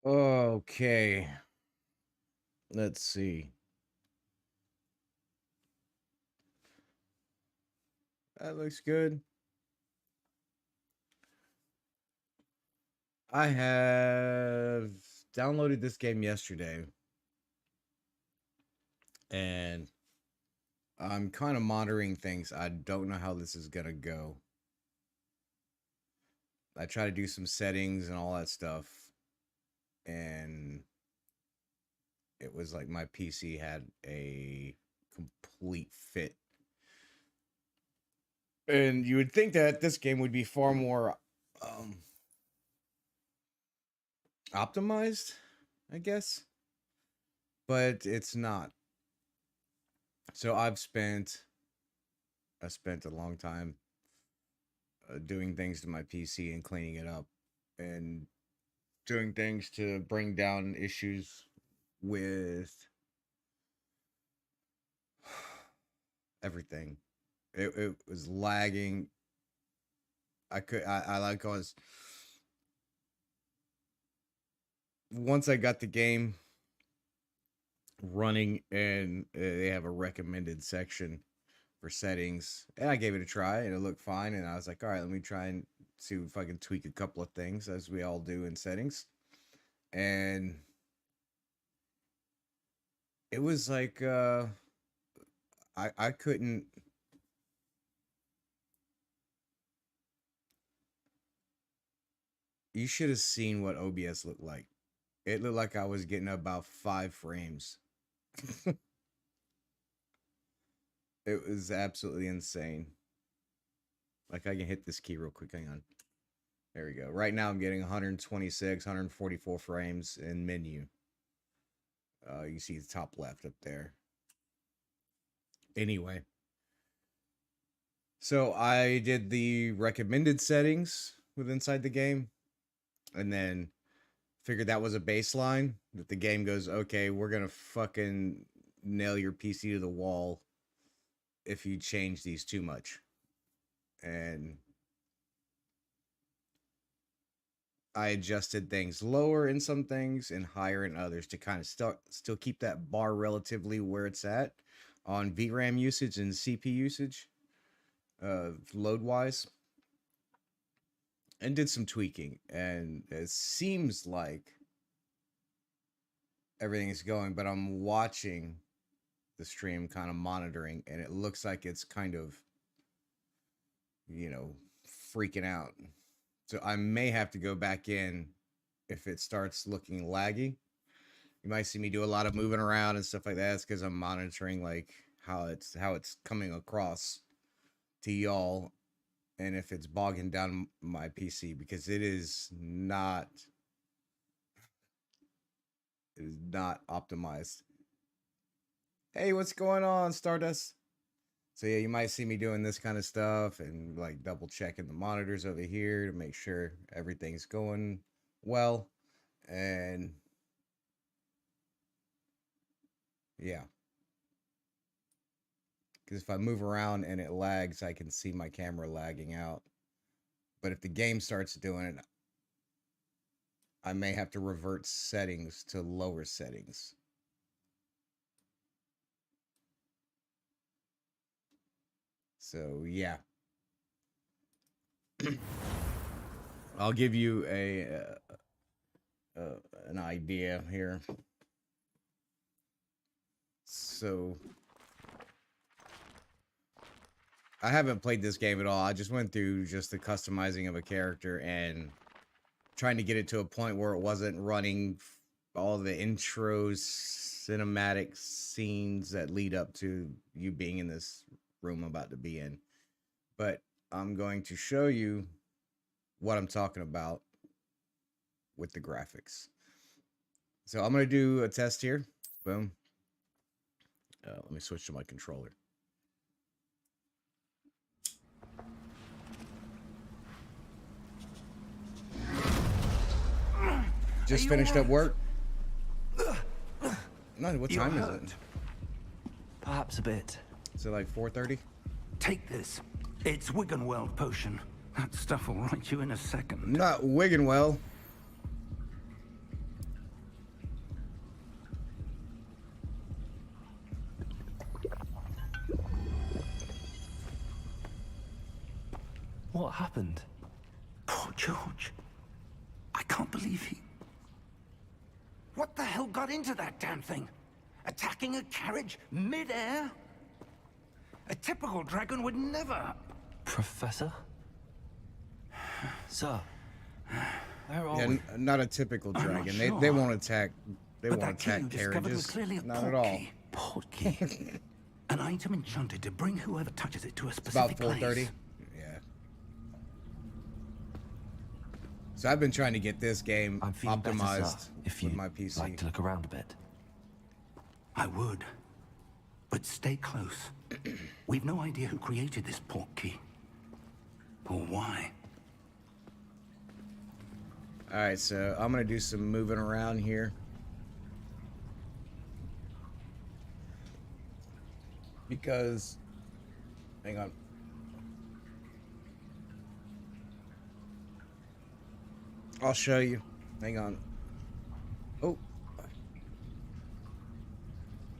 Okay. Let's see. That looks good. I have downloaded this game yesterday, and I'm kind of monitoring things. I don't know how this is gonna go. I try to do some settings and all that stuff, and it was like my PC had a complete fit. And you would think that this game would be far more optimized, I guess, but it's not. So I spent a long time doing things to my PC and cleaning it up and doing things to bring down issues with everything. It was lagging. I like I was once I got the game running and they have a recommended section for settings, and I gave it a try and it looked fine, and I was like, all right, let me try and see if I can tweak a couple of things, as we all do in settings. And it was like I couldn't. You should have seen what OBS looked like. It looked like I was getting about 5 frames. It was absolutely insane. Like, I can hit this key real quick. Hang on. There we go. Right now I'm getting 126, 144 frames in menu. You see the top left up there. Anyway. So I did the recommended settings with inside the game, and then figured that was a baseline. That the game goes, okay, we're gonna fucking nail your PC to the wall if you change these too much. And I adjusted things lower in some things and higher in others to kind of still keep that bar relatively where it's at on VRAM usage and CPU usage, load wise, and did some tweaking. And it seems like everything is going, but I'm watching the stream, kind of monitoring, and it looks like it's kind of, freaking out. So I may have to go back in if it starts looking laggy. You might see me do a lot of moving around and stuff like that. It's because I'm monitoring like how it's coming across to y'all, and if it's bogging down my PC, because it is not optimized. Hey, what's going on, Stardust? So yeah, you might see me doing this kind of stuff and like double checking the monitors over here to make sure everything's going well. And yeah, because if I move around and it lags, I can see my camera lagging out. But if the game starts doing it, I may have to revert settings to lower settings. So yeah, I'll give you an idea here. So I haven't played this game at all. I just went through just the customizing of a character and trying to get it to a point where it wasn't running all the intros, cinematic scenes that lead up to you being in this room I'm about to be in. But I'm going to show you what I'm talking about with the graphics. So I'm going to do a test here. Boom. Let me switch to my controller. Just finished up work. No, what time is it? Perhaps a bit. Is it like 4:30? Take this. It's Wiggenweld potion. That stuff will right you in a second. Not Wiggenwell. What happened? Poor George. I can't believe he... What the hell got into that damn thing? Attacking a carriage mid-air? A typical dragon would never... Professor? Sir, where are Yeah, we? not a typical I'm not dragon. sure. They won't attack. They But won't that key you attack discovered was carriages. clearly a Not port at all. key. Port key. An item enchanted to bring whoever touches it to a It's about specific 4:30. place. Yeah. So I've been trying to get this game I'm feeling better, optimized sir, if with you'd my PC. like to look around a bit. I would. But stay close. We've no idea who created this port key. Or why. Alright, so I'm going to do some moving around here. Because... Hang on. I'll show you. Hang on. Oh.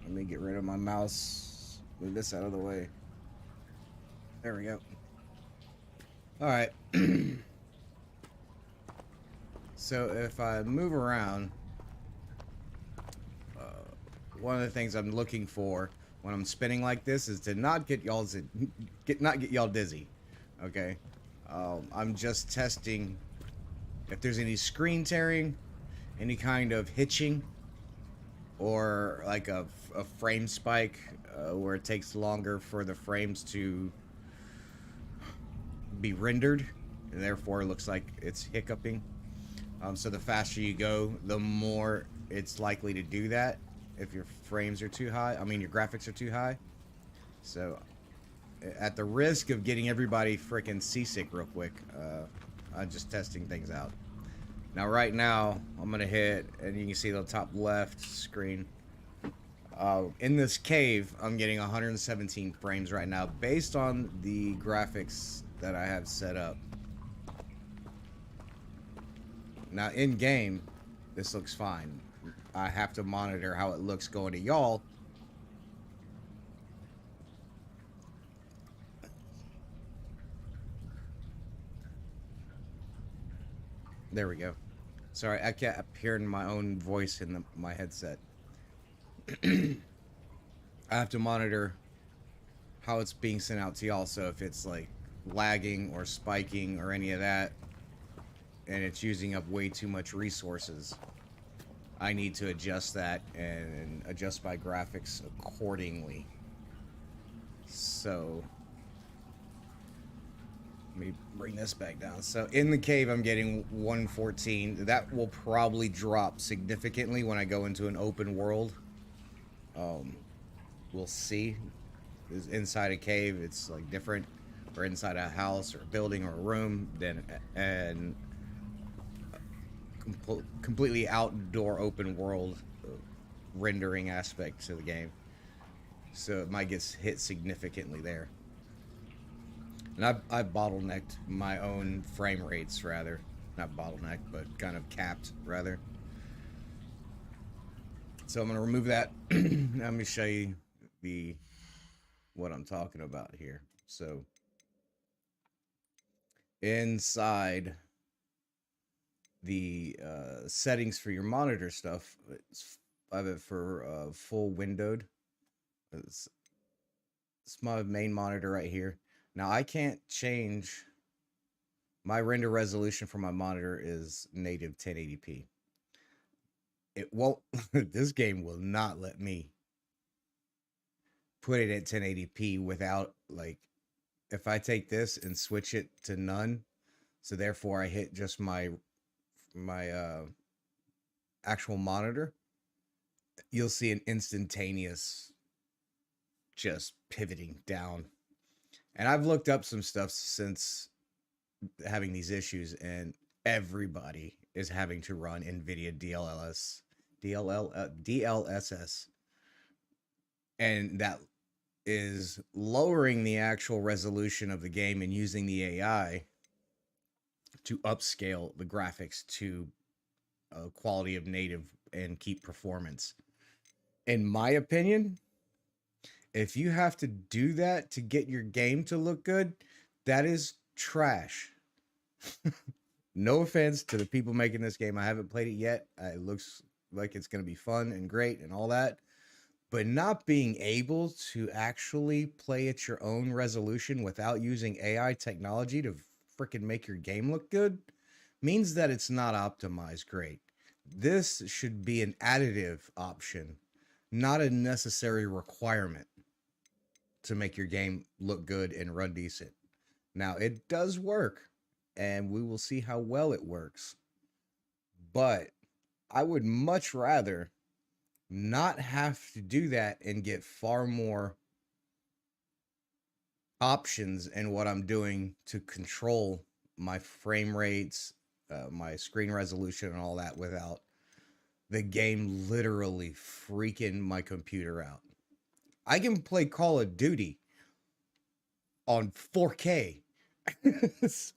Let me get rid of my mouse. Move this out of the way. There we go. Alright. So if I move around, one of the things I'm looking for when I'm spinning like this is to not get y'all dizzy. Okay. I'm just testing if there's any screen tearing, any kind of hitching, or like a frame spike where it takes longer for the frames to be rendered, and therefore it looks like it's hiccuping. So the faster you go, the more it's likely to do that if your frames are too high. I mean, your graphics are too high. So at the risk of getting everybody freaking seasick real quick, I'm just testing things out. Now, right now, I'm going to hit, and you can see the top left screen. In this cave, I'm getting 117 frames right now based on the graphics that I have set up. Now, in-game, this looks fine. I have to monitor how it looks going to y'all. There we go. Sorry, I kept hearing my own voice in my headset. I have to monitor how it's being sent out to y'all, so if it's like lagging or spiking or any of that, and it's using up way too much resources, I need to adjust that and adjust my graphics accordingly. So let me bring this back down. So in the cave, I'm getting 114. That will probably drop significantly when I go into an open world. We'll see. Inside a cave, it's like different, or inside a house or a building or a room, then and completely outdoor open world rendering aspect to the game. So it might get hit significantly there. And I've bottlenecked my own frame rates, rather. Not bottlenecked, but kind of capped, rather. So I'm going to remove that. Let me show you what I'm talking about here. So inside the settings for your monitor stuff, I have it for full windowed. It's my main monitor right here. Now I can't change my render resolution for my monitor is native 1080p. It won't. This game will not let me put it at 1080p without, like, if I take this and switch it to none, so therefore I hit just my actual monitor, you'll see an instantaneous just pivoting down. And I've looked up some stuff since having these issues, and everybody is having to run NVIDIA DLSS, and that is lowering the actual resolution of the game and using the AI to upscale the graphics to quality of native and keep performance. In my opinion, if you have to do that to get your game to look good, that is trash. No offense to the people making this game. I haven't played it yet. It looks like it's going to be fun and great and all that. But not being able to actually play at your own resolution without using AI technology to freaking make your game look good means that it's not optimized great. This should be an additive option, not a necessary requirement to make your game look good and run decent. Now, it does work, and we will see how well it works. But I would much rather not have to do that and get far more options in what I'm doing to control my frame rates, my screen resolution, and all that without the game literally freaking my computer out. I can play Call of Duty on 4K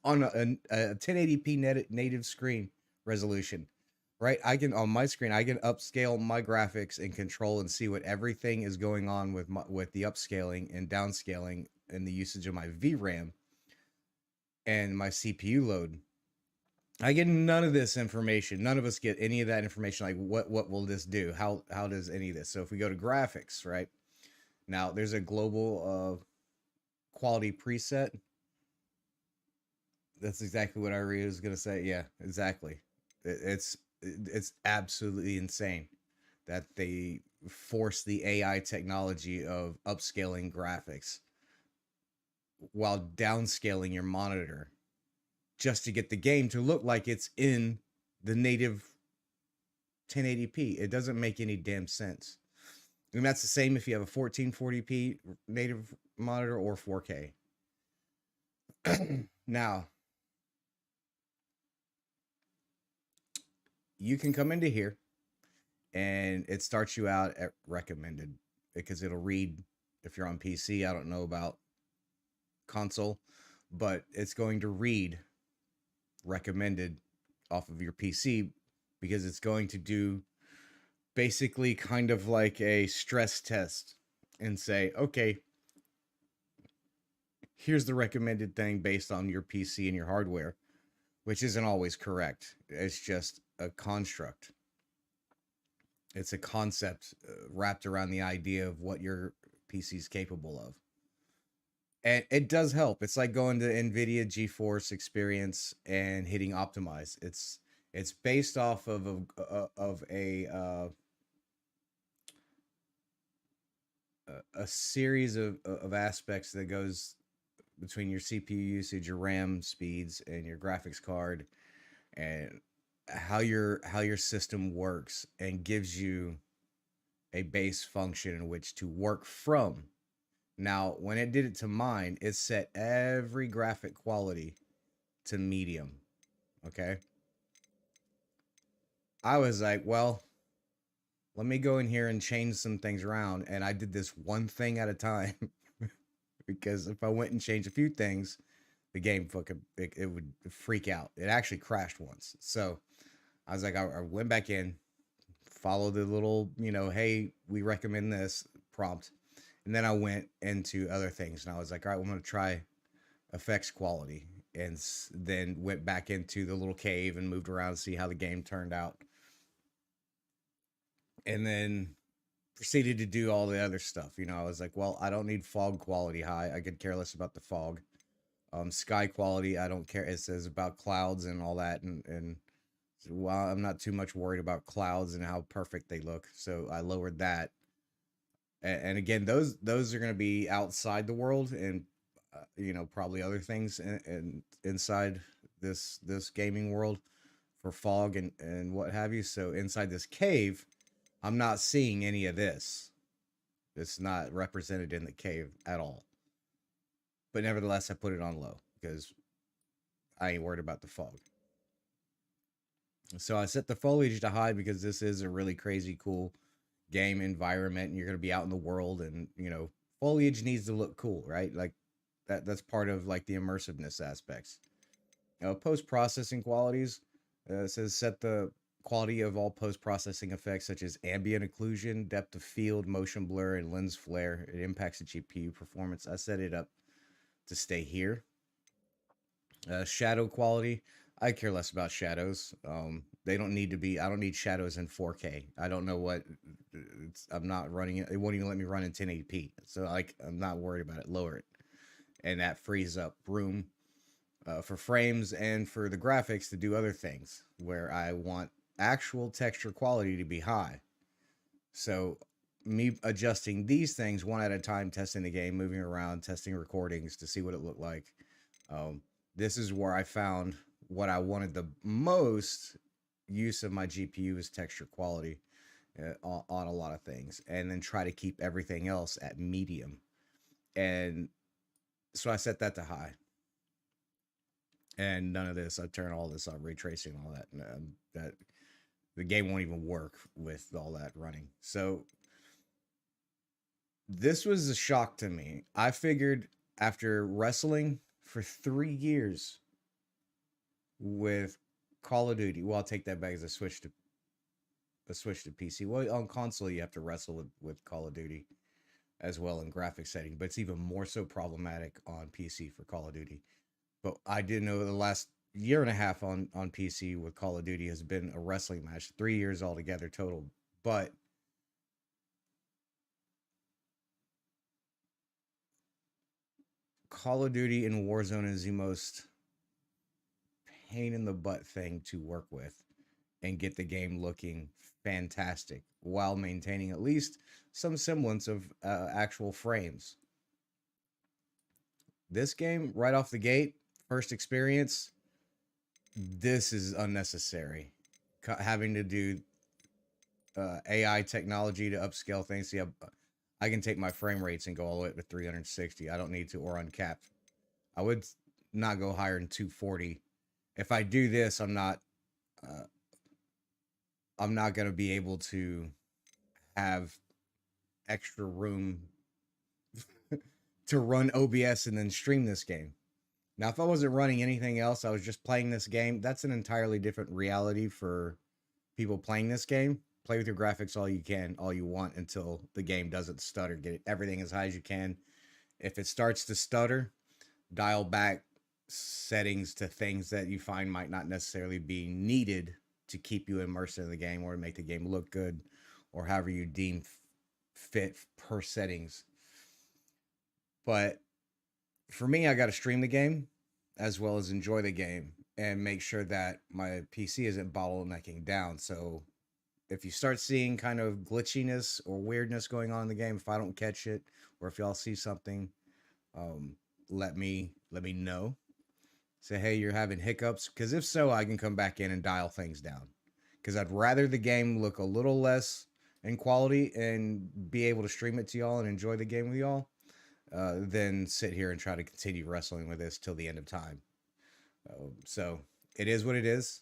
on a 1080p native screen resolution, right? I can, on my screen, I can upscale my graphics and control and see what everything is going on with the upscaling and downscaling and the usage of my VRAM and my CPU load. I get none of this information. None of us get any of that information. Like what will this do? How does any of this? So if we go to graphics, right? Now there's a global quality preset. That's exactly what I was going to say. Yeah, exactly. It's absolutely insane that they force the AI technology of upscaling graphics while downscaling your monitor just to get the game to look like it's in the native 1080p. It doesn't make any damn sense. And that's the same if you have a 1440p native monitor or 4K. Now, you can come into here and it starts you out at recommended because it'll read if you're on PC. I don't know about console, but it's going to read recommended off of your PC because it's going to do basically kind of like a stress test and say, okay, here's the recommended thing based on your PC and your hardware, which isn't always correct. It's just a construct. It's a concept wrapped around the idea of what your PC is capable of. And it does help. It's like going to NVIDIA GeForce Experience and hitting optimize. It's based off of a series of aspects that goes between your CPU usage, your RAM speeds, and your graphics card, and how your system works, and gives you a base function in which to work from. Now, when it did it to mine, it set every graphic quality to medium. Okay. I was like, well, let me go in here and change some things around. And I did this one thing at a time because if I went and changed a few things, the game it would freak out. It actually crashed once. So I was like, I went back in, followed the little, hey, we recommend this prompt. And then I went into other things and I was like, all right, well, I'm going to try effects quality. And then went back into the little cave and moved around to see how the game turned out. And then proceeded to do all the other stuff. I was like, well, I don't need fog quality high. I could care less about the fog. Sky quality, I don't care. It says about clouds and all that. And well, I'm not too much worried about clouds and how perfect they look. So I lowered that. And again, those are going to be outside the world and, probably other things inside this gaming world for fog and what have you. So inside this cave, I'm not seeing any of this. It's not represented in the cave at all. But nevertheless, I put it on low because I ain't worried about the fog. So I set the foliage to high because this is a really crazy cool game environment and you're going to be out in the world and, foliage needs to look cool, right? Like that's part of like the immersiveness aspects. Post-processing qualities, says set the quality of all post-processing effects such as ambient occlusion, depth of field, motion blur, and lens flare. It impacts the GPU performance. I set it up to stay here. Shadow quality, I care less about shadows. They don't need to be. I don't need shadows in 4K. I don't know what. I'm not running it. It won't even let me run in 1080p. So like, I'm not worried about it. Lower it, and that frees up room for frames and for the graphics to do other things where I want actual texture quality to be high. So me adjusting these things one at a time, testing the game, moving around, testing recordings to see what it looked like. This is where I found what I wanted the most use of my GPU is texture quality on a lot of things, and then try to keep everything else at medium. And so I set that to high. And none of this. I turn all this on ray tracing and all that. And that the game won't even work with all that running. So this was a shock to me. I figured after wrestling for 3 years with Call of Duty, well, I'll take that back as a switch to PC. Well, on console you have to wrestle with Call of Duty as well in graphic setting, but it's even more so problematic on PC for Call of Duty. But I did know the last year and a half on PC with Call of Duty has been a wrestling match, 3 years altogether total. But Call of Duty and Warzone is the most pain in the butt thing to work with and get the game looking fantastic while maintaining at least some semblance of actual frames. This game, right off the gate, first experience, this is unnecessary. Having to do AI technology to upscale things. See, I can take my frame rates and go all the way up to 360. I don't need to, or uncapped. I would not go higher than 240. If I do this, I'm not going to be able to have extra room to run OBS and then stream this game. Now, if I wasn't running anything else, I was just playing this game, that's an entirely different reality for people playing this game. Play with your graphics all you can, all you want, until the game doesn't stutter. Get everything as high as you can. If it starts to stutter, dial back settings to things that you find might not necessarily be needed to keep you immersed in the game or to make the game look good, or however you deem fit per settings. But for me, I got to stream the game as well as enjoy the game and make sure that my PC isn't bottlenecking down. So if you start seeing kind of glitchiness or weirdness going on in the game, if I don't catch it, or if y'all see something, let me know. Say, hey, you're having hiccups. Because if so, I can come back in and dial things down. Because I'd rather the game look a little less in quality and be able to stream it to y'all and enjoy the game with y'all than sit here and try to continue wrestling with this till the end of time. So it is what it is.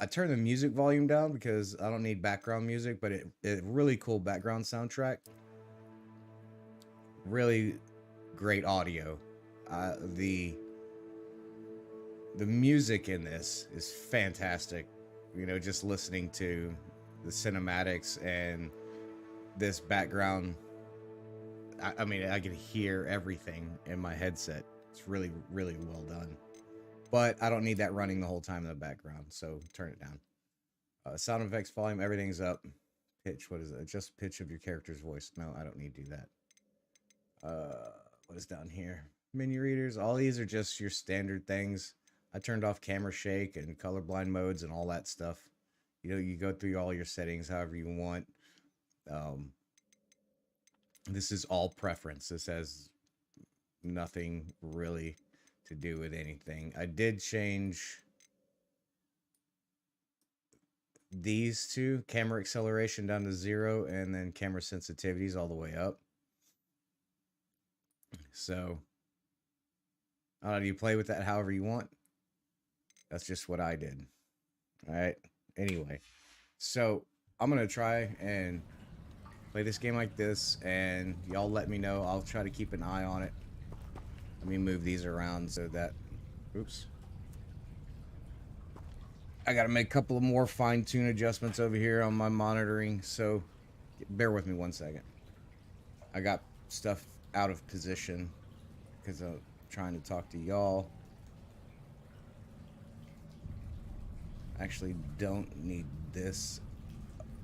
I turned the music volume down because I don't need background music, but it really cool background soundtrack. Really great audio. The music in this is fantastic. You know, just listening to the cinematics and this background. I mean, I can hear everything in my headset. It's really, really well done. But I don't need that running the whole time in the background, so turn it down. Sound effects volume, everything's up. Pitch, what is it? Just pitch of your character's voice. No, I don't need to do that. What is down here? Menu readers. All these are just your standard things. I turned off camera shake and colorblind modes and all that stuff. You know, you go through all your settings however you want. This is all preference. This has nothing really to do with anything. I did change these two, camera acceleration down to 0 and then camera sensitivities all the way up. So I don't know, you play with that however you want. That's just what I did. All right. Anyway, so I'm gonna try and play this game like this, and y'all let me know. I'll try to keep an eye on it. Let me move these around so that, oops. I gotta make a couple of more fine-tune adjustments over here on my monitoring, so bear with me 1 second. I got stuff out of position because trying to talk to y'all. Actually don't need this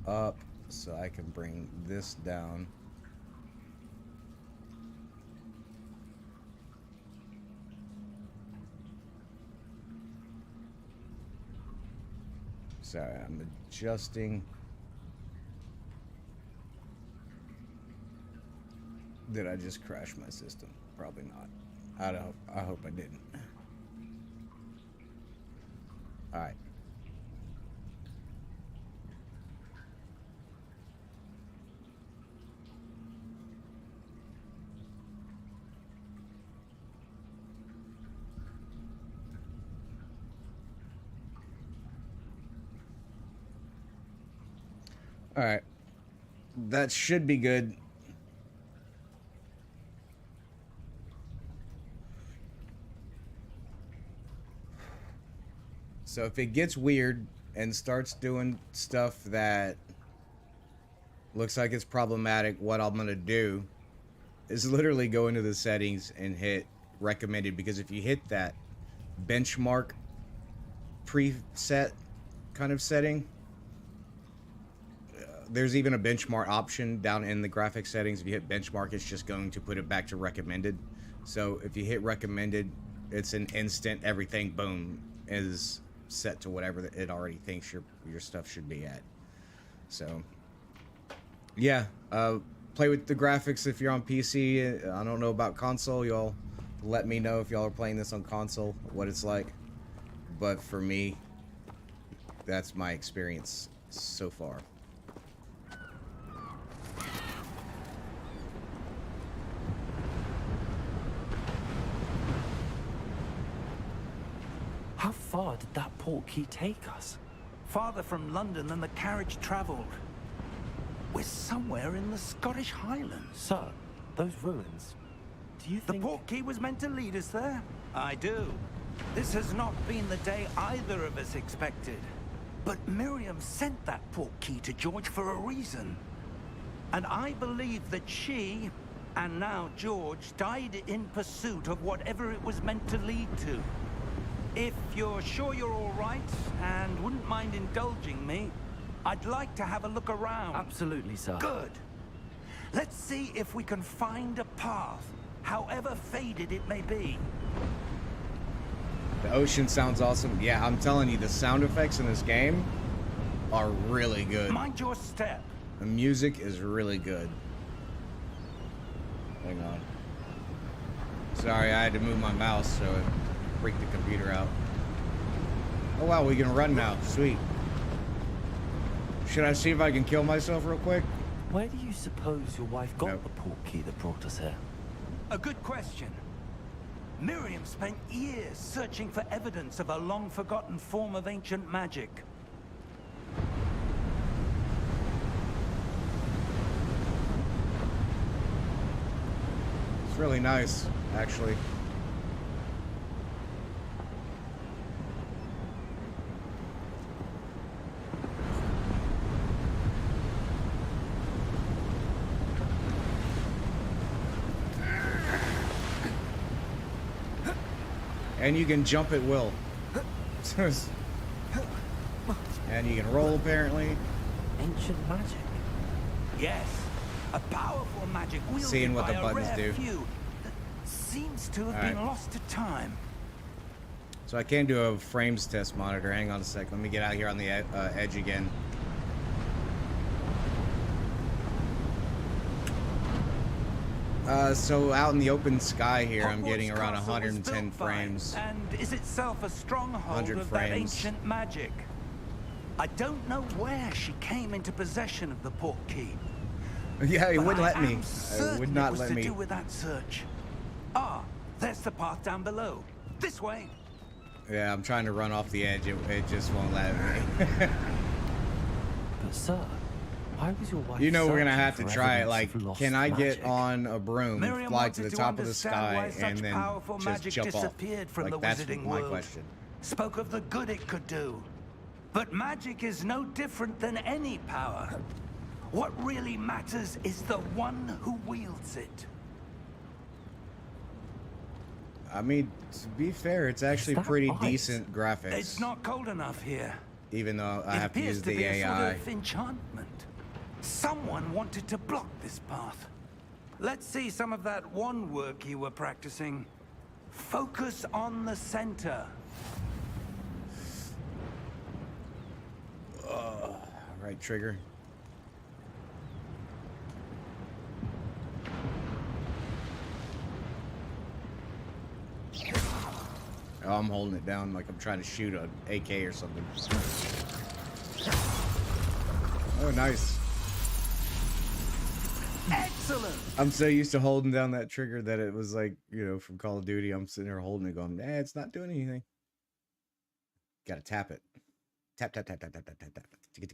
up, so I can bring this down. Sorry, I'm adjusting. Did I just crash my system? Probably not. I hope I didn't. All right. All right. That should be good. So if it gets weird and starts doing stuff that looks like it's problematic, what I'm going to do is literally go into the settings and hit recommended, because if you hit that benchmark preset kind of setting, there's even a benchmark option down in the graphic settings. If you hit benchmark, it's just going to put it back to recommended. So if you hit recommended, it's an instant, everything, boom, is set to whatever it already thinks your stuff should be at. So yeah, play with the graphics if you're on PC. I don't know about console. Y'all let me know if y'all are playing this on console, what it's like. But for me, that's my experience so far. How far did that portkey take us? Farther from London than the carriage travelled. We're somewhere in the Scottish Highlands. Sir, those ruins, do you The think... portkey was meant to lead us there? I do. This has not been the day either of us expected. But Miriam sent that portkey to George for a reason. And I believe that she, and now George, died in pursuit of whatever it was meant to lead to. If you're sure you're all right, and wouldn't mind indulging me, I'd like to have a look around. Absolutely, sir. Good. Let's see if we can find a path, however faded it may be. The ocean sounds awesome. Yeah, I'm telling you, the sound effects in this game are really good. Mind your step. The music is really good. Hang on. Sorry, I had to move my mouse, so it freaked the computer out. Oh wow, we can run now. Sweet. Should I see if I can kill myself real quick? Where do you suppose your wife got Nope. the portkey that brought us here? A good question. Miriam spent years searching for evidence of a long-forgotten form of ancient magic. It's really nice, actually. And you can jump at will. And you can roll, apparently. Ancient magic. Yes, a powerful magic wielded Seeing what by the a buttons rare do. few that seems to have Alright. been lost to time. So I can do a frames test monitor. Hang on a sec. Let me get out here on the edge again. So out in the open sky here, I'm getting Hogwarts around Castle was 110 built by, frames. and is itself a stronghold 100 of that frames. ancient magic. I don't know where she came into possession of the portkey. Yeah, he but wouldn't let I me. am It certain would it not was let to me. do with that search. Ah, there's the path down below. This way. Yeah, I'm trying to run off the edge. It just won't let me. But sir, why was your wife You know we're gonna searching have to for try it. evidence Like, of lost can I get magic? on a broom, Miriam fly to wanted the top of the understand why sky, such and then powerful just magic jump off? disappeared from Like, the that's wizarding my world. question. Spoke of the good it could do. But magic is no different than any power. What really matters is the one who wields it. I mean, to be fair, it's actually that pretty ice? decent graphics. It's not cold enough here. Even though I It have to appears use to the be a AI. sort of enchantment. Someone wanted to block this path. Let's see some of that wand work you were practicing. Focus on the center. Right trigger. Oh, I'm holding it down like I'm trying to shoot an AK or something. Oh, nice. Excellent. I'm so used to holding down that trigger that it was like, you know, from Call of Duty. I'm sitting there holding it going, it's not doing anything. Gotta tap it. Tap, tap, tap, tap, tap, tap, tap, tap. You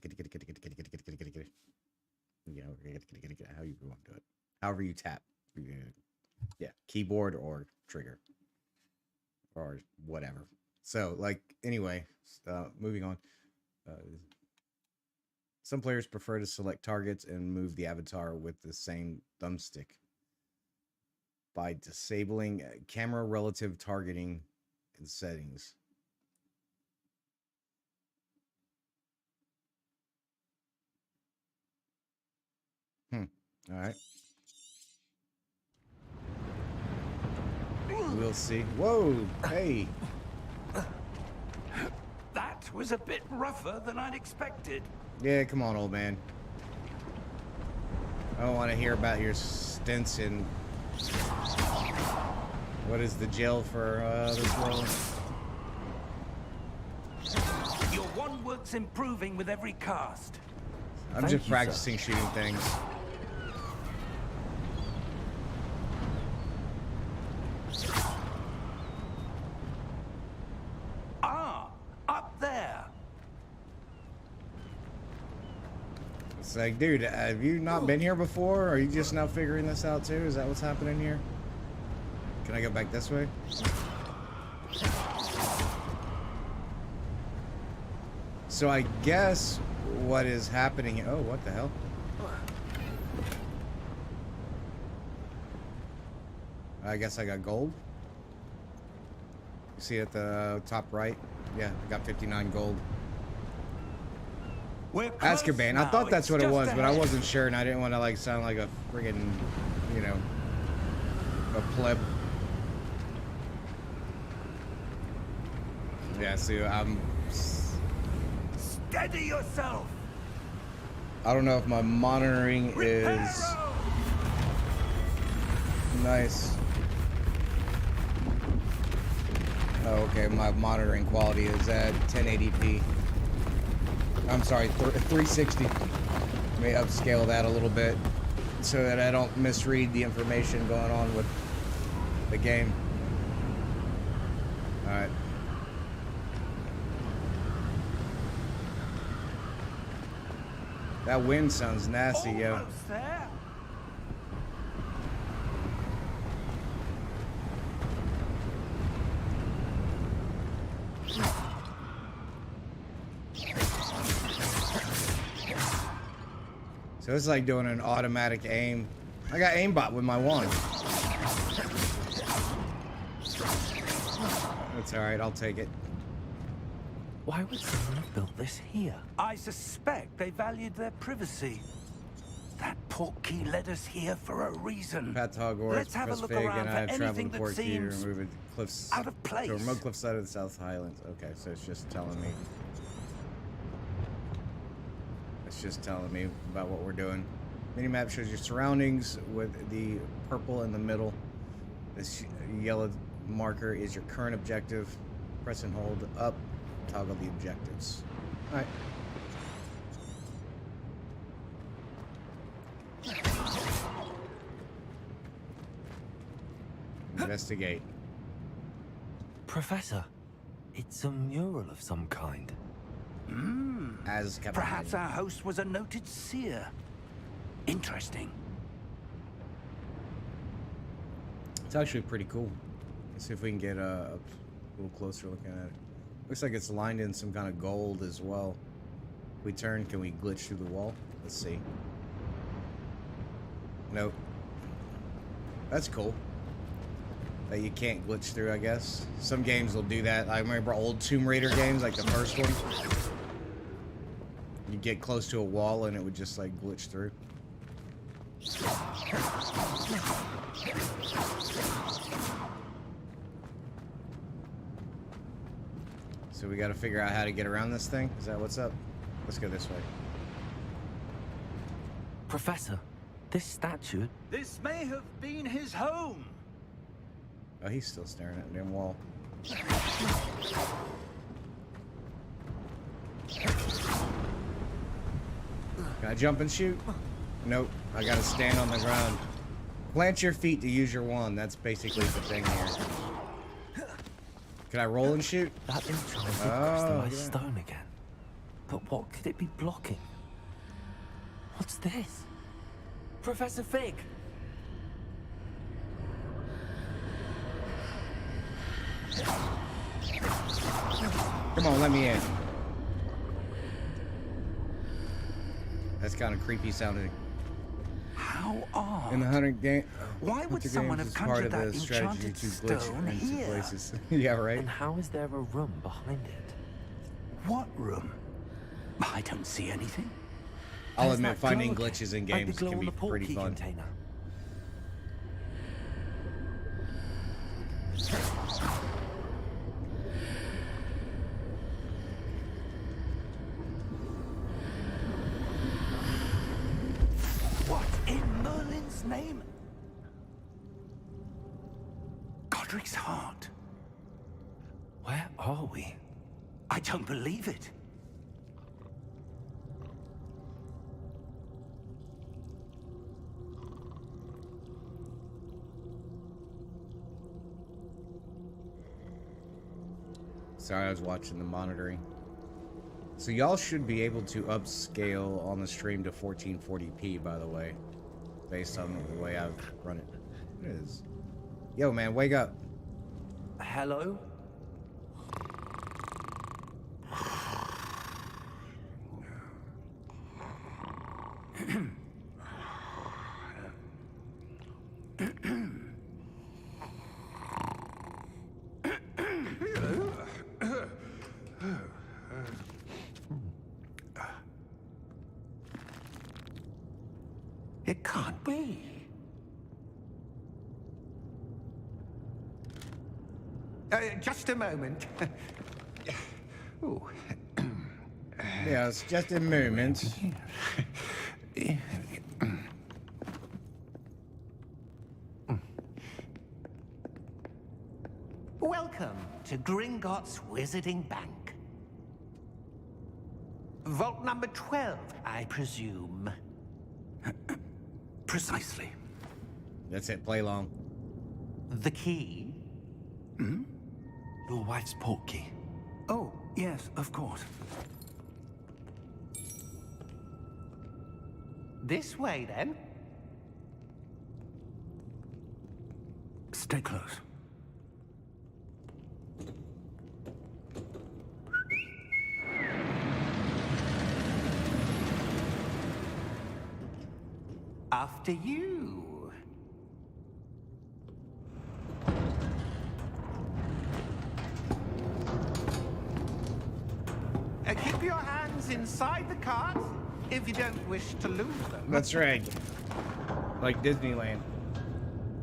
know, how you want to do it. However you tap. Yeah, keyboard or trigger. Or whatever. So, like, anyway, moving on. Some players prefer to select targets and move the avatar with the same thumbstick by disabling camera relative targeting in settings. All right. We'll see. Whoa, hey. That was a bit rougher than I'd expected. Yeah, come on, old man. I don't want to hear about your stints in... What is the jail for this world? Your wand work's improving with every cast. I'm Thank just you, practicing shooting things. Up there. It's like, dude, have you not been here before? Or are you just now figuring this out too? Is that what's happening here? Can I go back this way? So I guess what is happening... Oh, what the hell? I guess I got gold. You see at the top right? Yeah, I got 59 gold. Azkaban. I thought that's what it was, but I wasn't sure, and I didn't want to like sound like a friggin', you know, a pleb. Yeah, see, Steady yourself. I don't know if my monitoring is nice. Oh, okay, my monitoring quality is at 1080p. I'm sorry, 360. May upscale that a little bit so that I don't misread the information going on with the game. All right. That wind sounds nasty, yo. Almost there. So it's like doing an automatic aim. I got aimbot with my wand. That's all right, I'll take it. Why would someone have built this here? I suspect they valued their privacy. That portkey led us here for a reason. Path to Hogwarts, Let's have a press look Fig, around and for I have traveled anything the that portkey to seems remove the cliffs out of place. to a remote cliff side of the South Highlands. Okay, so it's just telling me. It's just telling me about what we're doing. Minimap shows your surroundings with the purple in the middle. This yellow marker is your current objective. Press and hold up, toggle the objectives. All right. Investigate. Professor, it's a mural of some kind. As Captain Perhaps our host was a noted seer. Interesting. It's actually pretty cool. Let's see if we can get a little closer looking at it. Looks like it's lined in some kind of gold as well. If we turn, can we glitch through the wall? Let's see. Nope. That's cool. that you can't glitch through, I guess. Some games will do that. I remember old Tomb Raider games, like the first one. You get close to a wall and it would just like glitch through. So we got to figure out how to get around this thing. Is that what's up? Let's go this way. Professor, this statue... This may have been his home. Oh, he's still staring at the damn wall. Can I jump and shoot? Nope. I gotta stand on the ground. Plant your feet to use your wand. That's basically the thing here. Can I roll and shoot? That image on the Oh, crystallized yeah. stone again. But what could it be blocking? What's this? Professor Fig! Come on, let me in. That's kind of creepy sounding. How odd. In the Hunter Why would Hunter someone games have is part conjured of that the strategy enchanted to glitch stone into here? places. Yeah, right. And how is there a room behind it? What room? I don't see anything. I'll There's admit, that finding glow glitches in again, like games the glow can on be the pretty portkey fun. container. What in Merlin's name? Godric's heart. Where are we? I don't believe it. Sorry, I was watching the monitoring. So y'all should be able to upscale on the stream to 1440p, by the way, based on the way I've run it. It is. Yo, man, wake up. Hello? It can't be. Just a moment. Ooh. Yeah, it's just a moment. Welcome to Gringotts Wizarding Bank. Vault number 12, I presume. Precisely. That's it, play long. The key? Your wife's portkey. Oh, yes, of course. This way, then. Stay close. After you. Keep your hands inside the cart if you don't wish to lose them. That's right. Like Disneyland.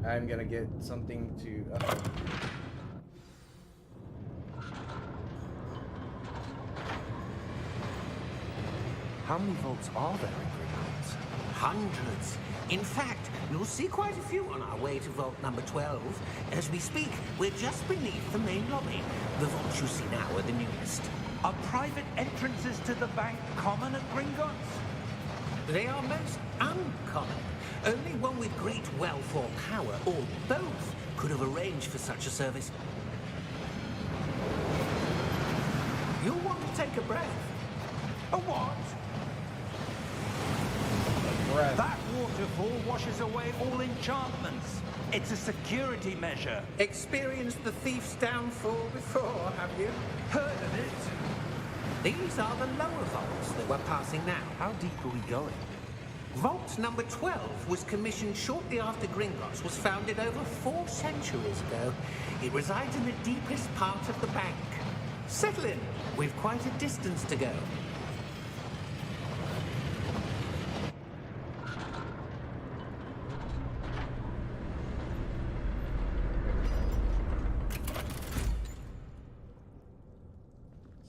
I'm gonna get something to... How many vaults are there in Gringotts? Hundreds. In fact, you'll see quite a few on our way to vault number 12. As we speak, we're just beneath the main lobby. The vaults you see now are the newest. Are private entrances to the bank common at Gringotts? They are most uncommon. Only one with great wealth or power, or both, could have arranged for such a service. You'll want to take a breath. A what? That waterfall washes away all enchantments. It's a security measure. Experienced the thief's downfall before, have you? Heard of it? These are the lower vaults that we're passing now. How deep are we going? Vault number 12 was commissioned shortly after Gringotts was founded over 4 centuries ago. It resides in the deepest part of the bank. Settle in. We've quite a distance to go.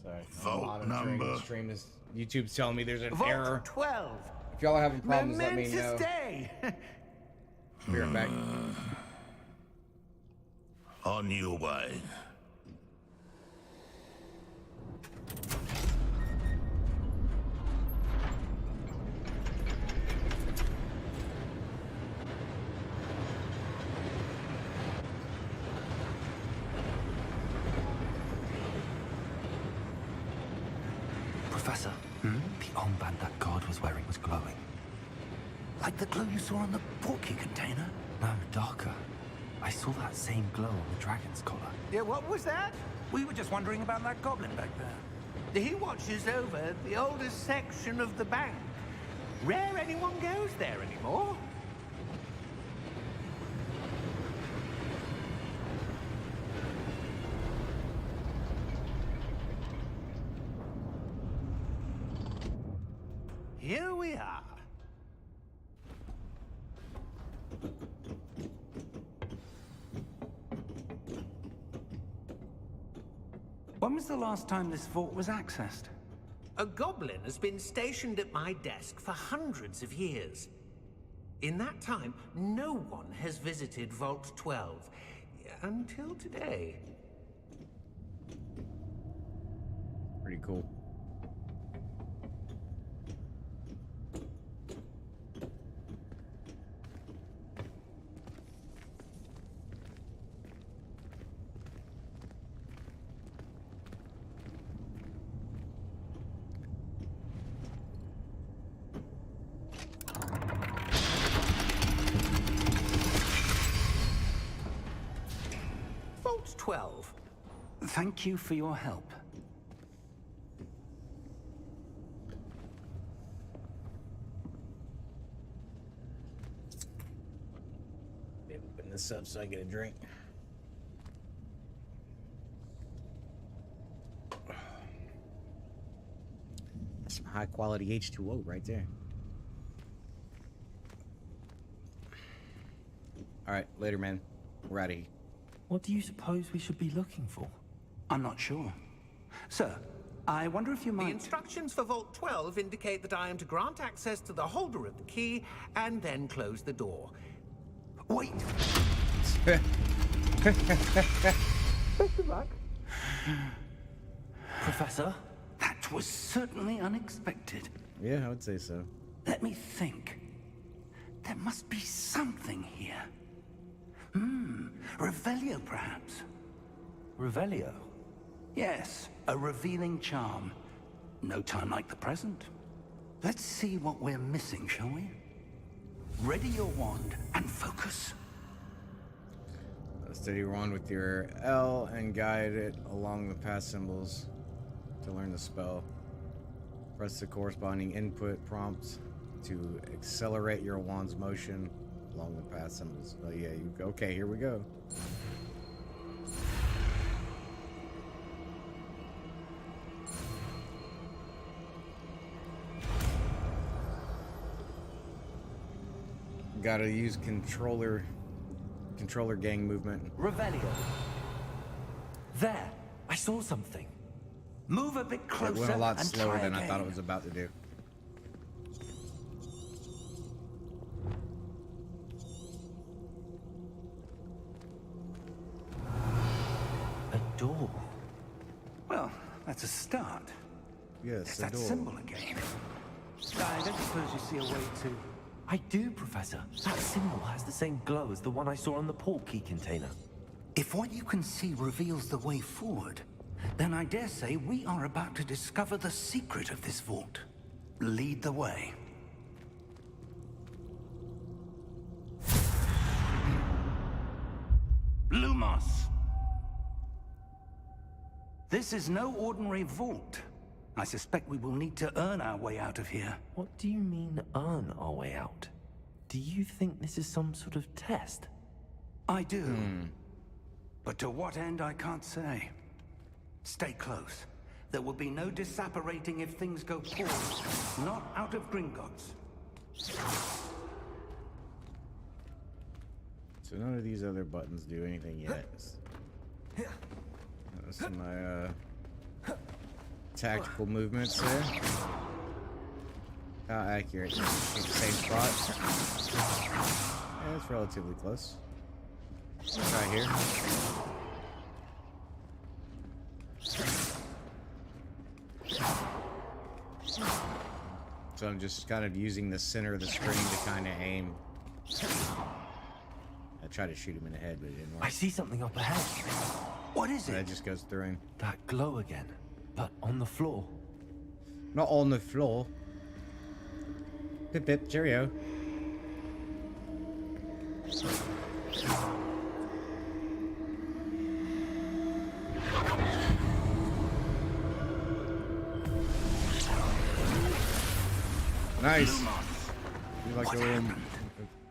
Sorry. Vault monitoring number. the stream is YouTube's telling me there's an Vault error. 12. If y'all are having problems, let me Momentous know. day. Be right back. On your way. Professor, the armband that guard was wearing was glowing. Like the glow you saw on the portkey container? No, darker. I saw that same glow on the dragon's collar. Yeah, what was that? We were just wondering about that goblin back there. He watches over the oldest section of the bank. Rare anyone goes there anymore. Here we are. When was the last time this vault was accessed? A goblin has been stationed at my desk for hundreds of years. In that time, no one has visited Vault 12. Until today. Pretty cool. Vault 12. Thank you for your help. Maybe open this up so I get a drink. That's some high quality H2O right there. All right, later, man. We're out of here. What do you suppose we should be looking for? I'm not sure. Sir, I wonder if you The might... instructions for Vault 12 indicate that I am to grant access to the holder of the key and then close the door. Wait! Professor? That was certainly unexpected. Yeah, I would say so. Let me think. There must be something here. Revelio, perhaps? Revelio? Yes, a revealing charm. No time like the present. Let's see what we're missing, shall we? Ready your wand and focus. Steady your wand with your L and guide it along the path symbols to learn the spell. Press the corresponding input prompts to accelerate your wand's motion along the path symbols. Oh yeah, you okay, here we go. Gotta use controller gang movement. Revelio. There! I saw something. Move a bit It closer went a lot and slower try than I thought it again. was about to do. A door. Well, that's a start. Yes, There's the that door. symbol again. I don't suppose you see a way to... I do, Professor. That symbol has the same glow as the one I saw on the portkey container. If what you can see reveals the way forward, then I dare say we are about to discover the secret of this vault. Lead the way. Lumos! This is no ordinary vault. I suspect we will need to earn our way out of here. What do you mean, earn our way out? Do you think this is some sort of test? I do. But to what end, I can't say. Stay close. There will be no disapparating if things go poorly. Not out of Gringotts. So none of these other buttons do anything yet. That's my tactical movements there. How accurate? Keep the same spot. Yeah, it's relatively close. Let's try here. So I'm just kind of using the center of the screen to kind of aim. I tried to shoot him in the head, but it didn't work. I see something up ahead. What is That it? just goes through him. That glow again, but on the floor. Not on the floor. Pip pip, cheerio. Nice. You like a little...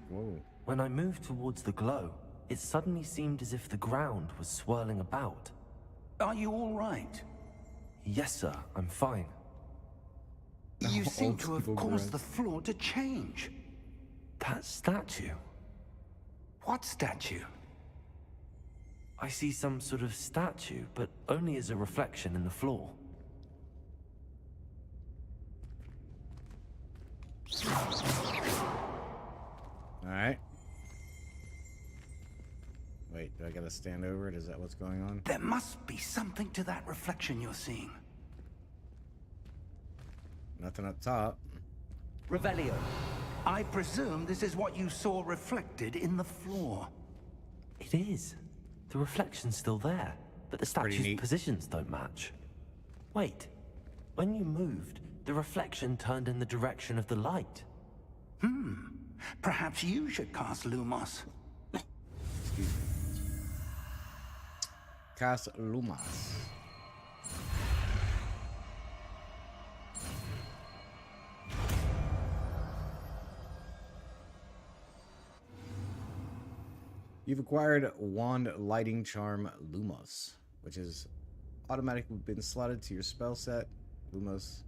Whoa. When I moved towards the glow, it suddenly seemed as if the ground was swirling about. Are you all right? Yes, sir, I'm fine. You seem old to have school caused grunts. the floor to change. That statue. What statue? I see some sort of statue, but only as a reflection in the floor. Alright. Wait, do I gotta stand over it? Is that what's going on? There must be something to that reflection you're seeing. Nothing up top. Revelio. I presume this is what you saw reflected in the floor. It is. The reflection's still there, but the pretty statue's neat. positions don't match. Wait, when you moved, the reflection turned in the direction of the light. Perhaps you should cast Lumos. Excuse me. Cast Lumos. You've acquired Wand Lighting Charm Lumos, which is automatically been slotted to your spell set. Lumos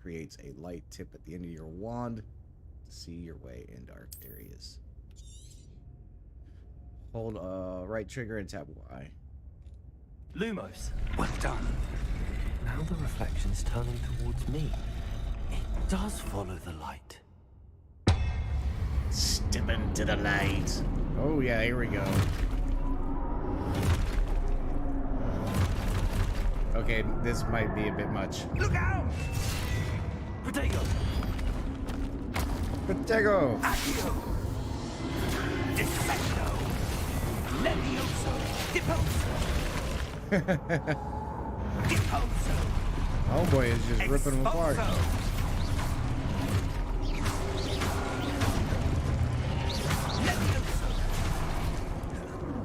creates a light tip at the end of your wand to see your way in dark areas. Hold right trigger and tap Y. Lumos. Well done. Now the reflection's turning towards me. It does follow the light. Step into the light. Oh yeah, here we go. Okay, this might be a bit much. Look out! Protego! Protego! Accio! Defendo! Levioso! Deposo! Deposo! Oh boy, is just ripping them apart. Exposo! Levioso!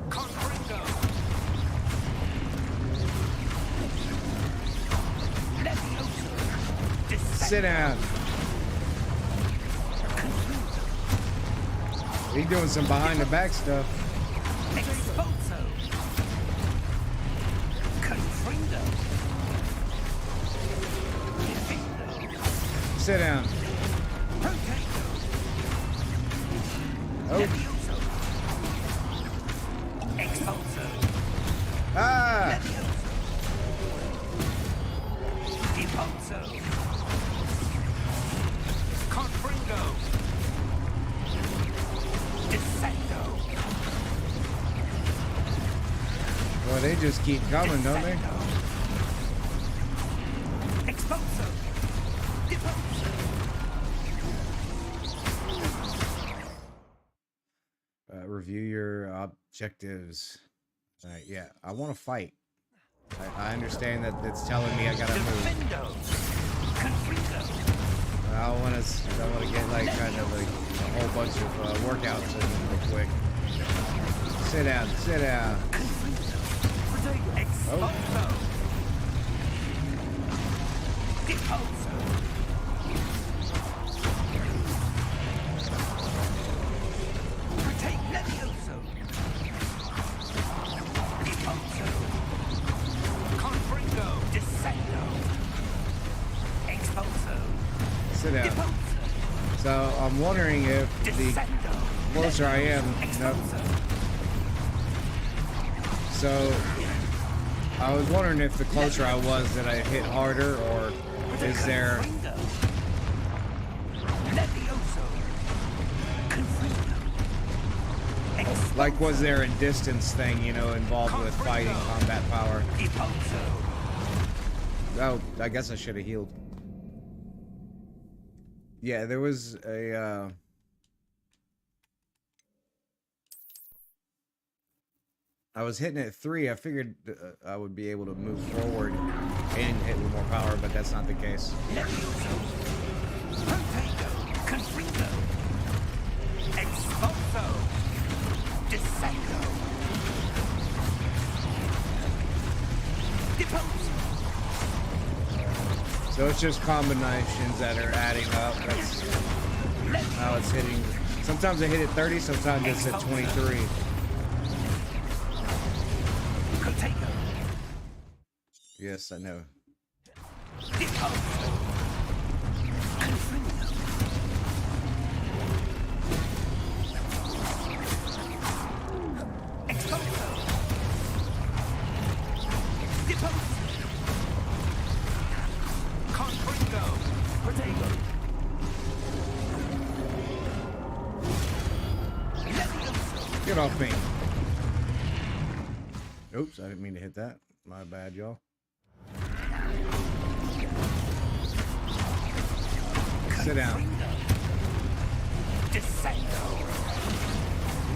Confringo! Levioso! Descendo! Sit down. He's doing some behind the back stuff. Exposo! Confrindo! Defendo! Sit down. Protego! Oh, Levioso! Exposo! ah! Levioso! Deposo! Confringo! Descendo! Well, they just keep coming, don't they? Descendo! Exposo! Deposo! Review your objectives. Alright, yeah, I want to fight. I understand that it's telling me I gotta move. Defendo! Confringo! I want to get like kind of like a whole bunch of workouts in real quick. Sit down, sit down. Exposo! Depulso. Protect Levioso. Depulso. Confringo. Descendo. Expulso. Sit down. Depulso. So I'm wondering if the Descendo. closer I am. Nope. Expulso. So I was wondering if the closer I was that I hit harder, or is there like, was there a distance thing, you know, involved with fighting combat power? Oh, I guess I should have healed. Yeah, there was a I was hitting at 3. I figured I would be able to move forward and hit with more power, but that's not the case. So it's just combinations that are adding up. That's how it's hitting. Sometimes I hit at 30, sometimes it's at 23. Yes, I know. Get off me. Oops, I didn't mean to hit that. My bad, y'all. Sit down. Descendo.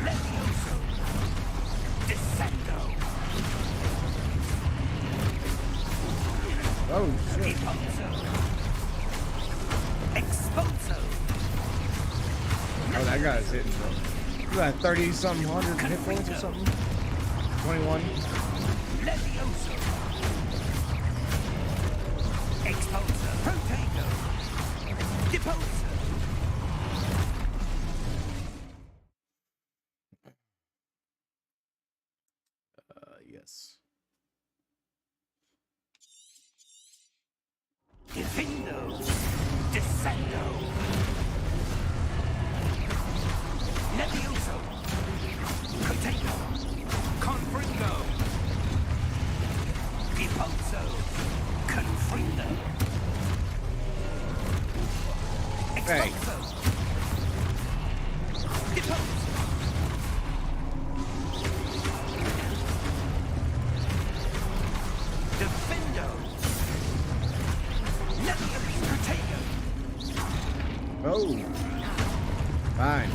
Levioso. Descendo. Oh, shit. Expulso. Oh, that guy's hitting for 30-something, 100 hit points or something? 21. Levioso. Expulso. Protego. Depulso. Yes. Defendo. Descendo. Levioso. Protego. Confringo. Depulso. Confringo. Hey. Oh. Fine.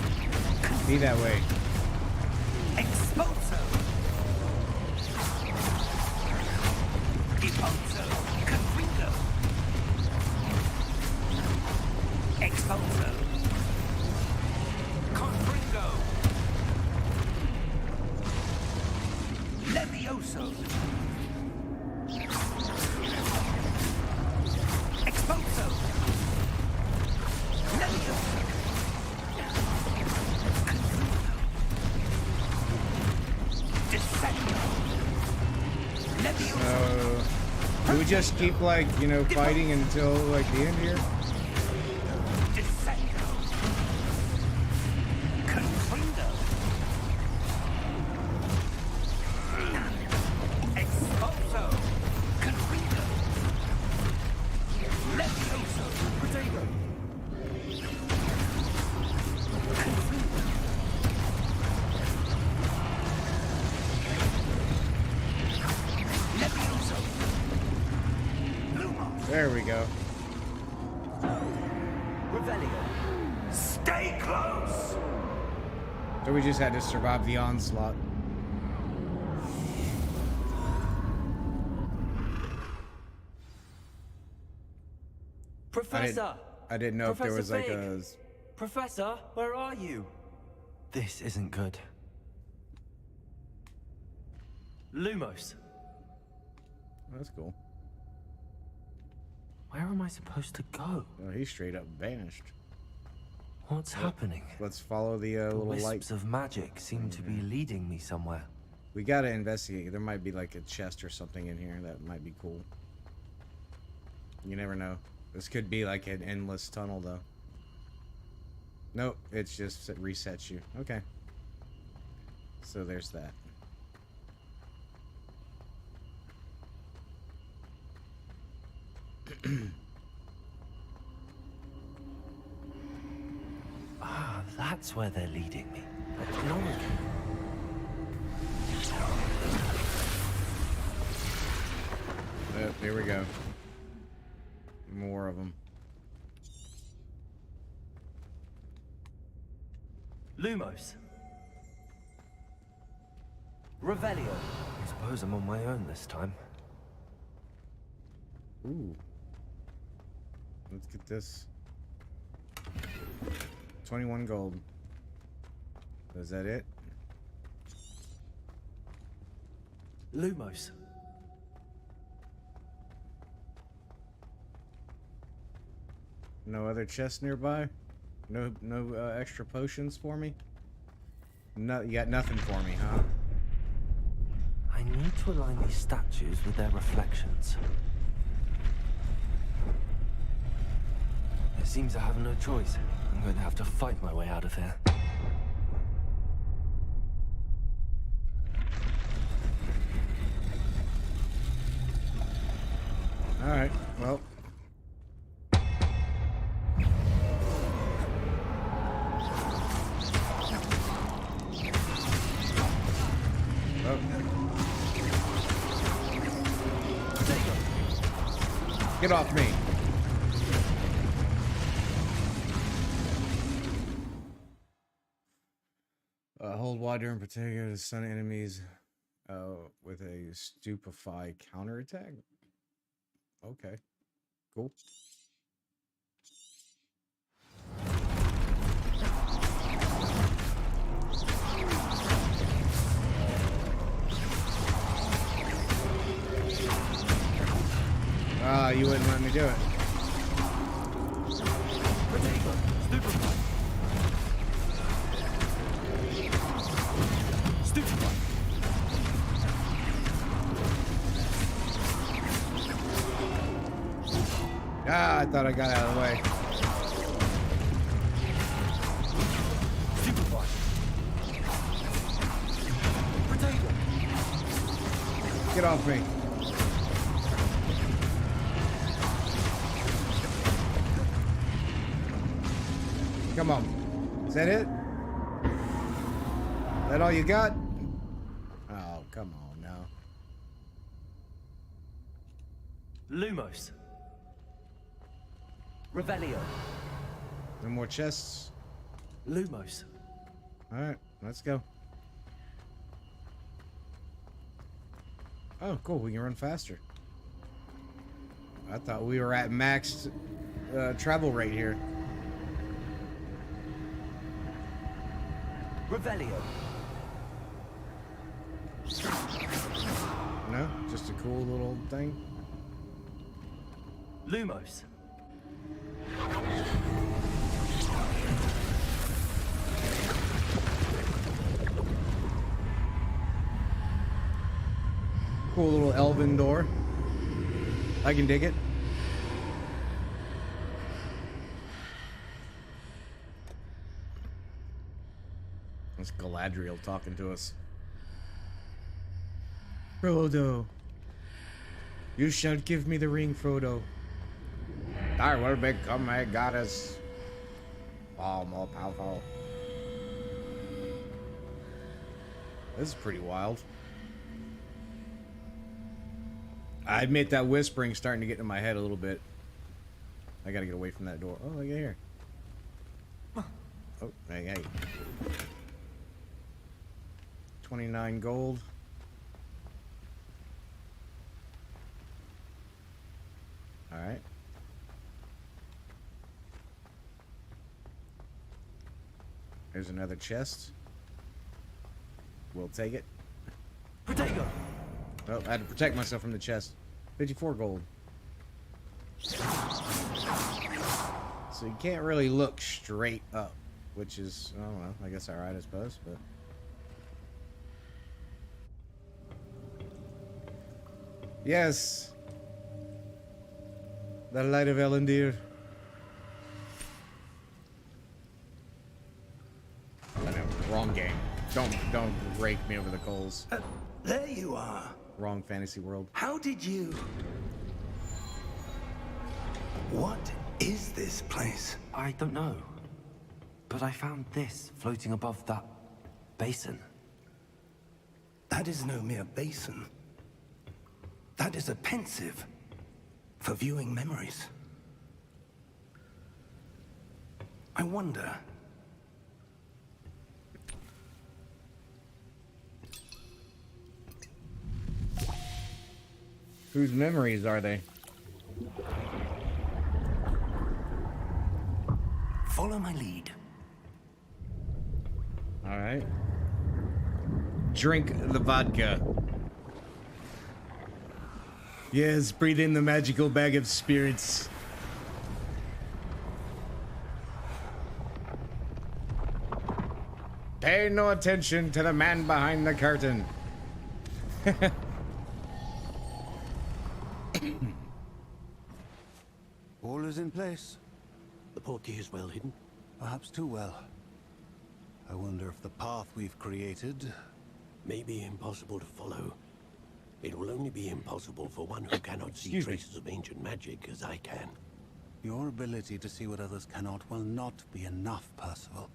Be that way. Expulso. Depulso. Confringo. Expulso. Confringo. Levioso. Expulso. Levioso. Descendo. Levioso. Do we just keep, like, you know, fighting until, like, the end here? Descendo. Confringo. Expulso. Confringo. Levioso. Protego. Confringo. Levioso. Lumos. There we go. Revelio. Stay close. So we just had to survive the onslaught. Professor! I didn't know if there was like Fig. a... Professor, where are you? This isn't good. Lumos, That's cool. Where am I supposed to go? Oh, he straight up vanished. What's happening? Let's follow the The little light. wisps of magic seem to be leading me somewhere. We gotta investigate. There might be like a chest or something in here that might be cool. You never know. This could be like an endless tunnel, though. Nope, it's just it resets you. Okay. So there's that. Ah, that's where they're leading me. But no. Yep, here we go. More of them. Lumos. Revelio. I suppose I'm on my own this time. Ooh. Let's get this. 21 gold. Is that it? Lumos. No other chests nearby? No extra potions for me? No, you got nothing for me, huh? I need to align these statues with their reflections. It seems I have no choice. I'm going to have to fight my way out of here. Alright, well. Oh. Get off me. Hold Y during particular to stun enemies with a stupefy counterattack. Okay, cool. Ah, you wouldn't let me do it. Ah, I thought I got out of the way. Get off me. Come on. Is that it? That all you got? Oh, come on now. Lumos. Revelio. No more chests? Lumos. Alright, let's go. Oh, cool. We can run faster. I thought we were at max travel rate here. Revelio. No? Just a cool little thing? Lumos. Cool little elven door. I can dig it. That's Galadriel talking to us. Frodo. You shall give me the ring, Frodo. I will become a goddess. Far more powerful. This is pretty wild. I admit that whispering's starting to get in my head a little bit. I gotta get away from that door. Oh, look at here. Oh, hey, hey. 29 gold. Alright. There's another chest. We'll take it. Oh, I had to protect myself from the chest. 54 gold. So you can't really look straight up, which is, I don't know, I guess alright, I suppose, but... Yes! The light of Elendil. I know, wrong game. Don't rake me over the coals. There you are. Wrong fantasy world. How did you... What is this place? I don't know. But I found this floating above that basin. That is no mere basin. That is a pensive for viewing memories. I wonder... Whose memories are they? Follow my lead. Alright. Drink the vodka. Yes, breathe in the magical bag of spirits. Pay no attention to the man behind the curtain. All is in place. The portkey is well hidden. Perhaps too well. I wonder if the path we've created... May be impossible to follow. It will only be impossible for one who cannot see traces of ancient magic as I can. Your ability to see what others cannot will not be enough, Percival.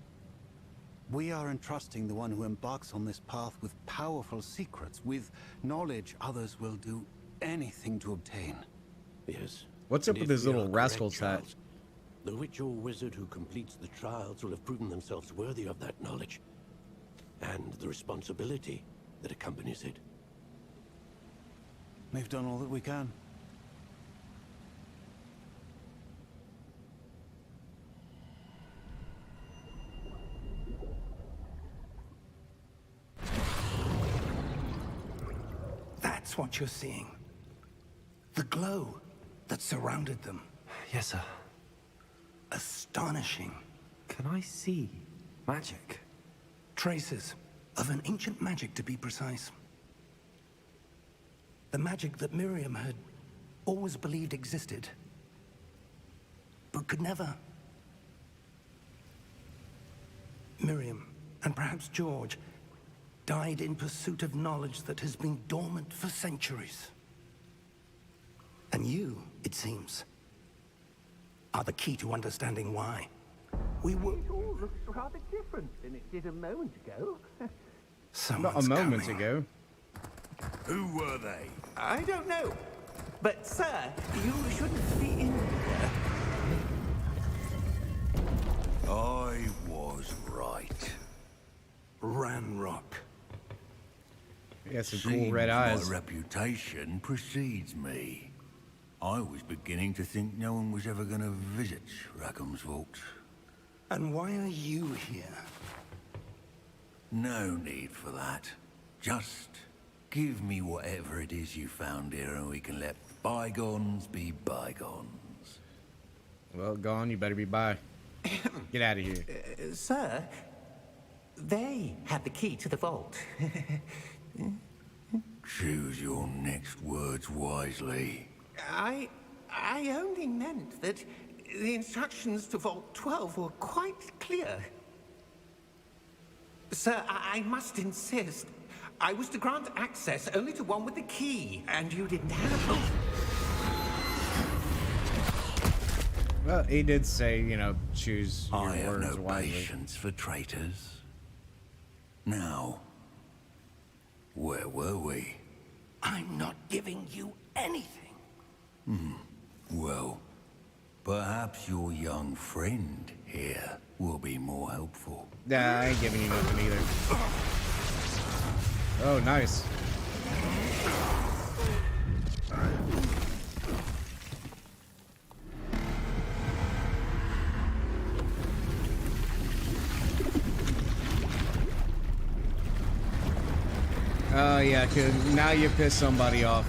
We are entrusting the one who embarks on this path with powerful secrets, with knowledge others will do anything to obtain. Yes. What's up And with if his we little are rascal's correct, hat? Charles, the witch or wizard who completes the trials will have proven themselves worthy of that knowledge. And the responsibility that accompanies it. We've done all that we can. That's what you're seeing. The glow that surrounded them. Yes, sir. Astonishing. Can I see magic? Traces of an ancient magic, to be precise. The magic that Miriam had always believed existed, but could never. Miriam, and perhaps George, died in pursuit of knowledge that has been dormant for centuries. And you, it seems, are the key to understanding why. We were... It all looks rather different than it did a moment ago. Not Someone's a moment coming. ago. Who were they? I don't know. But, sir, you shouldn't be in here. I was right. Ranrock. He has some cool Seems red eyes. My reputation precedes me. I was beginning to think no one was ever going to visit Rackham's vault. And why are you here? No need for that. Just give me whatever it is you found here and we can let bygones be bygones. Well, gone. You better be by. Get out of here. Sir, they had the key to the vault. Choose your next words wisely. I only meant that the instructions to Vault 12 were quite clear. Sir, I must insist. I was to grant access only to one with the key, and you didn't have... Well, he did say, you know, choose your I have words no wisely. patience for traitors. Now, where were we? I'm not giving you anything. Well, perhaps your young friend here will be more helpful. Nah, I ain't giving you nothing either. Oh, nice. Oh, yeah, 'cause now you piss somebody off.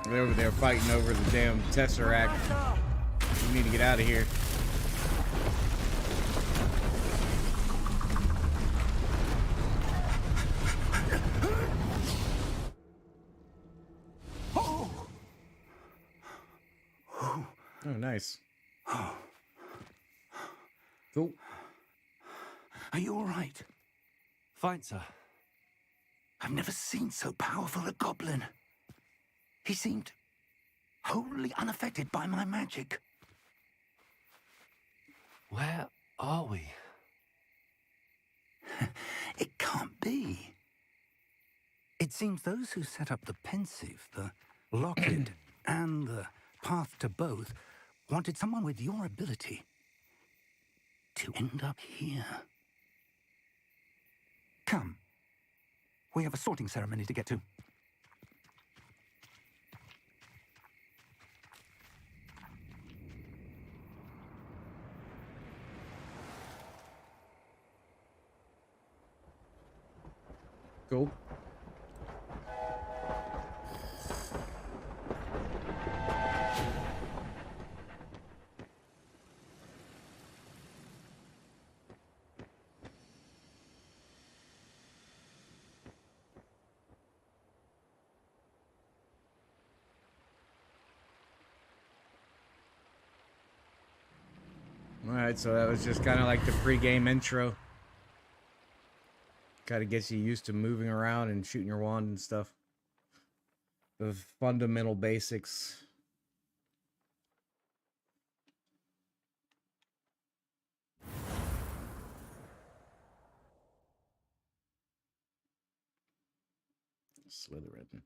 They're over there fighting over the damn Tesseract. We need to get out of here. Oh, nice. Cool. Are you all right? Fine, sir. I've never seen so powerful a goblin. He seemed wholly unaffected by my magic. Where are we? It can't be. It seems those who set up the pensive, the locket, and the path to both wanted someone with your ability to end up here. Come. We have a sorting ceremony to get to. Cool. Alright, so that was just kind of like the pre-game intro. Kind of gets you used to moving around and shooting your wand and stuff. The fundamental basics. Slytherin.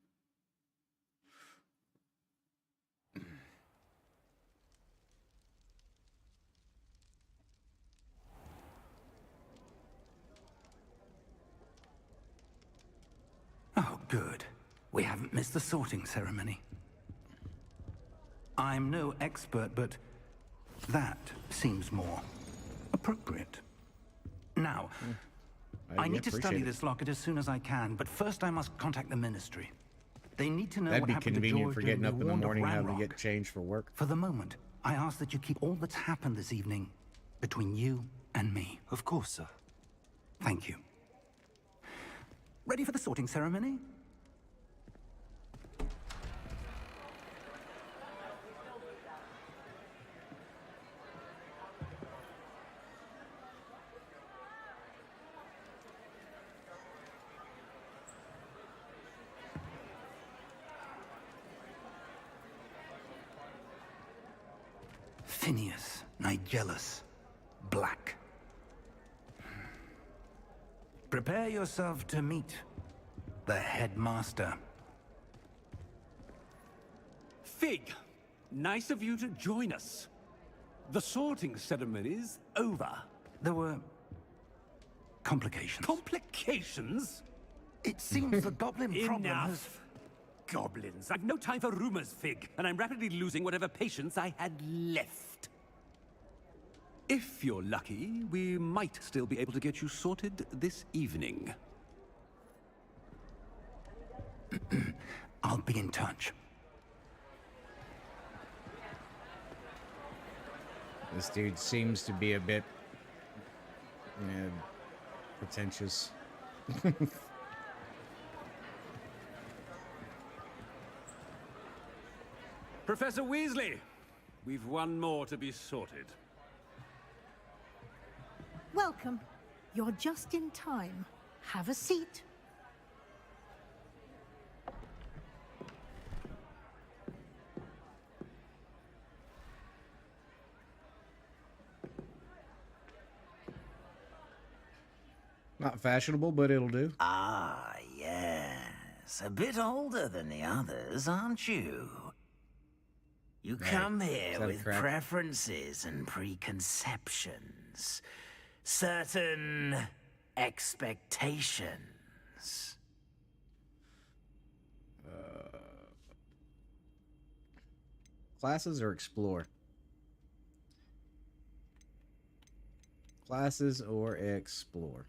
Oh, good. We haven't missed the sorting ceremony. I'm no expert, but that seems more appropriate. Now, I need to study this locket as soon as I can, but first I must contact the Ministry. They need to know That'd what be happened to convenient George for during getting up in the Wand of morning and having to Ranrock. get changed for work. For the moment, I ask that you keep all that's happened this evening between you and me. Of course, sir. Thank you. Ready for the sorting ceremony? Phineas, Nigellus, Black. Prepare yourself to meet the headmaster. Fig, nice of you to join us. The sorting ceremony's over. There were complications. Complications? It seems the goblin problem has... Enough. Goblins. I've no time for rumors, Fig, and I'm rapidly losing whatever patience I had left. If you're lucky, we might still be able to get you sorted this evening. I'll be in touch. This dude seems to be a bit pretentious. Professor Weasley, we've one more to be sorted. Welcome. You're just in time. Have a seat. Not fashionable, but it'll do. Ah, yes. A bit older than the others, aren't you? You come here with preferences and preconceptions. Certain expectations. Classes or explore? Classes or explore?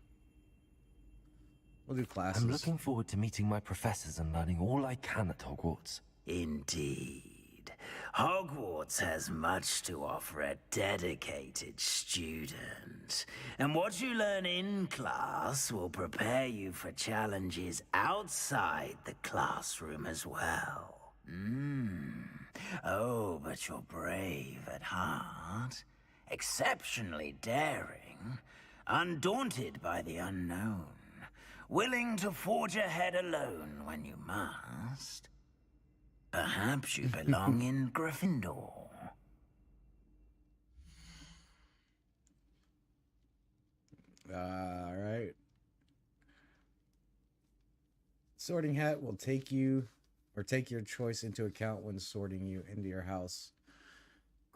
We'll do classes. I'm looking forward to meeting my professors and learning all I can at Hogwarts. Indeed. Hogwarts has much to offer a dedicated student. And what you learn in class will prepare you for challenges outside the classroom as well. Oh, but you're brave at heart, exceptionally daring, undaunted by the unknown, willing to forge ahead alone when you must. Perhaps you belong in Gryffindor. All right. Sorting Hat will take you or take your choice into account when sorting you into your house.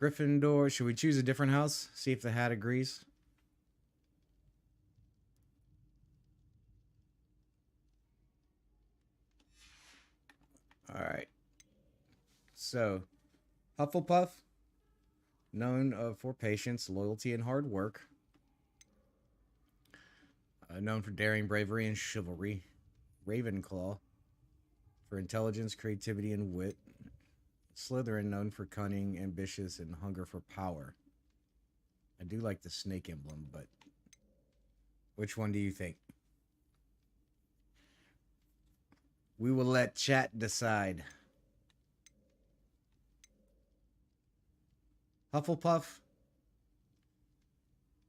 Gryffindor, should we choose a different house? See if the hat agrees. All right. So, Hufflepuff, known for patience, loyalty, and hard work. Known for daring, bravery, and chivalry. Ravenclaw, for intelligence, creativity, and wit. Slytherin, known for cunning, ambitious, and hunger for power. I do like the snake emblem, but which one do you think? We will let chat decide. Hufflepuff,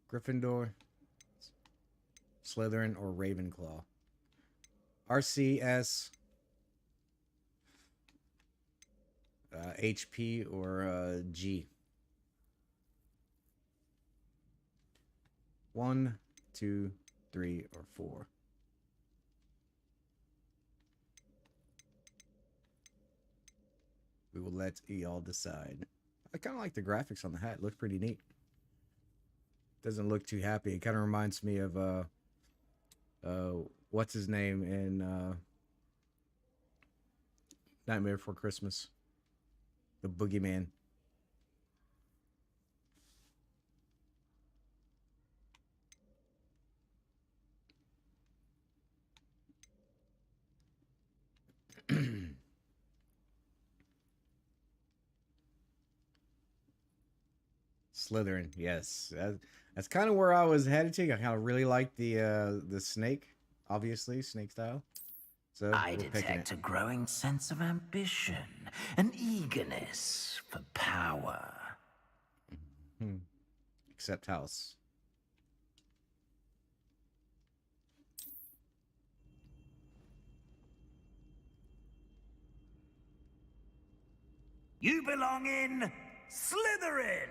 Gryffindor, Slytherin, or Ravenclaw? RCS, HP, or G? 1, 2, 3, or 4? We will let y'all decide. I kind of like the graphics on the hat. It looks pretty neat. Doesn't look too happy. It kind of reminds me of what's his name in Nightmare Before Christmas, the boogeyman. Slytherin, yes. That's kind of where I was headed to. I kind of really like the snake, obviously, snake style. So I detect a growing sense of ambition, an eagerness for power. Except house. You belong in Slytherin!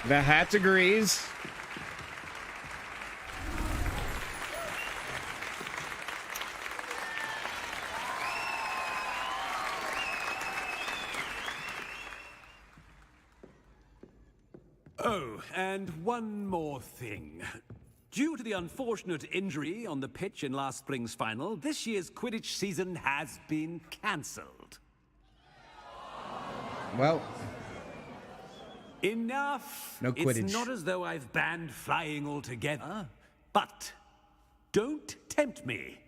The hat agrees. Oh, and one more thing. Due to the unfortunate injury on the pitch in last spring's final, this year's Quidditch season has been cancelled. Well, enough. No Quidditch. It's not as though I've banned flying altogether. But don't tempt me.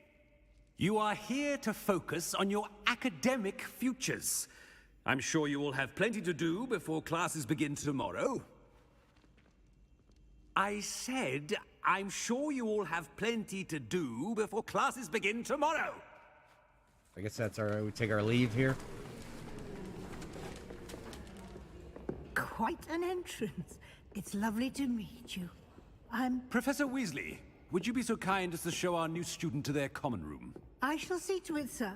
You are here to focus on your academic futures. I'm sure you will have plenty to do before classes begin tomorrow. I said, I'm sure you all have plenty to do before classes begin tomorrow. I guess that's all right. We take our leave here. Quite an entrance. It's lovely to meet you. I'm... Professor Weasley, would you be so kind as to show our new student to their common room? I shall see to it, sir.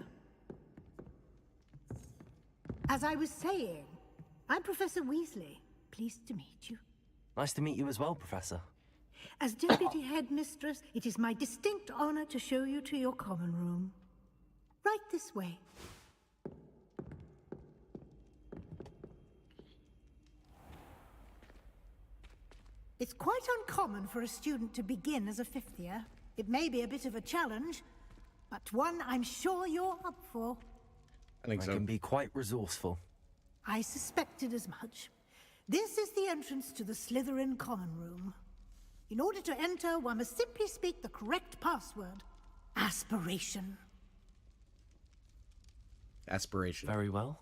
As I was saying, I'm Professor Weasley. Pleased to meet you. Nice to meet you as well, Professor. As Deputy Headmistress, it is my distinct honor to show you to your common room. Right this way. It's quite uncommon for a student to begin as a fifth year. It may be a bit of a challenge, but one I'm sure you're up for. I think so. I can be quite resourceful. I suspected as much. This is the entrance to the Slytherin common room. In order to enter, one must simply speak the correct password. Aspiration. Aspiration. Very well.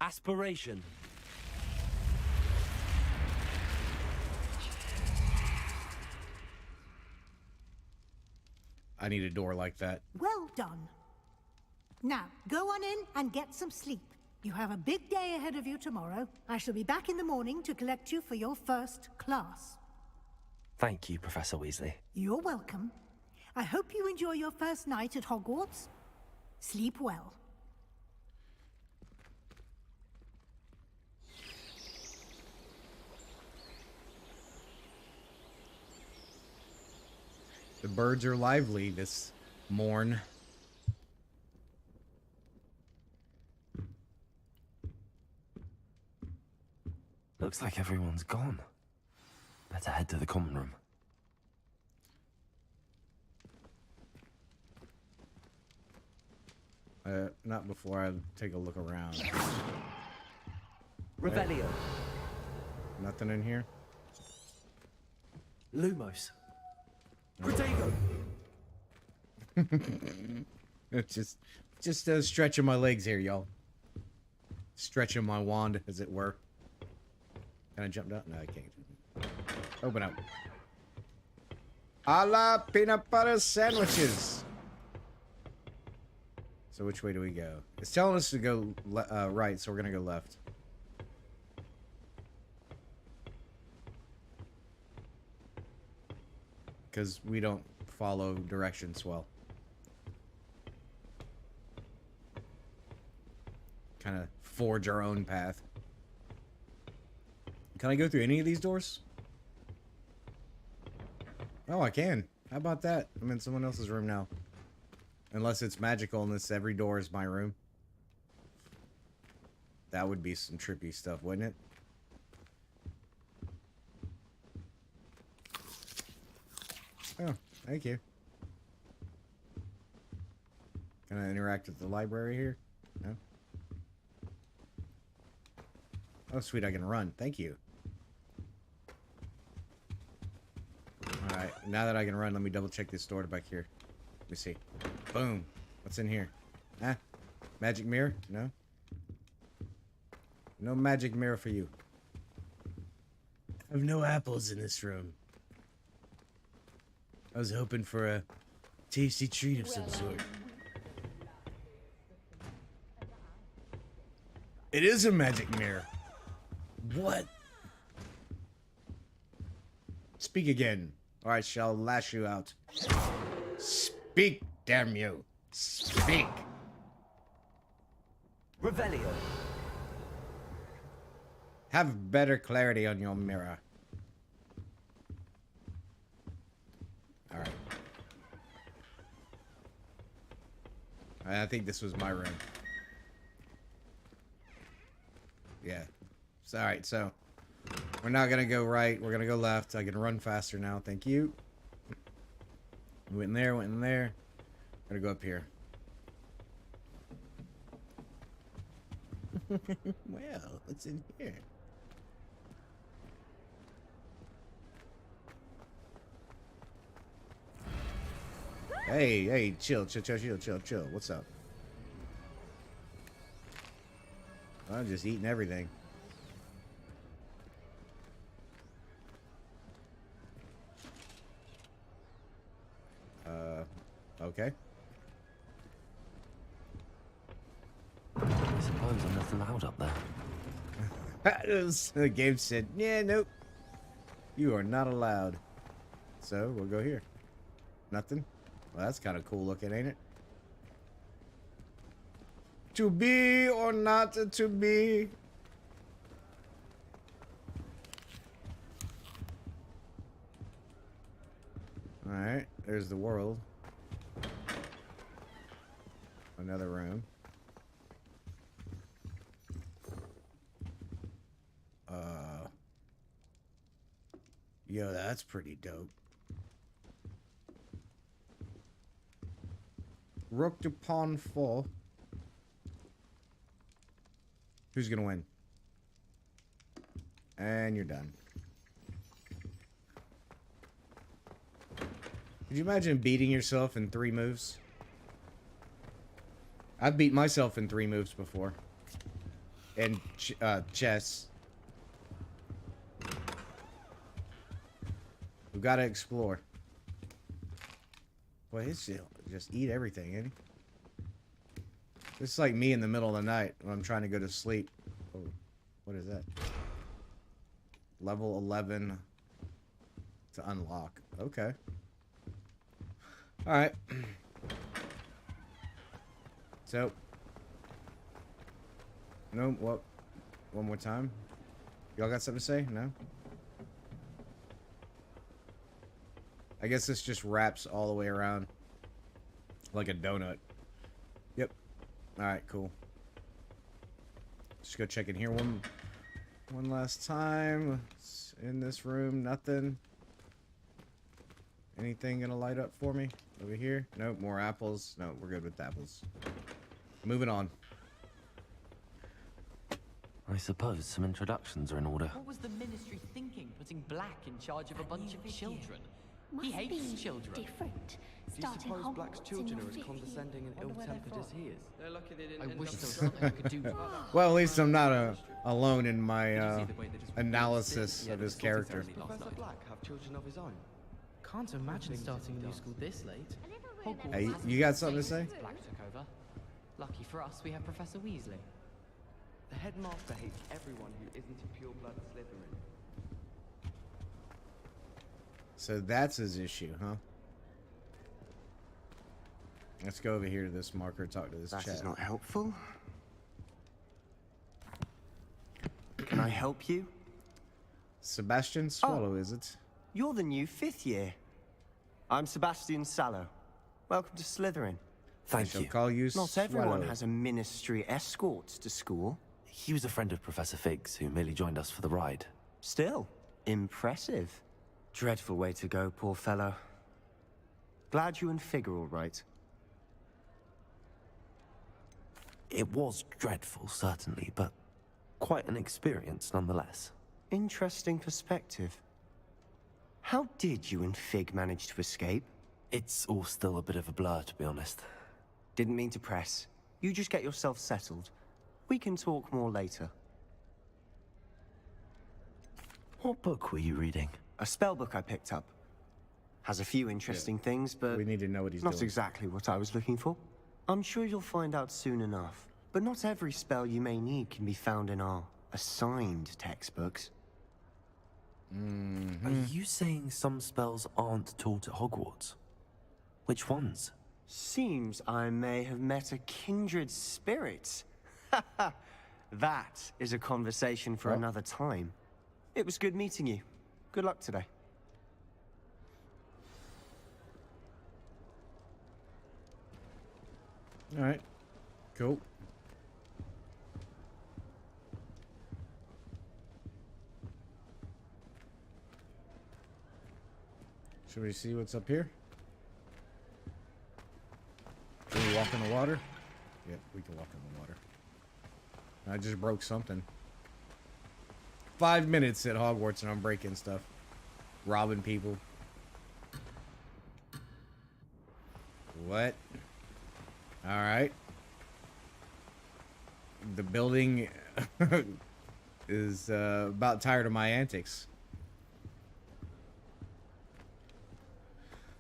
Aspiration. I need a door like that. Well done. Now, go on in and get some sleep. You have a big day ahead of you tomorrow. I shall be back in the morning to collect you for your first class. Thank you, Professor Weasley. You're welcome. I hope you enjoy your first night at Hogwarts. Sleep well. The birds are lively this morn. Looks like everyone's gone. Better head to the common room. Not before I take a look around. Revelio. Nothing in here? Lumos. Protego. just stretching my legs here, y'all. Stretching my wand, as it were. Can I jump down? No, I can't. Open up. A la peanut butter sandwiches. So which way do we go? It's telling us to go right, so we're gonna go left. Because we don't follow directions well. Kind of forge our own path. Can I go through any of these doors? Oh, I can. How about that? I'm in someone else's room now. Unless it's magical and this every door is my room. That would be some trippy stuff, wouldn't it? Oh, thank you. Can I interact with the library here? No? Oh, sweet, I can run. Thank you. Alright, now that I can run, let me double check this door back here. Let me see. Boom. What's in here? Huh? Magic mirror? No? No magic mirror for you. I have no apples in this room. I was hoping for a tasty treat of some sort. It is a magic mirror. What? Speak again, or I shall lash you out. Speak, damn you. Speak. Revelio. Have better clarity on your mirror. Alright. I think this was my room. Yeah. Alright, so we're not gonna go right, we're gonna go left. I can run faster now, thank you. Went in there, went in there. I'm gonna go up here. Well, what's in here? Hey, chill. What's up? I'm just eating everything. Okay. I suppose I'm not allowed up there. The game said, yeah, nope. You are not allowed. So, we'll go here. Nothing? Well, that's kind of cool looking, ain't it? To be or not to be? Alright, there's the world. Another room. Yo, that's pretty dope. Rook to pawn 4. Who's gonna win? And you're done. Could you imagine beating yourself in 3 moves? I've beat myself in 3 moves before. And chess. We've got to explore. Boy, he's just eat everything, ain't he? This is like me in the middle of the night when I'm trying to go to sleep. Oh, what is that? Level 11 to unlock. Okay. Alright. So. No, what? One more time? Y'all got something to say? No? I guess this just wraps all the way around. Like a donut. Yep. Alright, cool. Just go check in here one last time. It's in this room, nothing. Anything gonna light up for me? Over here? Nope, more apples. No, we're good with apples. Moving on. I suppose some introductions are in order. What was the Ministry thinking, putting Black in charge of a bunch of children? He hates children. Different. Do you suppose Black's children are as condescending and ill-tempered as he is? They're lucky they didn't. I wish there was something I could do. Well, at least I'm not alone in my analysis of his character. Does Professor Black have children of his own? Can't imagine starting a new school this late. Hey, you got something to say? Black took over. Lucky for us, we have Professor Weasley. The headmaster hates everyone who isn't a pure-blood Slytherin. So that's his issue, huh? Let's go over here to this marker, talk to this chat. That is not helpful. Can I help you? Sebastian Swallow, is it? You're the new 5th year. I'm Sebastian Sallow. Welcome to Slytherin. Thank you. Call you Not everyone has a ministry escort to school. He was a friend of Professor Fig's who merely joined us for the ride. Still, impressive. Dreadful way to go, poor fellow. Glad you and Fig are all right. It was dreadful, certainly, but quite an experience nonetheless. Interesting perspective. How did you and Fig manage to escape? It's all still a bit of a blur, to be honest. Didn't mean to press. You just get yourself settled. We can talk more later. What book were you reading? A spell book I picked up. Has a few interesting things, but we need to know what he's not doing. exactly what I was looking for. I'm sure you'll find out soon enough. But not every spell you may need can be found in our assigned textbooks. Are you saying some spells aren't taught at Hogwarts? Which ones? Seems I may have met a kindred spirit. That is a conversation for another time. It was good meeting you. Good luck today. All right. Cool. Should we see what's up here? Can we walk in the water? Yep, we can walk in the water. I just broke something. 5 minutes at Hogwarts and I'm breaking stuff. Robbing people. What? Alright. The building is about tired of my antics.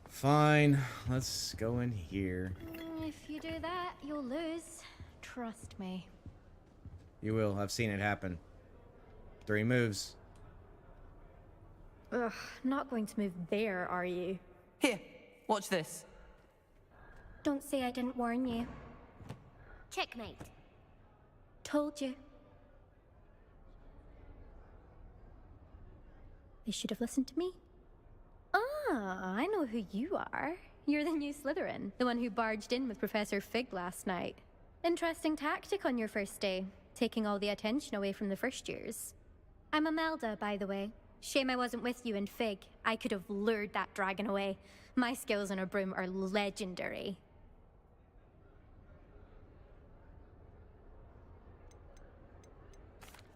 Fine, let's go in here. If you do that, you'll lose. Trust me. You will. I've seen it happen. 3 moves. Ugh, not going to move there, are you? Here, watch this. Don't say I didn't warn you. Checkmate. Told you. They should have listened to me. Ah, I know who you are. You're the new Slytherin, the one who barged in with Professor Fig last night. Interesting tactic on your first day, taking all the attention away from the first years. I'm Imelda, by the way. Shame I wasn't with you and Fig. I could have lured that dragon away. My skills on a broom are legendary.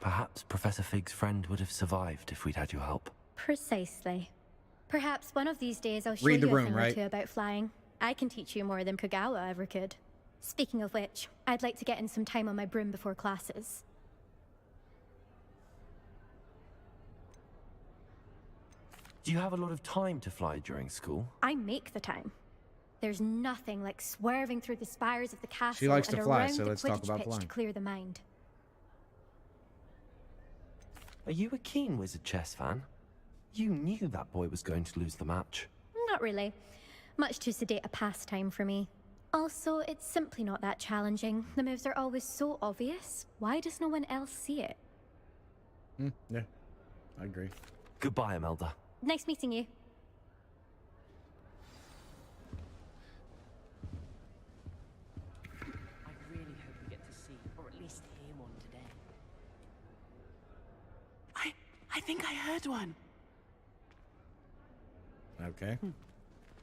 Perhaps Professor Fig's friend would have survived if we'd had your help. Precisely. Perhaps one of these days I'll show Read the you a room, thing or right? two about flying. I can teach you more than Kagawa ever could. Speaking of which, I'd like to get in some time on my broom before classes. Do you have a lot of time to fly during school? I make the time. There's nothing like swerving through the spires of the castle She likes to and fly, around so the let's talk Quidditch about pitch flying. to clear the mind. Are you a keen Wizard chess fan? You knew that boy was going to lose the match. Not really. Much too sedate a pastime for me. Also, it's simply not that challenging. The moves are always so obvious. Why does no one else see it? Yeah, I agree. Goodbye, Imelda. Nice meeting you. I really hope we get to see, or at least hear one today. I think I heard one. Okay.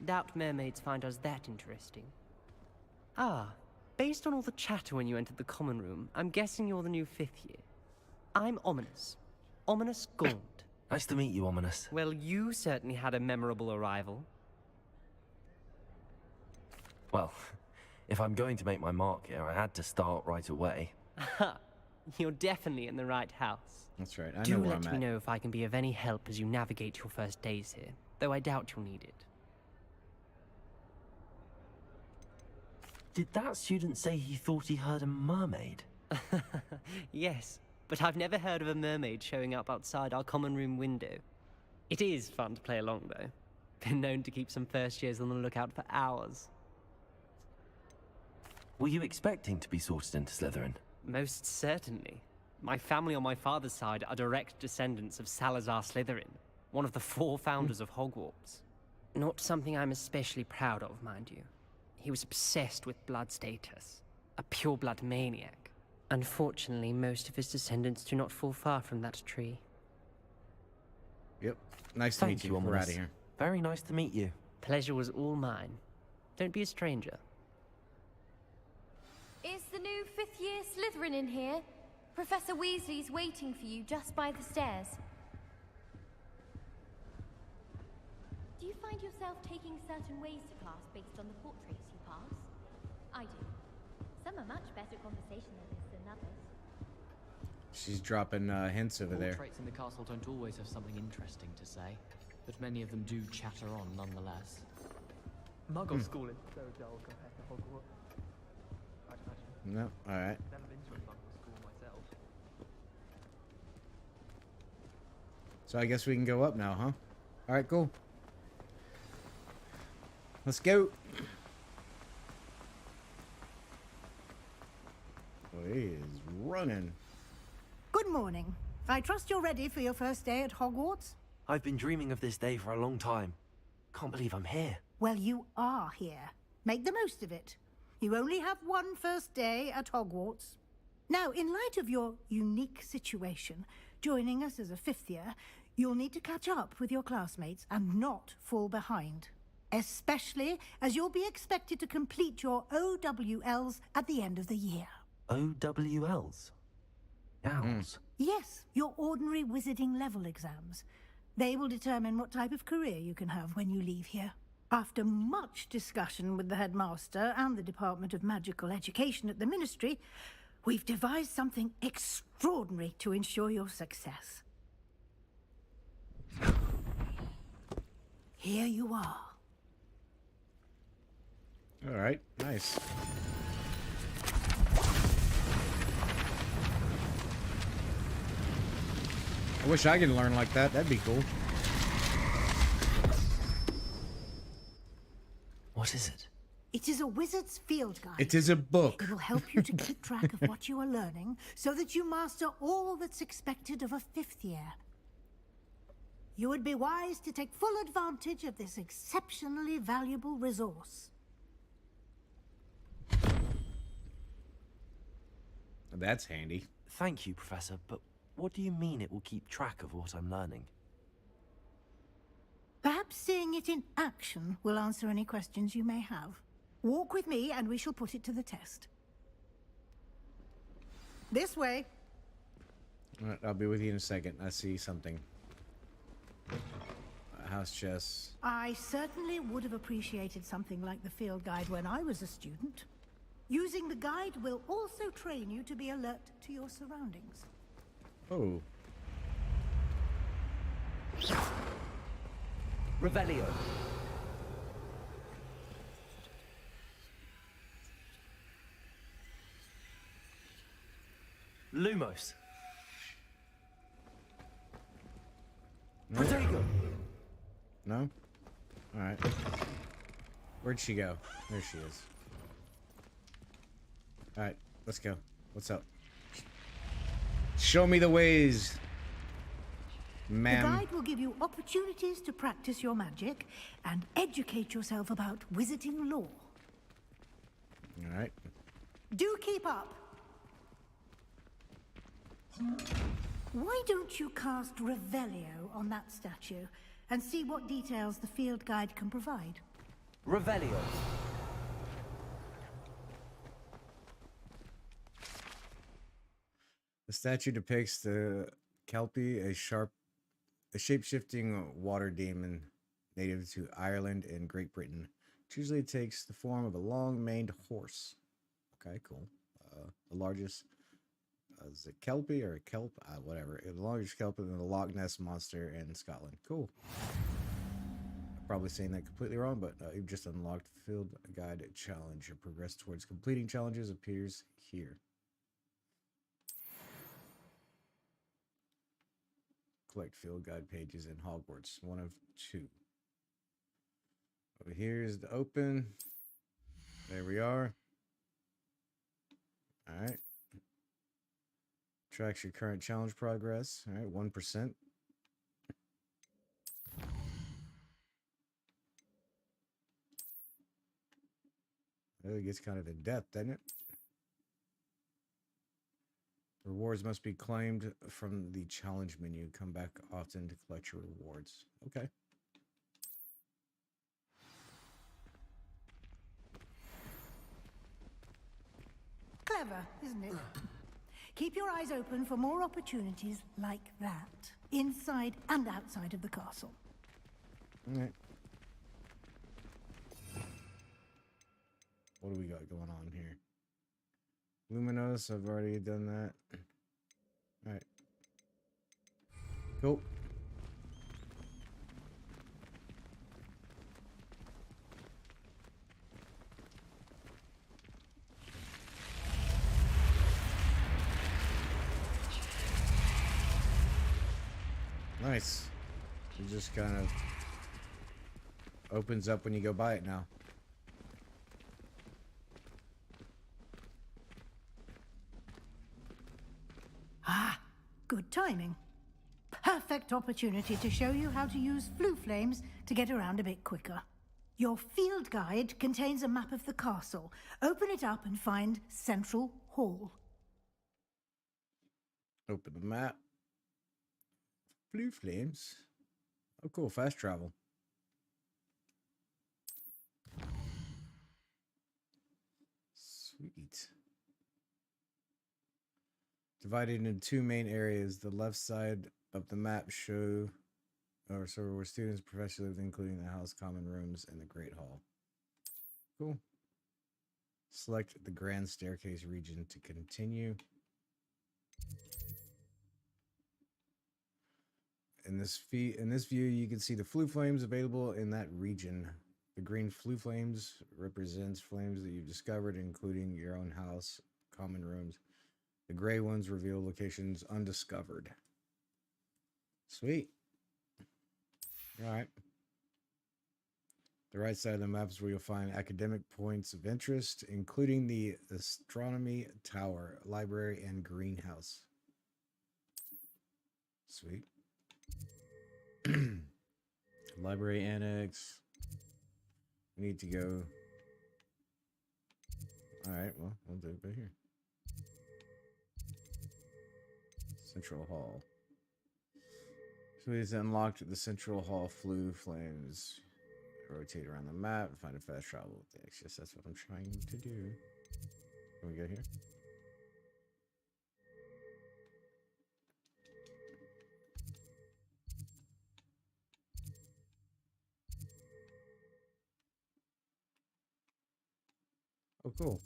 Doubt mermaids find us that interesting. Ah, based on all the chatter when you entered the common room, I'm guessing you're the new 5th year. I'm Ominous. Ominous Gaunt. Nice to meet you, Ominous. Well, you certainly had a memorable arrival. Well, if I'm going to make my mark here, I had to start right away. Aha, you're definitely in the right house. That's right. I Do know where let I'm me at. know if I can be of any help as you navigate your first days here, though I doubt you'll need it. Did that student say he thought he heard a mermaid? Yes, but I've never heard of a mermaid showing up outside our common room window. It is fun to play along, though. Been known to keep some first years on the lookout for hours. Were you expecting to be sorted into Slytherin? Most certainly. My family on my father's side are direct descendants of Salazar Slytherin, one of the 4 founders of Hogwarts. Not something I'm especially proud of, mind you. He was obsessed with blood status, a pure-blood maniac. Unfortunately, most of his descendants do not fall far from that tree. Yep. Nice to Thank meet you. you, We're Ominous. out of here. Very nice to meet you. Pleasure was all mine. Don't be a stranger. Is the new 5th year Slytherin in here? Professor Weasley's waiting for you just by the stairs. Do you find yourself taking certain ways to class based on the portraits you pass? I do. Some are much better conversationalists than others. She's dropping hints over there. Portraits in the castle don't always have something interesting to say, but many of them do chatter on nonetheless. Muggle school is so dull compared to Hogwarts. No, alright. Never been to a Muggle school myself. So I guess we can go up now, huh? Alright, cool. Let's go. Oh, he is running. Good morning. I trust you're ready for your first day at Hogwarts? I've been dreaming of this day for a long time. Can't believe I'm here. Well, you are here. Make the most of it. You only have one first day at Hogwarts. Now, in light of your unique situation, joining us as a 5th year, you'll need to catch up with your classmates and not fall behind. Especially as you'll be expected to complete your OWLs at the end of the year. OWLs? Owls? Yes, your ordinary wizarding level exams. They will determine what type of career you can have when you leave here. After much discussion with the headmaster and the Department of Magical Education at the Ministry, we've devised something extraordinary to ensure your success. Here you are. Alright, nice. I wish I could learn like that. That'd be cool. What is it? It is a wizard's field guide. It is a book. It will help you to keep track of what you are learning so that you master all that's expected of a 5th year. You would be wise to take full advantage of this exceptionally valuable resource. That's handy. Thank you, Professor, but what do you mean it will keep track of what I'm learning? Perhaps seeing it in action will answer any questions you may have. Walk with me and we shall put it to the test. This way. Alright, I'll be with you in a second. I see something. house chess. I certainly would have appreciated something like the field guide when I was a student. Using the guide will also train you to be alert to your surroundings. Oh. Revelio. Lumos. No? Protego. No? Alright. Where'd she go? There she is. Alright, let's go. What's up? Show me the ways, ma'am. The guide will give you opportunities to practice your magic and educate yourself about wizarding lore. Alright. Do keep up. Why don't you cast Revelio on that statue and see what details the field guide can provide? Revelio. The statue depicts the Kelpie, a shape-shifting water demon native to Ireland and Great Britain. It usually takes the form of a long-maned horse. Okay, cool. The largest is it Kelpie or a kelp? Whatever. The largest kelp in the Loch Ness monster in Scotland. Cool. I'm probably saying that completely wrong, but you've just unlocked Field Guide Challenge. Your progress towards completing challenges appears here. Collect field guide pages in Hogwarts. 1 of 2. Over here is the open. There we are. Alright. Tracks your current challenge progress. Alright, 1%. It gets kind of in depth, doesn't it? Rewards must be claimed from the challenge menu. Come back often to collect your rewards. Okay. Clever, isn't it? Keep your eyes open for more opportunities like that, inside and outside of the castle. All right. What do we got going on here? Luminous, I've already done that. All right. Cool. Nice. It just kind of opens up when you go by it now. Ah, good timing. Perfect opportunity to show you how to use flue flames to get around a bit quicker. Your field guide contains a map of the castle. Open it up and find Central Hall. Open the map. Blue flames. Oh, cool. Fast travel. Sweet. Divided into 2 main areas. The left side of the map show where students and professors live, including the house, common rooms, and the Great Hall. Cool. Select the Grand Staircase region to continue. In this view, you can see the flue flames available in that region. The green flue flames represents flames that you've discovered, including your own house, common rooms. The gray ones reveal locations undiscovered. Sweet. All right. The right side of the map is where you'll find academic points of interest, including the Astronomy Tower, Library, and Greenhouse. Sweet. Library Annex. We need to go. Alright, well, we'll do it right here. Central Hall. So we've unlocked the Central Hall flue flames. Rotate around the map and find a fast travel with the X. Yes, that's what I'm trying to do. Can we go here? Oh, cool.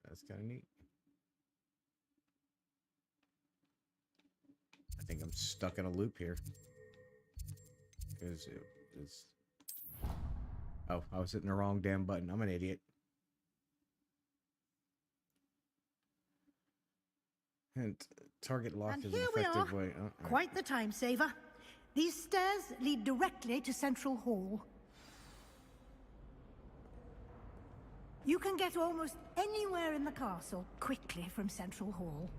That's kind of neat. I think I'm stuck in a loop here. Because it's... Oh, I was hitting the wrong damn button. I'm an idiot. And target lock And is here an we effective are. way. Oh, all Quite the time saver. These stairs lead directly to Central Hall. You can get almost anywhere in the castle quickly from Central Hall.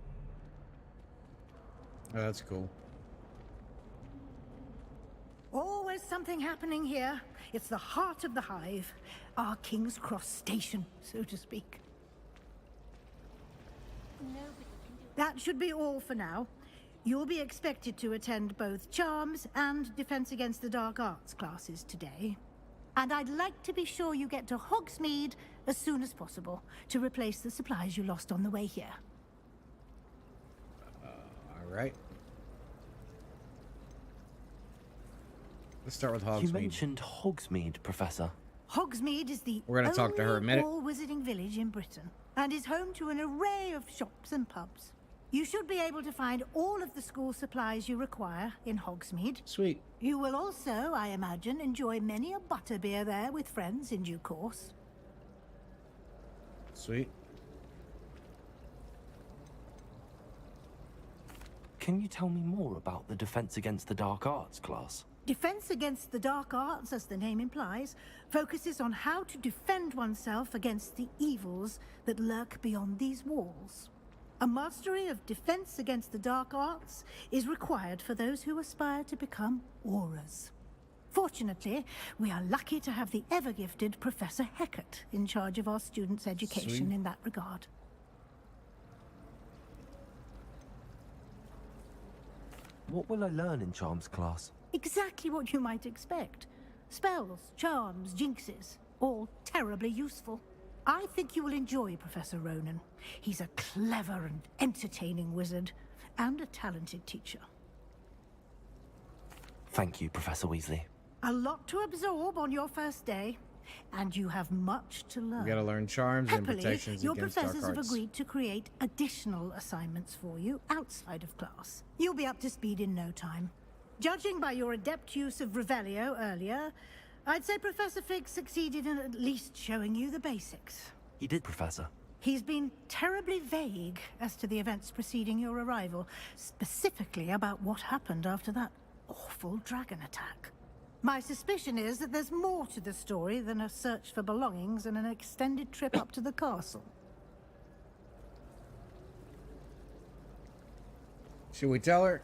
Oh, that's cool. Always something happening here. It's the heart of the hive. Our King's Cross station, so to speak. That should be all for now. You'll be expected to attend both Charms and Defense Against the Dark Arts classes today. And I'd like to be sure you get to Hogsmeade as soon as possible to replace the supplies you lost on the way here. All right. Let's start with Hogsmeade. You mentioned Hogsmeade, Professor. Hogsmeade is the We're gonna talk to her a minute. only all-wizarding village in Britain and is home to an array of shops and pubs. You should be able to find all of the school supplies you require in Hogsmeade. Sweet. You will also, I imagine, enjoy many a butterbeer there with friends in due course. Sweet. Can you tell me more about the Defense Against the Dark Arts class? Defense Against the Dark Arts, as the name implies, focuses on how to defend oneself against the evils that lurk beyond these walls. A mastery of Defense Against the Dark Arts is required for those who aspire to become Aurors. Fortunately, we are lucky to have the ever-gifted Professor Hecat in charge of our students' education Sweet. in that regard. What will I learn in Charms class? Exactly what you might expect. Spells, charms, jinxes, all terribly useful. I think you will enjoy Professor Ronan. He's a clever and entertaining wizard, and a talented teacher. Thank you, Professor Weasley. A lot to absorb on your first day, and you have much to learn. We gotta learn charms and Happily, protections your against dark professors have arts. agreed to create additional assignments for you outside of class. You'll be up to speed in no time. Judging by your adept use of Revelio earlier, I'd say Professor Fig succeeded in at least showing you the basics. He did, Professor. He's been terribly vague as to the events preceding your arrival, specifically about what happened after that awful dragon attack. My suspicion is that there's more to the story than a search for belongings and an extended trip up to the castle. Should we tell her?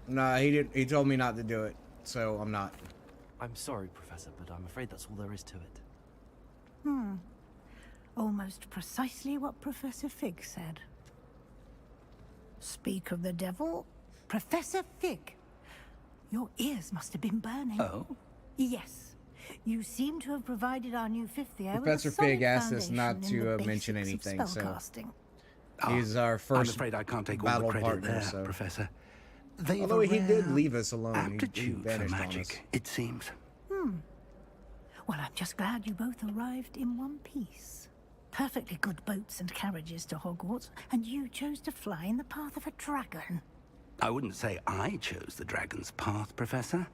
Nah, he didn't. He told me not to do it, so I'm not. I'm sorry, Professor, but I'm afraid that's all there is to it. Almost precisely what Professor Fig said. Speak of the devil, Professor Fig. Your ears must have been burning. Oh? Yes. You seem to have provided our new fifth year Professor with a Fig solid asked us not foundation in to the mention basics of anything, so spellcasting. he's our first. I'm afraid I can't take all battle the credit partner, there, so. Professor. They've Although a he did rare leave us alone, he aptitude for vanished on us. magic, it seems. Well, I'm just glad you both arrived in one piece. Perfectly good boats and carriages to Hogwarts, and you chose to fly in the path of a dragon. I wouldn't say I chose the dragon's path, Professor.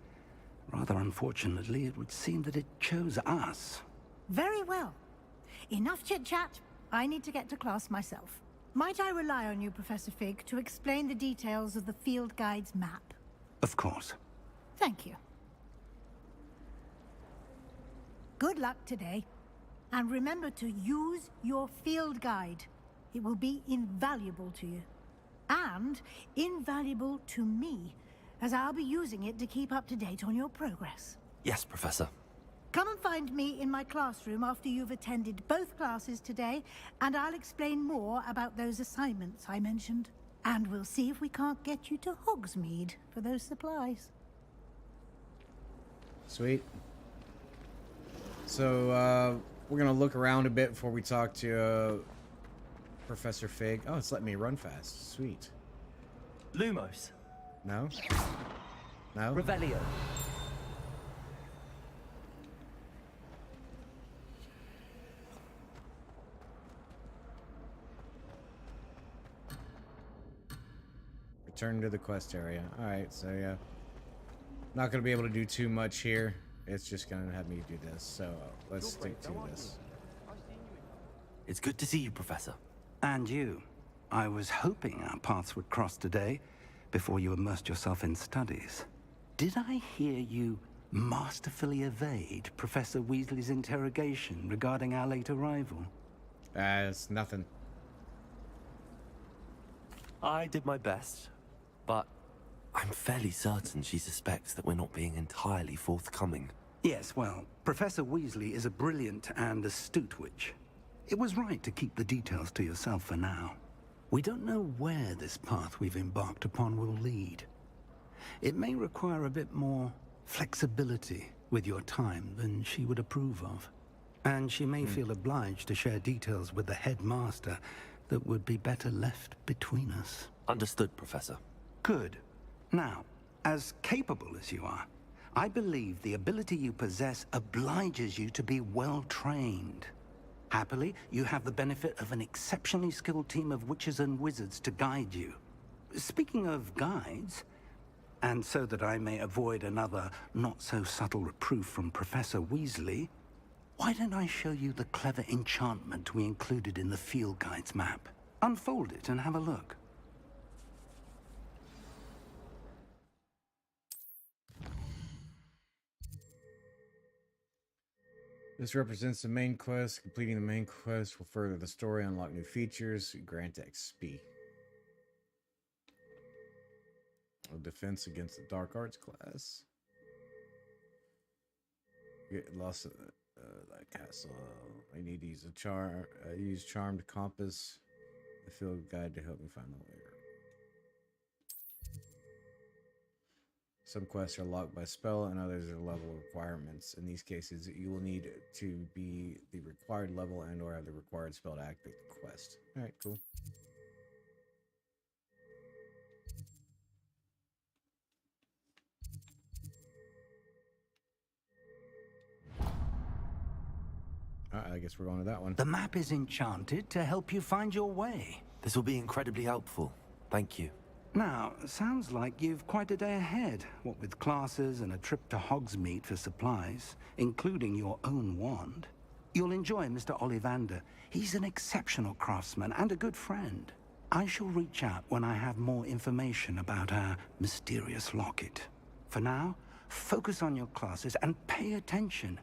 Rather unfortunately, it would seem that it chose us. Very well. Enough chit-chat. I need to get to class myself. Might I rely on you, Professor Fig, to explain the details of the field guide's map? Of course. Thank you. Good luck today. And remember to use your field guide. It will be invaluable to you. And invaluable to me, as I'll be using it to keep up to date on your progress. Yes, Professor. Come and find me in my classroom after you've attended both classes today, and I'll explain more about those assignments I mentioned. And we'll see if we can't get you to Hogsmeade for those supplies. Sweet. So, we're gonna look around a bit before we talk to, Professor Fig. Oh, it's letting me run fast. Sweet. Lumos. No? No? Revelio. Return to the quest area. Alright, so yeah. Not gonna be able to do too much here. It's just gonna have me do this. So, let's stick to this. It's good to see you, Professor. And you. I was hoping our paths would cross today, before you immersed yourself in studies. Did I hear you masterfully evade Professor Weasley's interrogation regarding our late arrival? It's nothing. I did my best, but I'm fairly certain she suspects that we're not being entirely forthcoming. Yes, well, Professor Weasley is a brilliant and astute witch. It was right to keep the details to yourself for now. We don't know where this path we've embarked upon will lead. It may require a bit more flexibility with your time than she would approve of. And she may feel obliged to share details with the headmaster that would be better left between us. Understood, Professor. Good. Now, as capable as you are, I believe the ability you possess obliges you to be well trained. Happily, you have the benefit of an exceptionally skilled team of witches and wizards to guide you. Speaking of guides, and so that I may avoid another not-so-subtle reproof from Professor Weasley, why don't I show you the clever enchantment we included in the field guide's map? Unfold it and have a look. This represents the main quest. Completing the main quest will further the story, unlock new features, grant XP. Defense against the dark arts class. Get lost that castle. I need to use a charm. Use charmed compass. The field guide to help me find the way. Some quests are locked by spell, and others are level requirements. In these cases, you will need to be the required level and/or have the required spell to activate the quest. All right, cool. I guess we're going to that one. The map is enchanted to help you find your way. This will be incredibly helpful. Thank you. Now, sounds like you've quite a day ahead, what with classes and a trip to Hogsmeade for supplies, including your own wand. You'll enjoy Mr. Ollivander. He's an exceptional craftsman and a good friend. I shall reach out when I have more information about our mysterious locket. For now, focus on your classes and pay attention.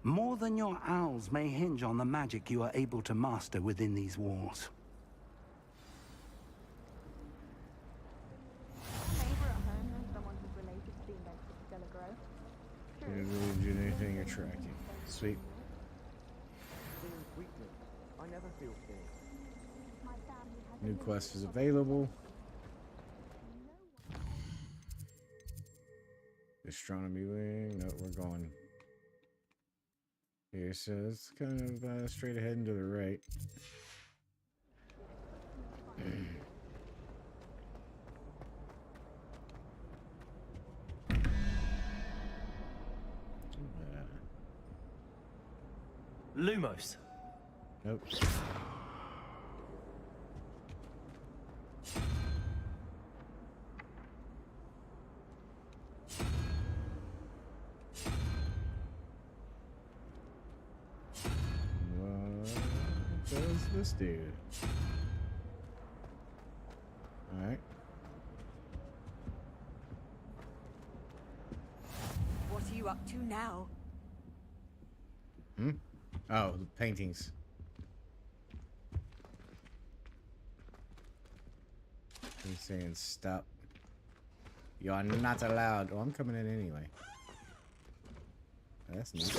More than your owls may hinge on the magic you are able to master within these walls. Do anything you're tracking. Sweet. New quest is available. Astronomy wing. No, we're going here. So it's kind of straight ahead and to the right. Lumos. Nope. What does this do? All right. What are you up to now? Hmm? Oh, the paintings. He's saying stop. You're not allowed. Oh, I'm coming in anyway. Oh, that's neat.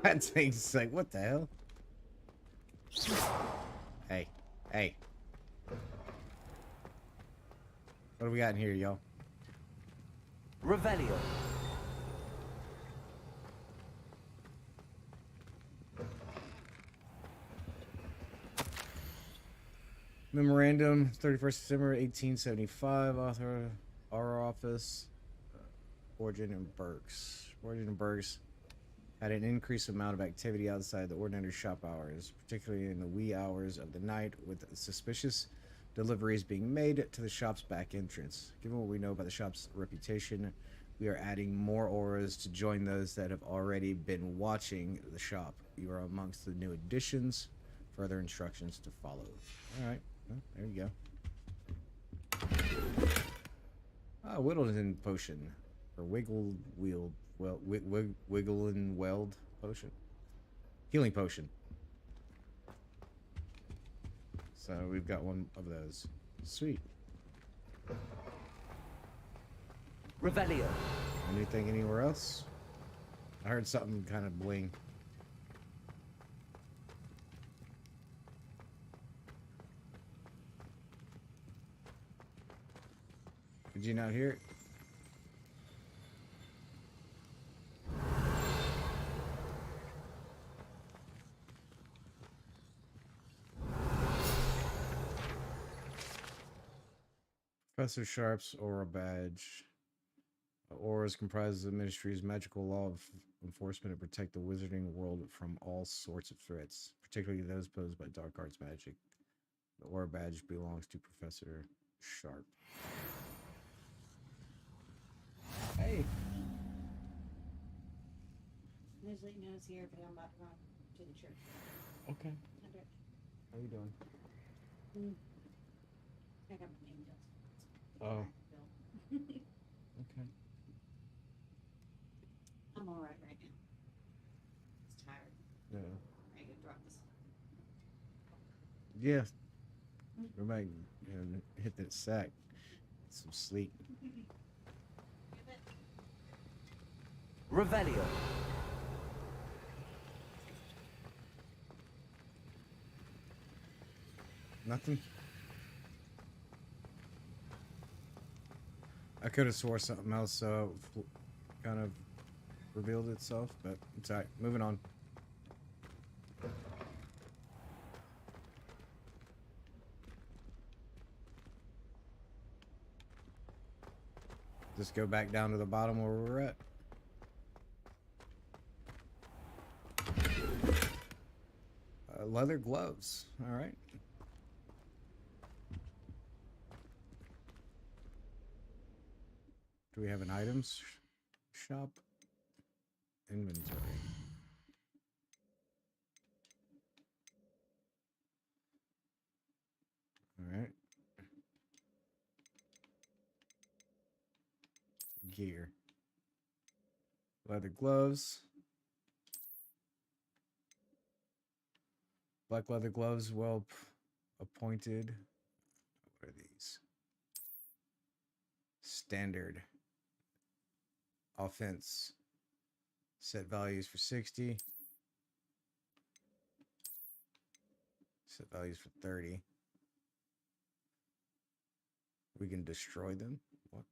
That thing's like, what the hell? Hey, hey. What do we got in here, y'all? Revelio. Memorandum, 31st December 1875, author, our office, Origin and Burks. Origin and Burks had an increased amount of activity outside the ordinary shop hours, particularly in the wee hours of the night, with suspicious deliveries being made to the shop's back entrance. Given what we know about the shop's reputation, we are adding more auras to join those that have already been watching the shop. You are amongst the new additions. Further instructions to follow. All right. Well, there you go. Ah, Whittleton potion. Or wiggle and weld potion. Healing potion. So we've got one of those. Sweet. Revelio. Anything anywhere else? I heard something kind of bling. Did you not hear it? Professor Sharp's aura badge. Auras comprises the ministry's magical law of enforcement to protect the wizarding world from all sorts of threats, particularly those posed by dark arts magic. The aura badge belongs to Professor Sharp. Hey. There's late news here, but I'm about to run to the church. Okay. How you doing? I got my name just. Oh. Okay. I'm all right now. Just tired. Yeah. Ready to drop this. Yeah. We might hit that sack. Get some sleep. Revelio. Nothing? I could have swore something else kind of revealed itself, but it's alright. Moving on. Just go back down to the bottom where we were at. Leather gloves. All right. Do we have an items shop? Inventory. All right. Gear. Leather gloves. Black leather gloves, well appointed. What are these? Standard. Offense. Set values for 60. Set values for 30. We can destroy them. What?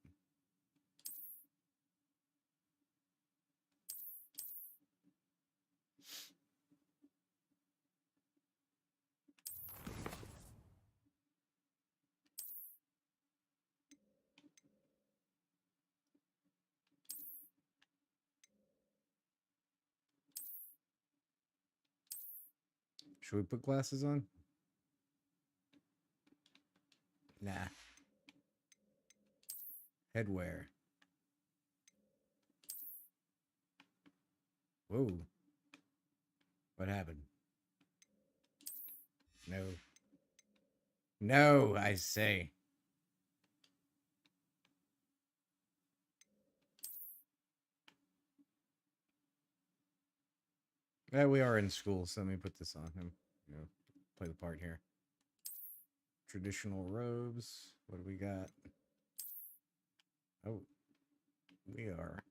Should we put glasses on? Nah. Headwear. Whoa. What happened? No. No, I say. Yeah, we are in school, so let me put this on him. You know, play the part here. Traditional robes. What do we got? Oh, we are.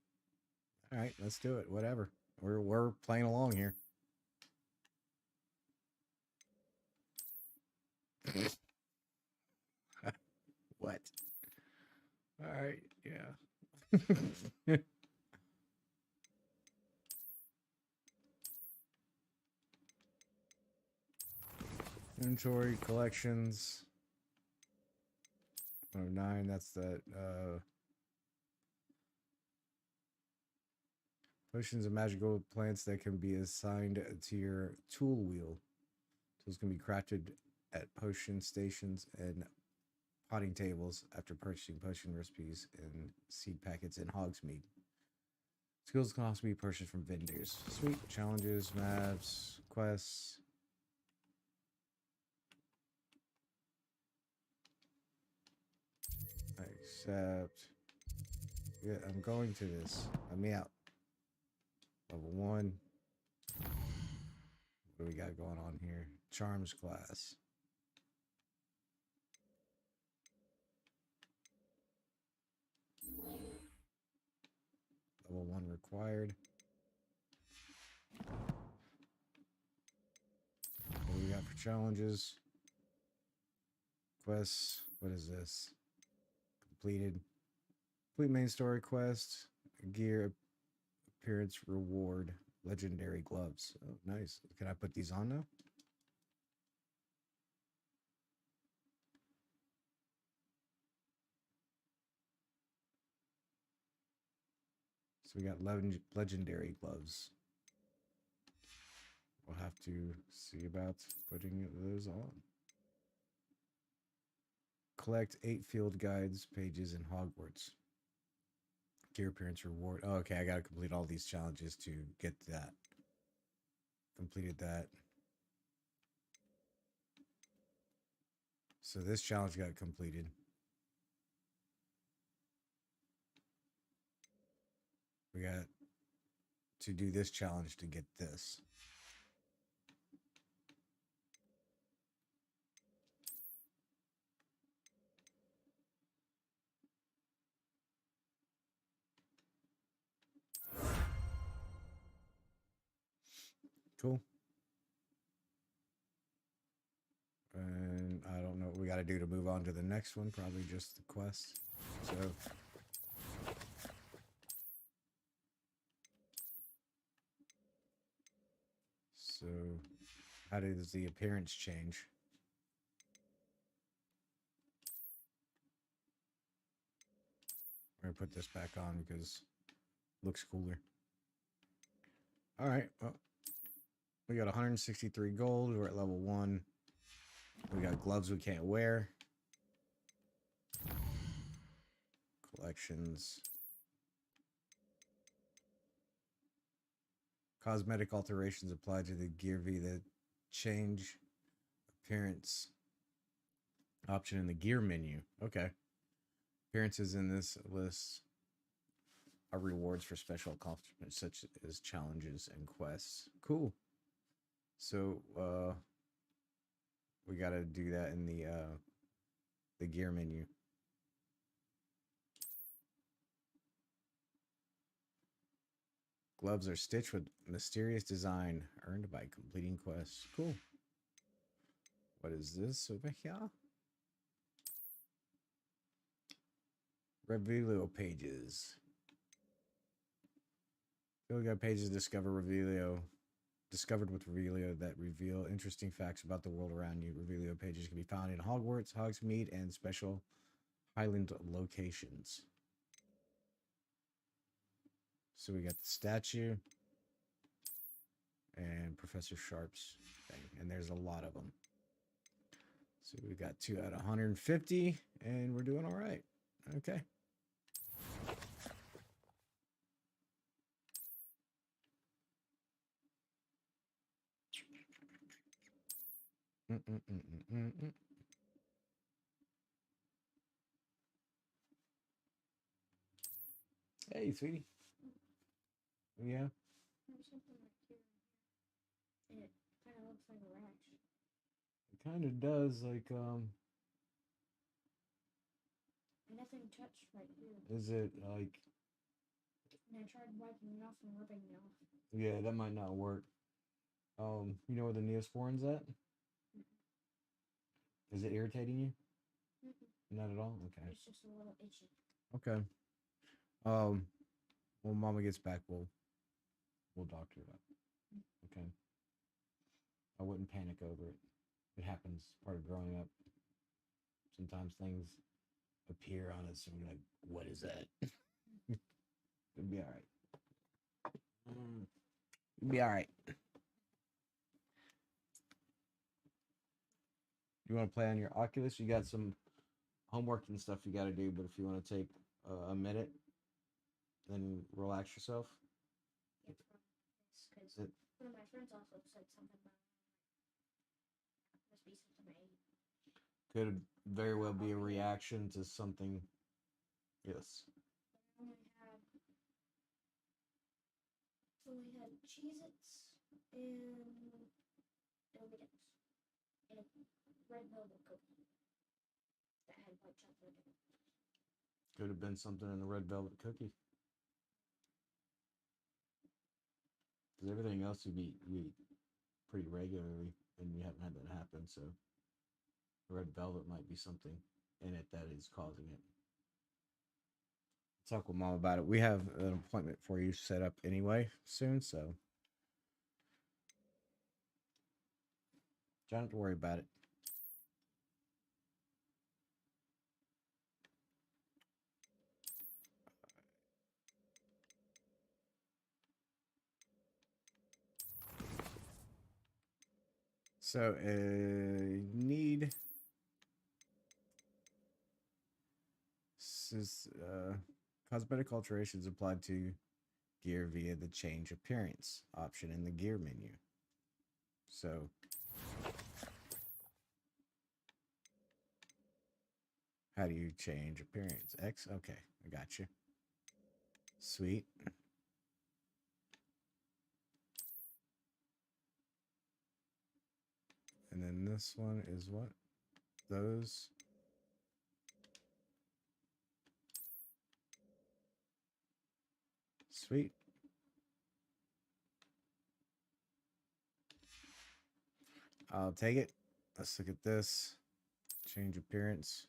All right, let's do it. Whatever. We're playing along here. What? All right, yeah. Inventory, collections. 109. That's that. Potions and magical plants that can be assigned to your tool wheel. Tools can be crafted at potion stations and potting tables after purchasing potion recipes and seed packets in Hogsmeade. Skills can also be purchased from vendors. Sweet. Challenges, maps, quests. Accept. Yeah, I'm going to this. Let me out. Level 1. What do we got going on here? Charms class. Level 1 required. What do we got for challenges? Quests. What is this? Completed. Complete main story quest. Gear appearance reward. Legendary gloves. Oh, nice. Can I put these on now? So we got legendary gloves. We'll have to see about putting those on. Collect 8 field guides pages in Hogwarts. Gear appearance reward. Oh, okay, I gotta complete all these challenges to get that. Completed that. So this challenge got completed. We got to do this challenge to get this. Cool. And I don't know what we got to do to move on to the next one. Probably just the quest. So how does the appearance change? I'm going to put this back on because it looks cooler. All right. Well, we got 163 gold. We're at level 1. We got gloves we can't wear. Collections. Cosmetic alterations applied to the gear via the change appearance option in the gear menu. Okay. Appearances in this list are rewards for special accomplishments such as challenges and quests. Cool. So we got to do that in the gear menu. Gloves are stitched with mysterious design earned by completing quests. Cool. What is this over here? Revelio pages. We got pages discovered with Revelio that reveal interesting facts about the world around you. Revelio pages can be found in Hogwarts, Hogsmeade, and special Highland locations. So we got the statue and Professor Sharp's thing, and there's a lot of them. So we got 2 out of 150, and we're doing all right. Okay. Hey, sweetie. Yeah. There's something like here and it kind of looks like a rash. It kind of does, like, Nothing touched right here. Is it, like... And I tried wiping it off and rubbing it off. Yeah, that might not work. You know where the Neosporin's at? Is it irritating you? Not at all? Okay. It's just a little itchy. Okay. When Mama gets back, we'll doctor it up. Okay. I wouldn't panic over it. It happens, part of growing up. Sometimes things appear on it. So I'm like, what is that? It'll be all right. It'll be all right. You want to play on your Oculus? You got some homework and stuff you got to do, but if you want to take a minute, then relax yourself. Because one of my friends also said something about must be something I ate. Could very well be a reaction to something. Yes. I only had Cheez-Its and M&M's and a red velvet cookie that had white chocolate in it. Could have been something in the red velvet cookie. Because everything else you eat pretty regularly, and you haven't had that happen. So red velvet might be something in it that is causing it. Talk with Mom about it. We have an appointment for you set up anyway soon, so don't have to worry about it. So, need cosmetic alterations applied to gear via the change appearance option in the gear menu. So, how do you change appearance? X? Okay, I got you. Sweet. And then this one is what? Those. Sweet. I'll take it. Let's look at this. Change appearance.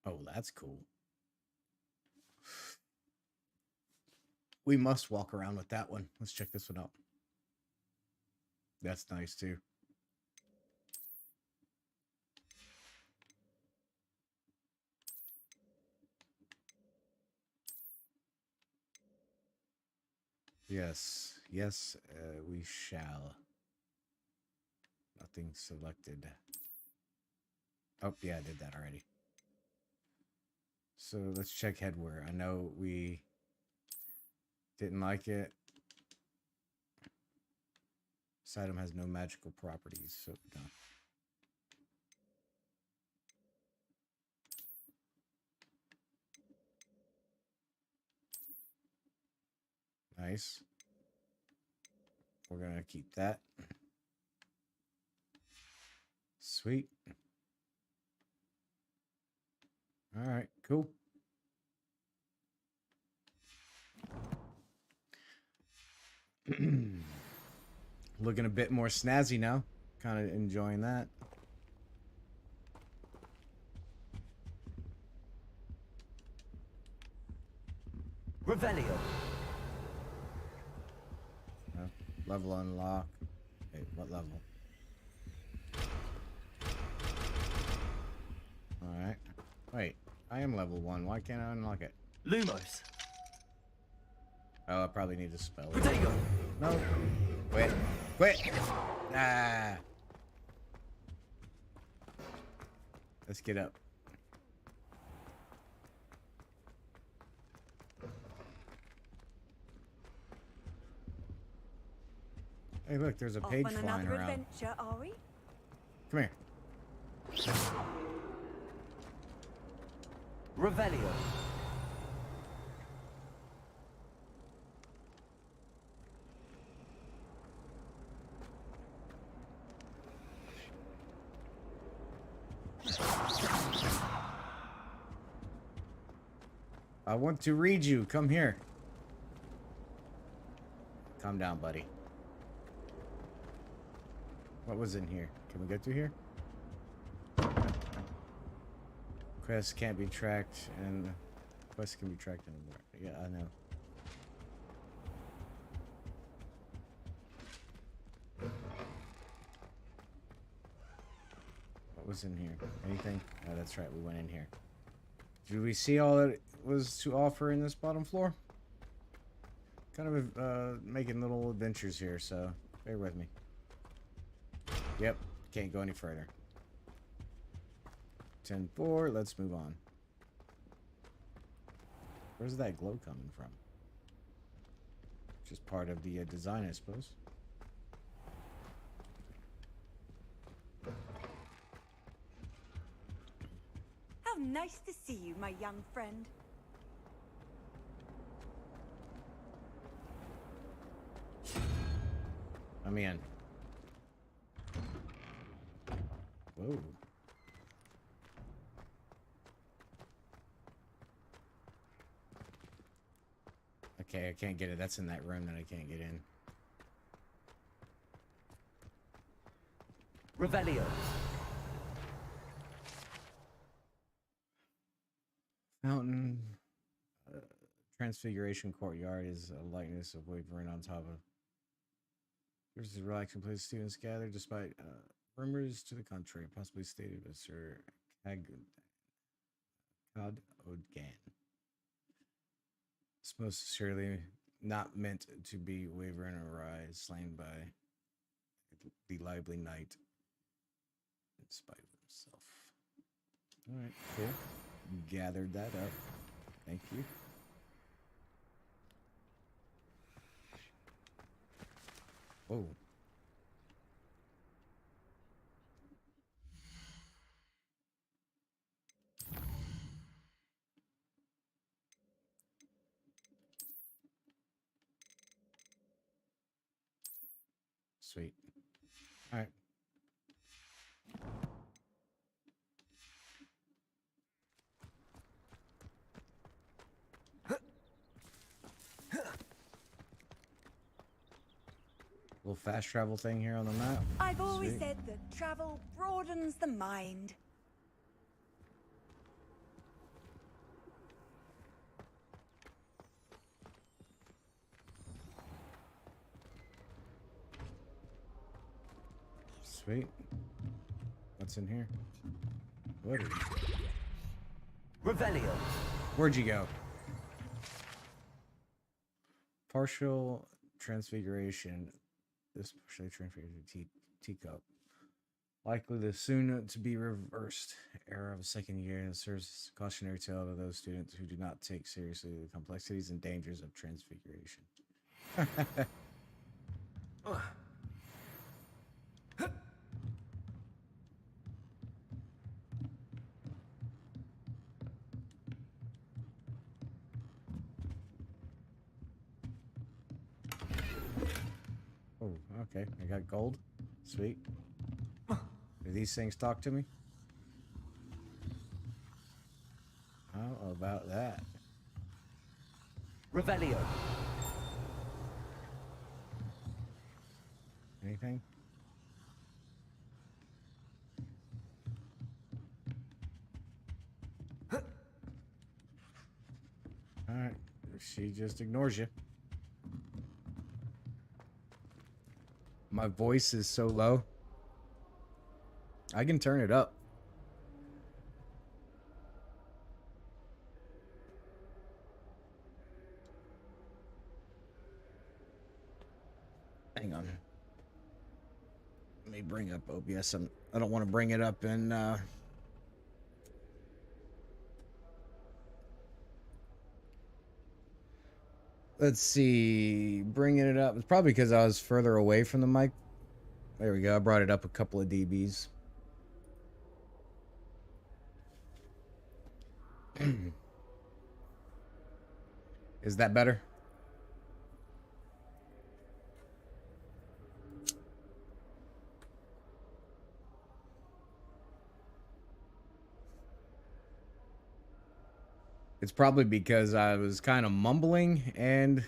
Oh, that's cool. We must walk around with that one. Let's check this one out. That's nice too. Yes, yes, we shall. Nothing selected. Oh, yeah, I did that already. So let's check headwear. I know we didn't like it. This item has no magical properties, so no. Nice. We're going to keep that. Sweet. All right, cool. Looking a bit more snazzy now. Kind of enjoying that. Revelio. Level unlock. Wait, what level? Alright. Wait, I am level 1. Why can't I unlock it? Lumos. Oh, I probably need to spell it. Potato. No. Quit. Quit. Ah. Let's get up. Hey, look, there's a page Off on flying another around. adventure, are we? Come here. Revelio. I want to read you. Come here. Calm down, buddy. What was in here? Can we get through here? Quests can't be tracked, and quests can be tracked anymore. Yeah, I know. What was in here? Anything? Oh, that's right. We went in here. Did we see all that was to offer in this bottom floor? Kind of making little adventures here, so bear with me. Yep. Can't go any further. 10-4. Let's move on. Where's that glow coming from? Just part of the design, I suppose. How nice to see you, my young friend. I'm in. Whoa. Okay, I can't get it. That's in that room that I can't get in. Revelio. Fountain. Transfiguration Courtyard is a likeness of Wyvern on top of. Here's a relaxing place students gather, despite rumors to the contrary, possibly stated by Sir Cod Odgan. It's most surely not meant to be Wyvern or Rise, slain by the lively knight in spite of himself. Alright, cool. Gathered that up. Thank you. Whoa. Sweet. All right. Little fast travel thing here on the map. I've always Sweet. said that travel broadens the mind. Sweet. What's in here? What is it? Revelio. Where'd you go? Partial transfiguration. This partially transfigured teacup. Likely the soon to be reversed era of a second year, and serves as a cautionary tale to those students who do not take seriously the complexities and dangers of transfiguration. Oh, okay. I got gold. Sweet. Do these things talk to me? How about that? Revelio. Anything? Alright. She just ignores you. My voice is so low. I can turn it up. Hang on. Let me bring up OBS. I don't want to bring it up in let's see. Bringing it up. It's probably because I was further away from the mic. There we go. I brought it up a couple of dBs. Is that better? It's probably because I was kind of mumbling and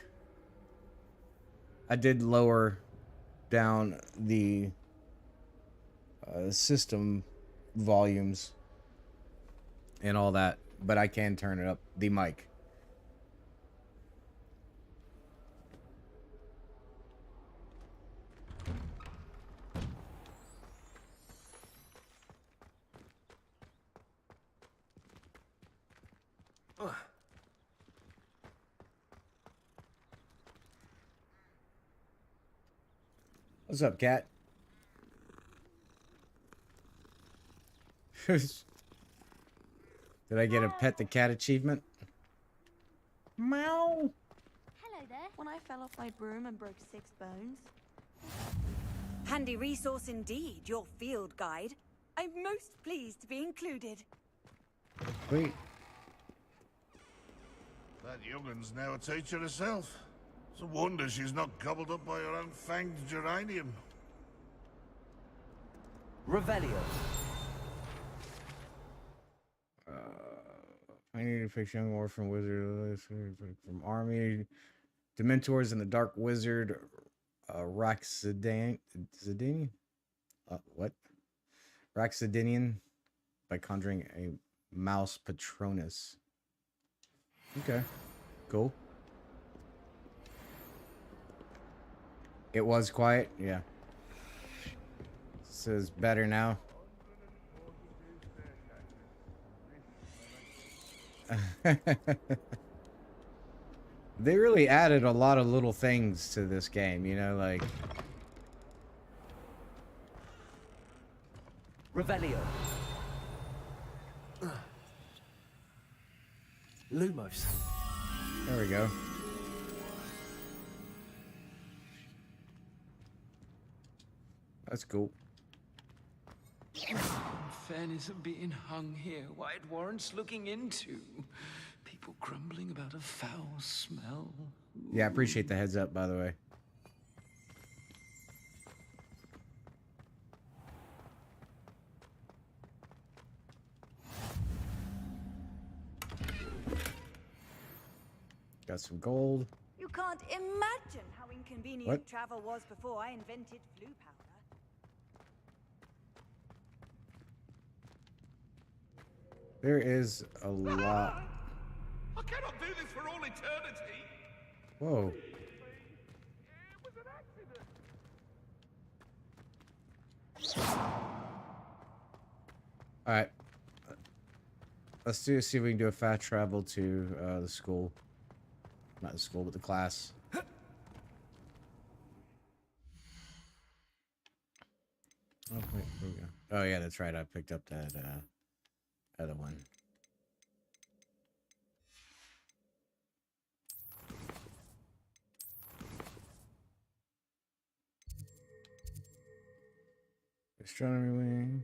I did lower down the system volumes and all that, but I can turn it up, the mic. What's up, cat? Did I get a pet the cat achievement? Meow. Hello there. When I fell off my broom and broke 6 bones. Handy resource indeed, your field guide. I'm most pleased to be included. Wait. That youngun's now a teacher herself. It's a wonder she's not gobbled up by her own fanged geranium. Revelio. I need to fix young orphan wizard from army. Dementors and the Dark Wizard. Raxidanian. What? Raxidanian by conjuring a mouse patronus. Okay. Cool. It was quiet, yeah. Says better now. They really added a lot of little things to this game, you know, like Revelio. Lumos. there we go. That's cool. In fairness of being hung here, why it warrants looking into. People grumbling about a foul smell. Yeah, I appreciate the heads up, by the way. Got some gold. You can't imagine how inconvenient What? travel was before I invented flu powder. There is a lot. I cannot do this for all eternity. Whoa. Alright. Let's see if we can do a fast travel to the school. Not the school, but the class. Oh, wait, here we go. Oh, yeah, that's right. I picked up that other one. Astronomy wing.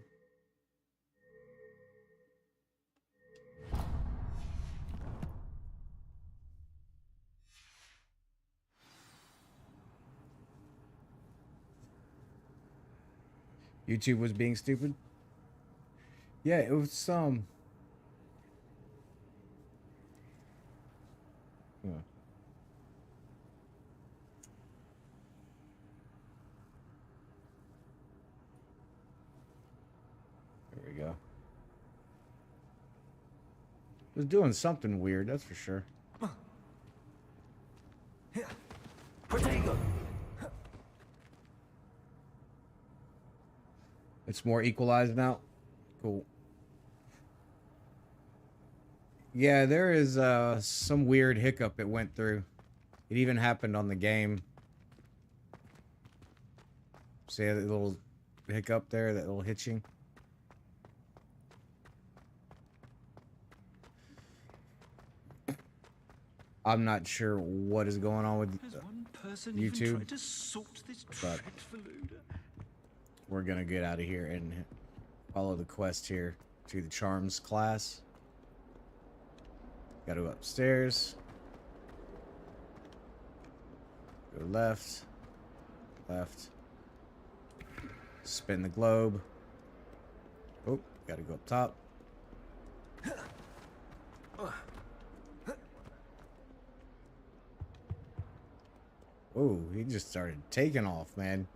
YouTube was being stupid. Yeah, it was some. Yeah. There we go. It was doing something weird, that's for sure. Protego. It's more equalized now. Cool. Yeah, there is some weird hiccup it went through. It even happened on the game. See that little hiccup there, that little hitching? I'm not sure what is going on with YouTube, but we're gonna get out of here and follow the quest here to the Charms class. Gotta go upstairs. Go left. Left. Spin the globe. Oh, gotta go up top. Oh, he just started taking off, man.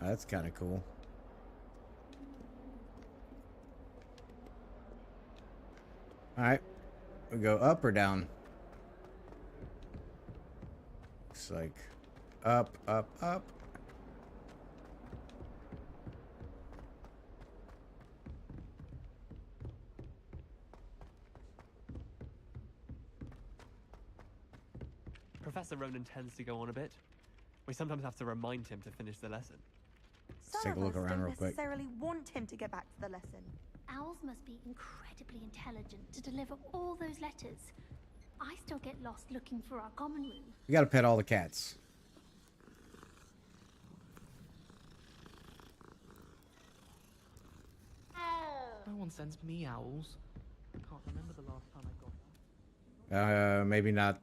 That's kind of cool. Alright. We go up or down? Looks like up, up, up. Professor Ronan tends to go on a bit. We sometimes have to remind him to finish the lesson. Let's take a look around real quick. Necessarily want him to get back to the lesson. Owls must be incredibly intelligent to deliver all those letters. I still get lost looking for our common room. We gotta pet all the cats. No one sends me owls. I can't remember the last time I got one. Maybe not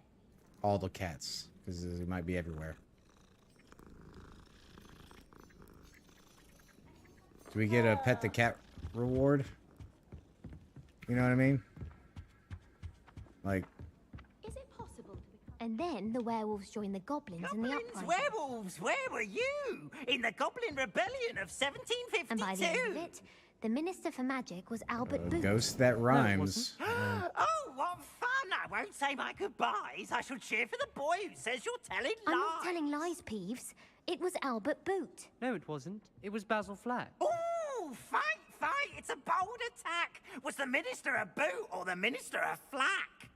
all the cats, because it might be everywhere. Do we get a pet the cat reward? You know what I mean? Like, Is it possible to become... And then the werewolves join the goblins in the uprising. Werewolves, where were you? In the Goblin Rebellion of 1752? And by the end of it, the Minister for Magic was Albert Booth. ghost that rhymes. Oh, what fun! I won't say my goodbyes. I shall cheer for the boy who says you're telling lies. I'm not telling lies, Peeves. It was Albert Boot. No, it wasn't. It was Basil Flack. Ooh, fight! It's a bold attack. Was the Minister a boot or the Minister a flack?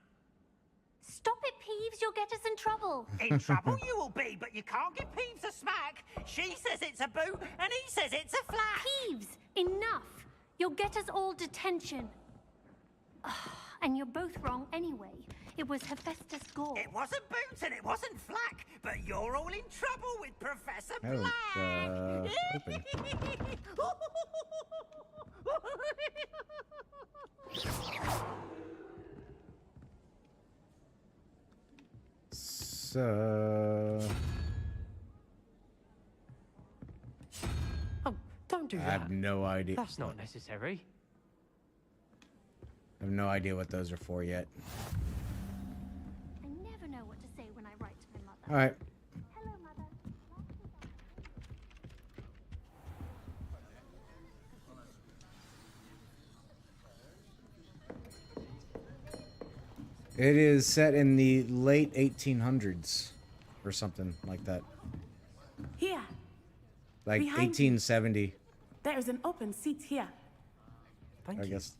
Stop it, Peeves. You'll get us in trouble. In trouble you will be, but you can't give Peeves a smack. She says it's a boot, and he says it's a flack. Peeves, enough. You'll get us all detention. And you're both wrong anyway. It was Hephaestus Gore. It wasn't Boots and it wasn't Flack, but you're all in trouble with Professor Black. Open. So... Oh, don't do that. I have no idea. That's not necessary. I have no idea what those are for yet. I never know what to say when I write to my mother. All right. Hello, Mother. It is set in the late 1800s or something like that. Here. Like Behind 1870. There is an open seat here. I guess.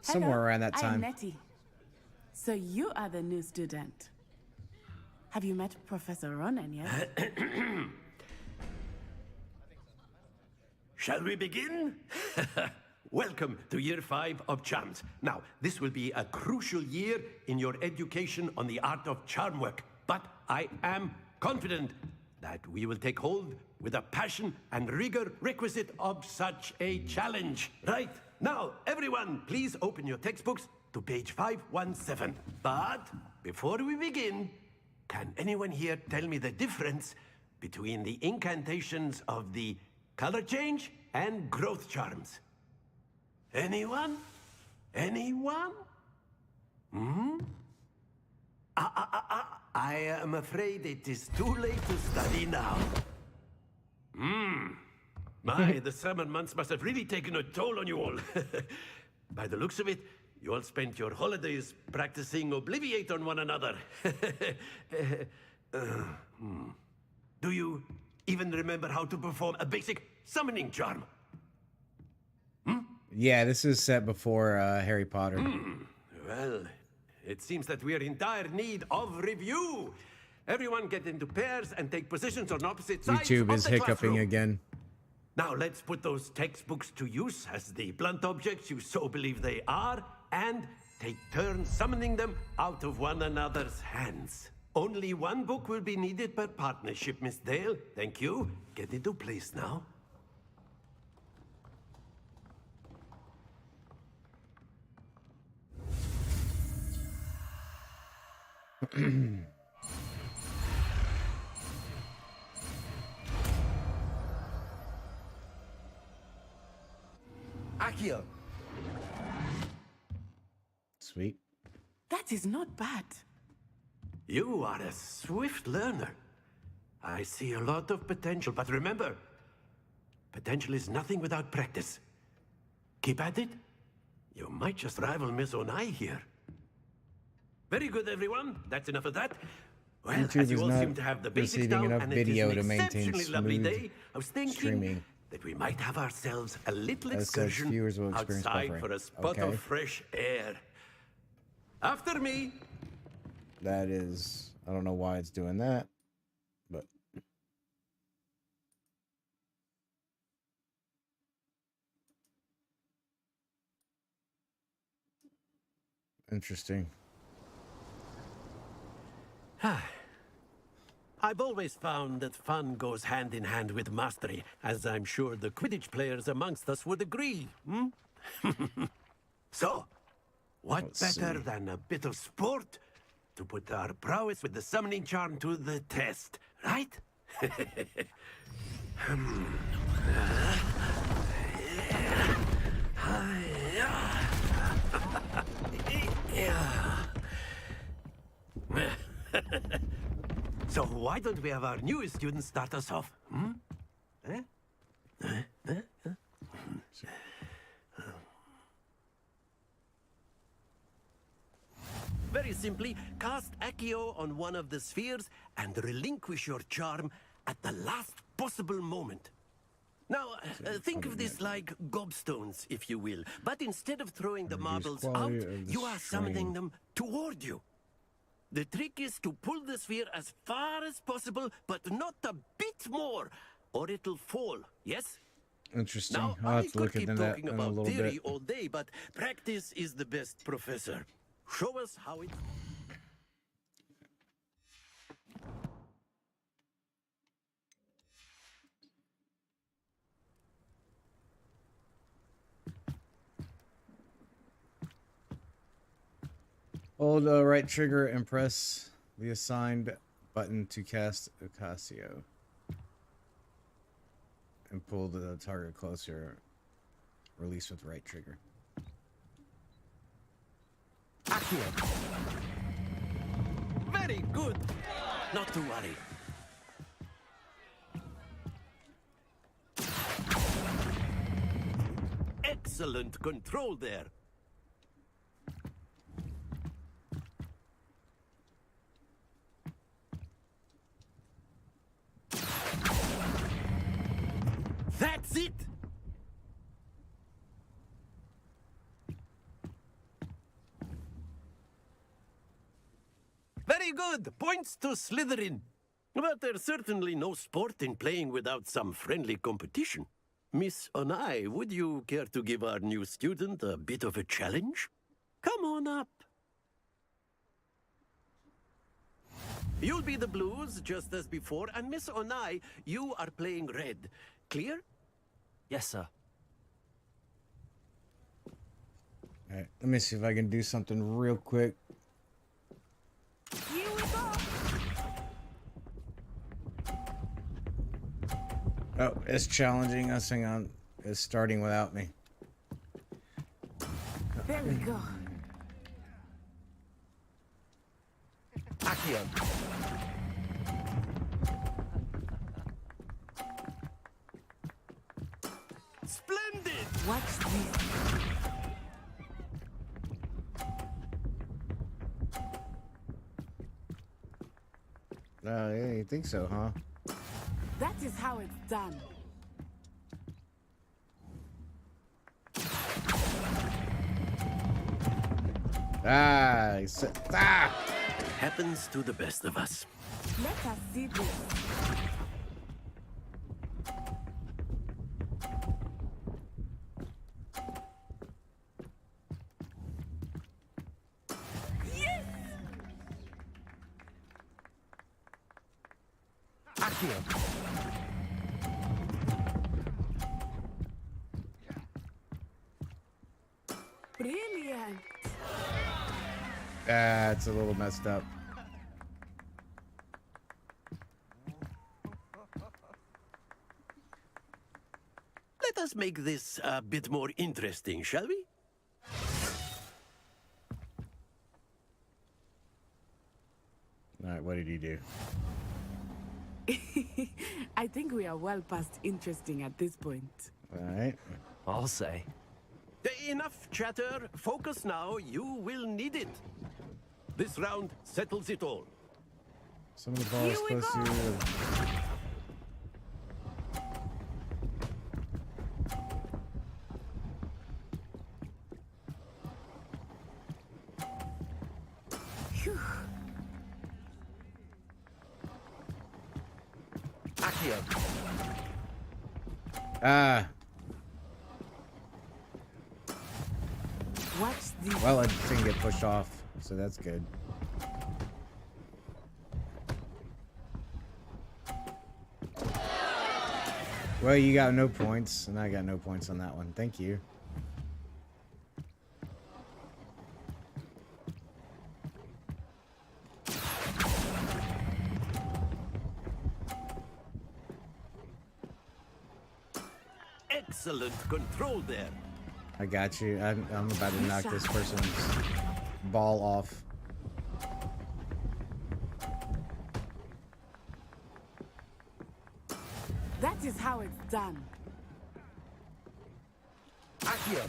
Hello, Somewhere around that I'm time. Nettie. So you are the new student. Have you met Professor Ronan yet? Shall we begin? Welcome to year 5 of charms. Now, this will be a crucial year in your education on the art of charm work, but I am confident that we will take hold with the passion and rigor requisite of such a challenge. Right, now, everyone, please open your textbooks to page 517. But before we begin, can anyone here tell me the difference between the incantations of the color change and growth charms? Anyone? Anyone? Hmm? I am afraid it is too late to study now. My, the summer months must have really taken a toll on you all. By the looks of it, you all spent your holidays practicing Obliviate on one another. Do you even remember how to perform a basic summoning charm? Yeah, this is set before Harry Potter. Well, it seems that we are in dire need of review. Everyone get into pairs and take positions on opposite sides YouTube of is the hiccuping classroom. again. Now let's put those textbooks to use as the blunt objects you so believe they are, and take turns summoning them out of one another's hands. Only one book will be needed per partnership, Miss Dale. Thank you. Get into place now. Akio. Sweet. That is not bad. You are a swift learner. I see a lot of potential, but remember, potential is nothing without practice. Keep at it. You might just rival Miss Onai here. Very good, everyone. That's enough of that. Well, YouTube as you is all not seem to have the basics receiving down, enough and it is video an to maintain exceptionally lovely smooth day, I was thinking streaming. that we might have ourselves a little As such, excursion viewers will experience outside buffering. for a spot Okay. of fresh air. After me. That is, I don't know why it's doing that, but interesting. I've always found that fun goes hand in hand with mastery, as I'm sure the Quidditch players amongst us would agree. Hmm? So, what Let's better see. than a bit of sport to put our prowess with the summoning charm to the test, right? So why don't we have our newest student start us off? Hmm? Very simply, cast Accio on one of the spheres and relinquish your charm at the last possible moment. Now, think of this like gobstones, if you will. But instead of throwing the marbles out, quality of the you are summoning string. them toward you. The trick is to pull the sphere as far as possible, but not a bit more, or it'll fall, yes? Interesting. Now, I'll I have to could look keep into that talking in a about little theory bit. all day, but practice is the best professor. Show us how it... Hold right trigger and press the assigned button to cast Accio. And pull the target closer. Release with right trigger. Accio. Very good. Not to worry. Excellent control there. That's it! Very good! Points to Slytherin. But there's certainly no sport in playing without some friendly competition. Miss Onai, would you care to give our new student a bit of a challenge? Come on up. You'll be the blues, just as before, and Miss Onai, you are playing red. Clear? Yes, sir. Alright, let me see if I can do something real quick. Here we go. Oh, it's challenging us. Hang on. It's starting without me. There we go. Accio. Splendid! Watch this. Yeah, you think so, huh? That is how it's done. Happens to the best of us. Let us see this. Accio. Brilliant. It's a little messed up. Let us make this a bit more interesting, shall we? Alright, what did he do? I think we are well past interesting at this point. Alright. I'll say. Enough chatter. Focus now. You will need it. This round settles it all. Some of the ball is supposed to... Accio. Ah. What's the... Well, it didn't get pushed off, so that's good. Well, you got no points, and I got no points on that one. Thank you. Excellent control there. I got you. I'm about to knock this person's ball off. That is how it's done. Accio.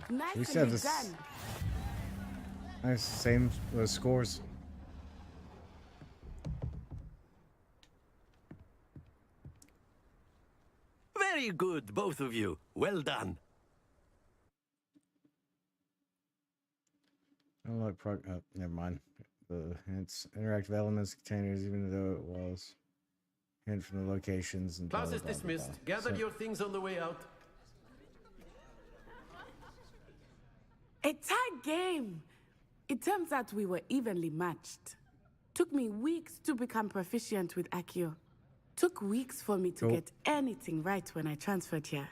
We Nicely said this. done. Nice, same scores. Very good, both of you. Well done. Unlock never mind. The hints, interactive elements, containers, even though it was hint from the locations and. Class blah, is blah, blah, dismissed. blah. Gather So- your things on the way out. A tight game. It turns out we were evenly matched. Took me weeks to become proficient with Accio. Took weeks for me to Cool. get anything right when I transferred here.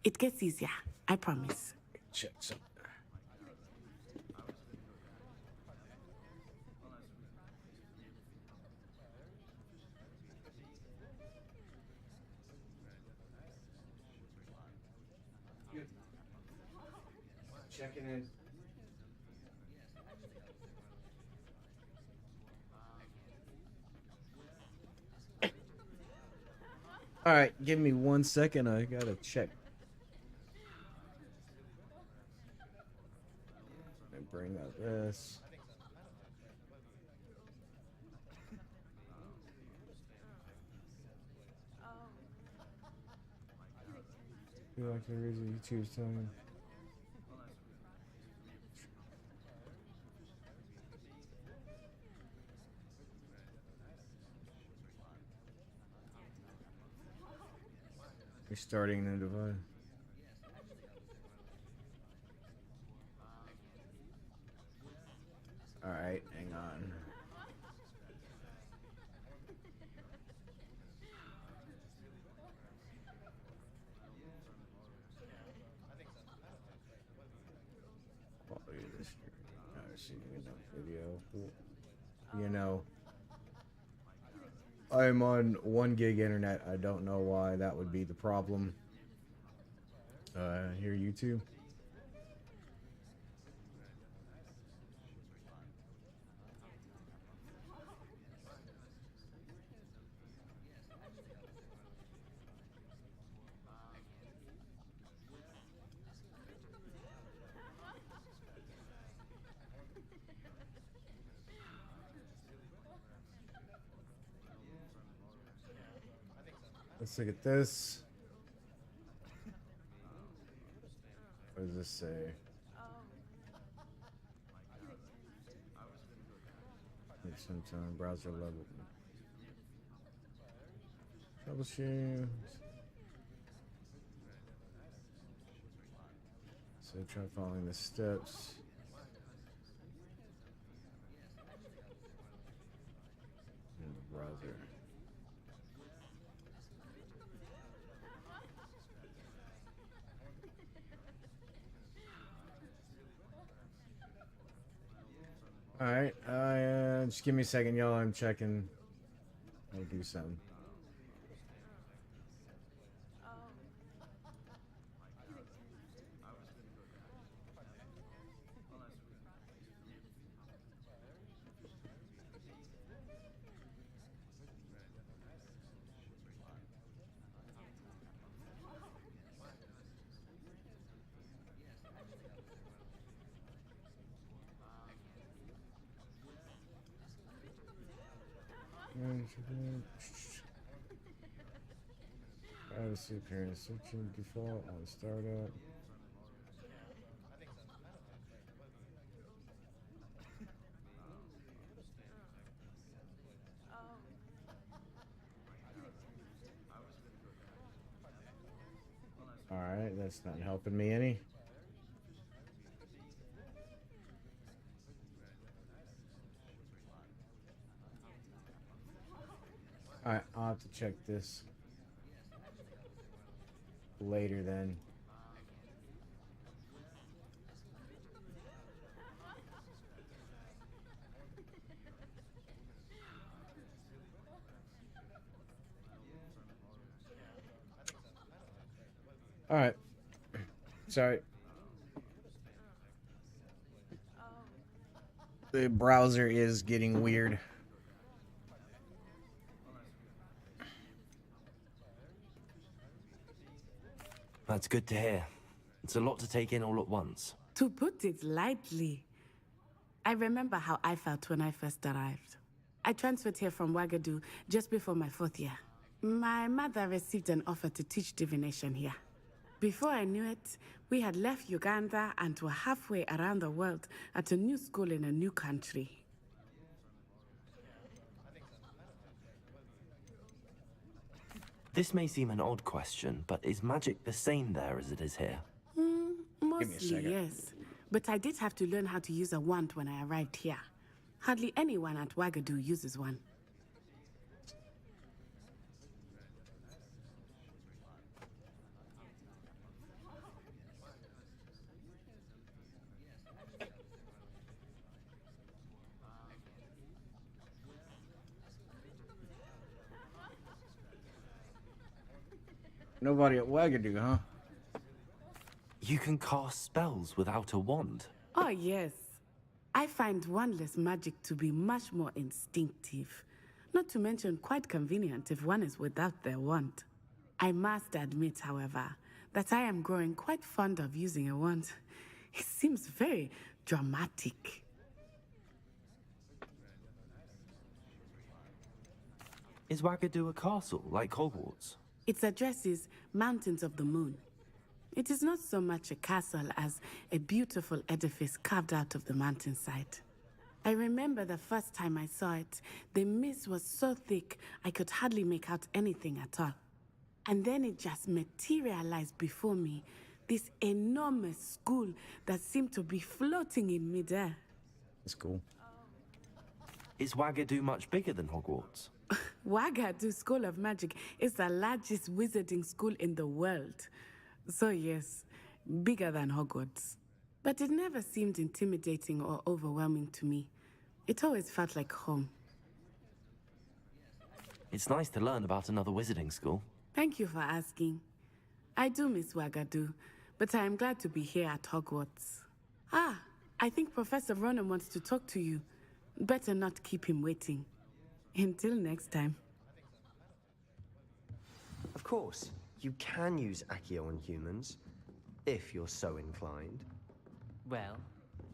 It gets easier, I promise. Check some. Checking in. All right, give me 1 second. I gotta check. And bring up this. Feel like the reason you choose telling. Restarting the device. All right, hang on. Quality of this video. You know, I'm on 1 gig internet. I don't know why that would be the problem. Here, YouTube. Let's look at this. What does this say? Take some time. Browser level. Troubleshooting. So try following the steps. In the browser. All right, just give me a second, y'all. I'm checking. I'll do something. Privacy appearance section default on startup. Alright, that's not helping me any. Alright, I'll have to check this later then. Alright. Sorry. The browser is getting weird. That's good to hear. It's a lot to take in all at once. To put it lightly, I remember how I felt when I first arrived. I transferred here from Wagadu just before my 4th year. My mother received an offer to teach divination here. Before I knew it, we had left Uganda and were halfway around the world at a new school in a new country. This may seem an odd question, but is magic the same there as it is here? Mostly, yes. But I did have to learn how to use a wand when I arrived here. Hardly anyone at Wagadu uses one. Nobody at Wagadu, huh? You can cast spells without a wand. Oh, yes. I find wandless magic to be much more instinctive. Not to mention quite convenient if one is without their wand. I must admit, however, that I am growing quite fond of using a wand. It seems very dramatic. Is Wagadu a castle, like Hogwarts? Its address is Mountains of the Moon. It is not so much a castle as a beautiful edifice carved out of the mountainside. I remember the first time I saw it, the mist was so thick I could hardly make out anything at all. And then it just materialized before me, this enormous school that seemed to be floating in midair. That's cool. Is Wagadu much bigger than Hogwarts? Wagadu School of Magic is the largest wizarding school in the world. So yes, bigger than Hogwarts. But it never seemed intimidating or overwhelming to me. It always felt like home. It's nice to learn about another wizarding school. Thank you for asking. I do miss Wagadu, but I am glad to be here at Hogwarts. Ah, I think Professor Ronan wants to talk to you. Better not keep him waiting. Until next time. Of course, you can use Accio on humans, if you're so inclined. Well,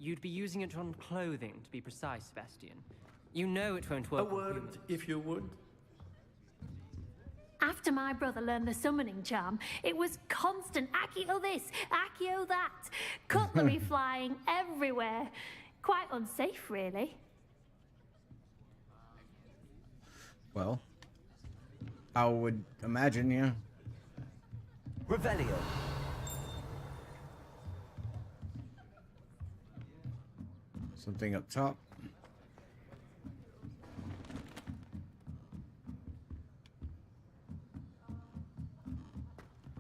you'd be using it on clothing, to be precise, Sebastian. You know it won't work. A word, if you would. After my brother learned the summoning charm, it was constant Accio this, Accio that. Cutlery flying everywhere. Quite unsafe, really. Well, I would imagine, yeah. Revelio. Something up top.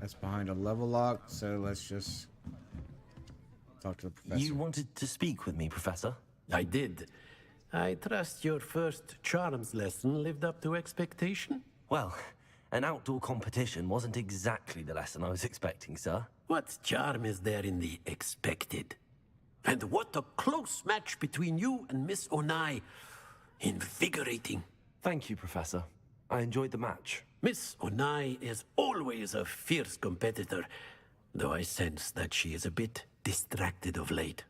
That's behind a level lock, so let's just talk to the professor. You wanted to speak with me, Professor? I did. I trust your first charms lesson lived up to expectation? Well, an outdoor competition wasn't exactly the lesson I was expecting, sir. What charm is there in the expected? And what a close match between you and Miss Onai. Invigorating. Thank you, Professor. I enjoyed the match. Miss Onai is always a fierce competitor, though I sense that she is a bit distracted of late.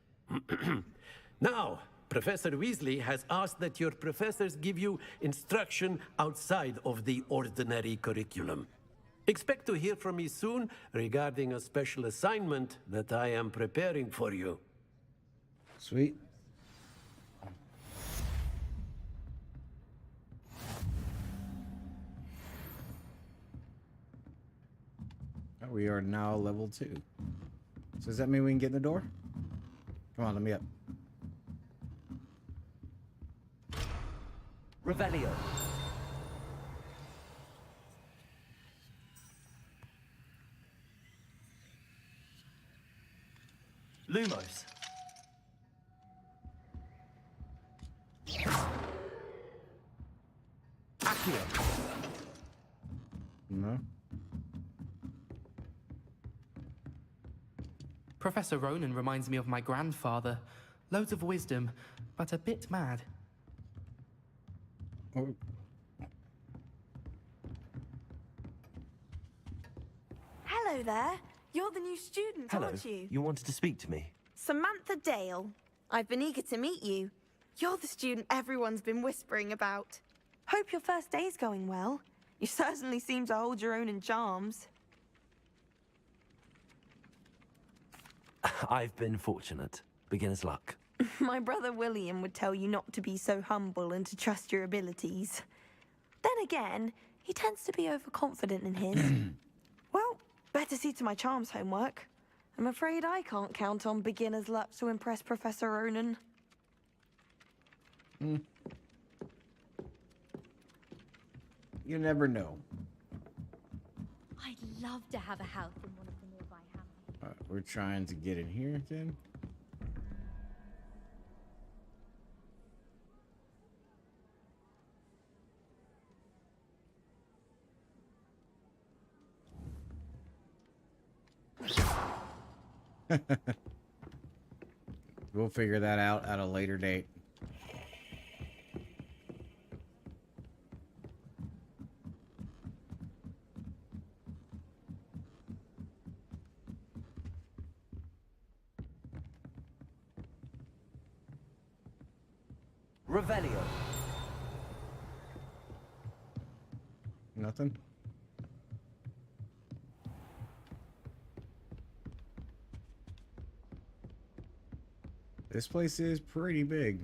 Now, Professor Weasley has asked that your professors give you instruction outside of the ordinary curriculum. Expect to hear from me soon regarding a special assignment that I am preparing for you. Sweet. Oh. We are now level 2. So does that mean we can get in the door? Come on, let me up. Revelio. Lumos. Accio. No. Professor Ronan reminds me of my grandfather. Loads of wisdom, but a bit mad. Oh. Hello there. You're the new student, Hello. aren't you? You wanted to speak to me? Samantha Dale. I've been eager to meet you. You're the student everyone's been whispering about. Hope your first day's going well. You certainly seem to hold your own in charms. I've been fortunate. Beginner's luck. My brother William would tell you not to be so humble and to trust your abilities. Then again, he tends to be overconfident in his. Well, better see to my charms homework. I'm afraid I can't count on beginner's luck to impress Professor Ronan. You never know. I'd love to have a house in one of the nearby hamlets. We're trying to get in here then. We'll figure that out at a later date. Revelio. Nothing? This place is pretty big.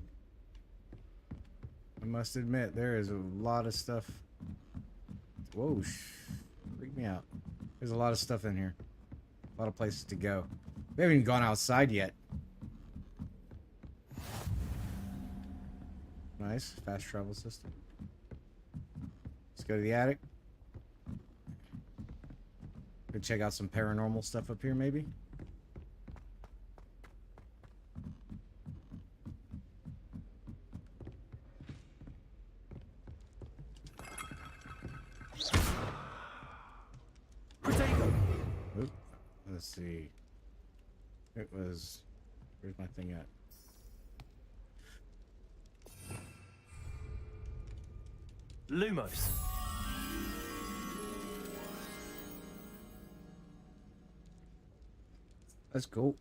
I must admit, there is a lot of stuff. Whoa, freak me out. There's a lot of stuff in here. A lot of places to go. We haven't even gone outside yet. Nice, fast travel system. Let's go to the attic. Go check out some paranormal stuff up here, maybe. Oop. Let's see. It was... Where's my thing at? Lumos. Let's go.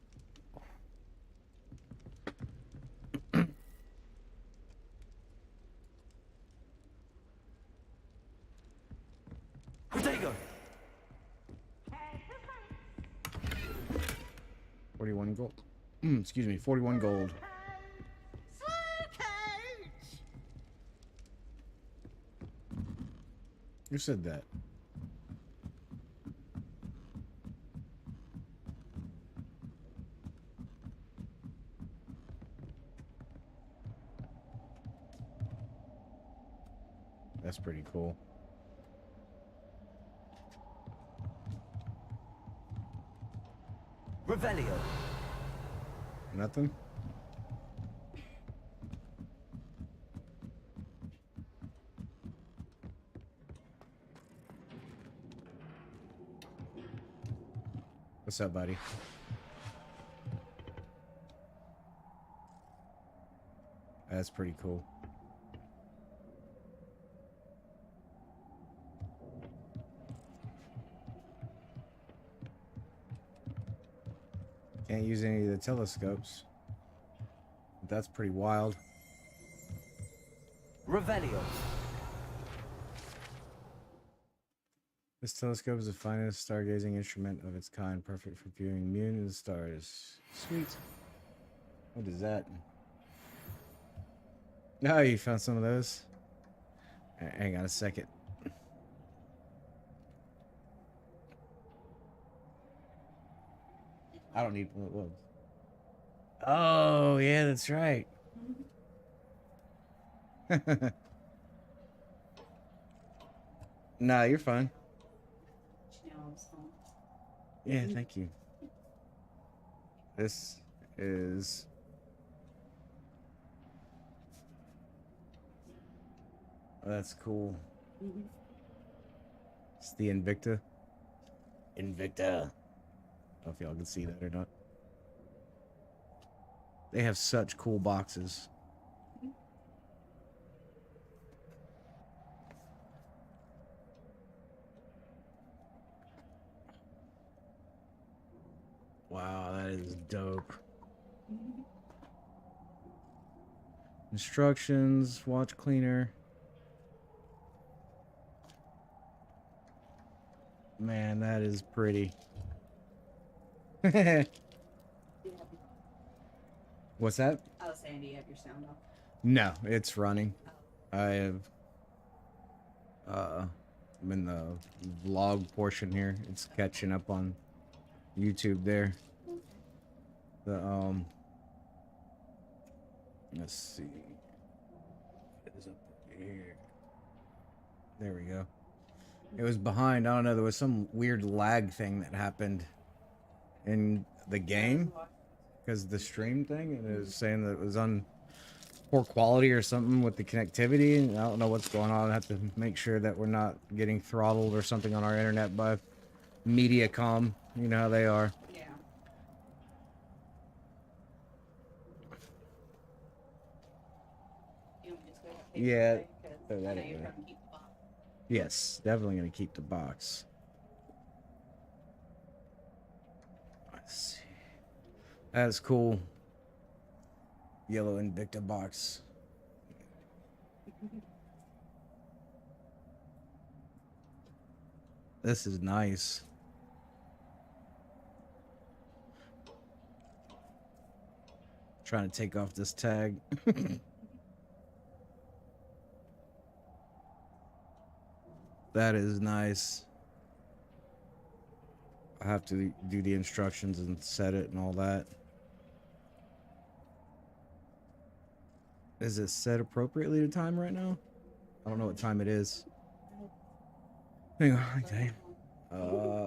Protego. 41 gold. Excuse me, 41 gold. Who said that? That's pretty cool. Revelio. Nothing? What's up, buddy? That's pretty cool. Can't use any of the telescopes. That's pretty wild. Revelio. This telescope is the finest stargazing instrument of its kind, perfect for viewing the moon and the stars. Sweet. What is that? Oh, you found some of those? Hang on a second. I don't need what. Oh yeah, that's right. Nah, you're fine. Yeah, thank you. This is that's cool. It's the Invicta. Invicta. I don't know if y'all can see that or not. They have such cool boxes. Wow, that is dope. Instructions, watch cleaner. Man, that is pretty. What's that? I was saying, do you have your sound off? No, it's running. I have I'm in the vlog portion here. It's catching up on YouTube there. The let's see. It is up here. There we go. It was behind. I don't know. There was some weird lag thing that happened in the game because the stream thing, and it was saying that it was on poor quality or something with the connectivity. And I don't know what's going on. I have to make sure that we're not getting throttled or something on our internet by Mediacom. You know how they are. Yeah. Throw that away. Yes, definitely gonna keep the box. Let's see. That's cool. Yellow Invicta box. This is nice. Trying to take off this tag. That is nice. I have to do the instructions and set it and all that. Is it set appropriately to time right now? I don't know what time it is. Hang on, I'll tell you.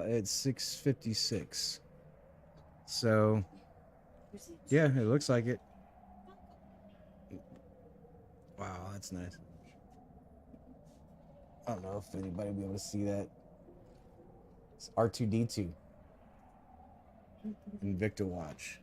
It's 6:56. So, yeah, it looks like it. Wow, that's nice. I don't know if anybody will be able to see that. It's R2-D2. Invicta watch.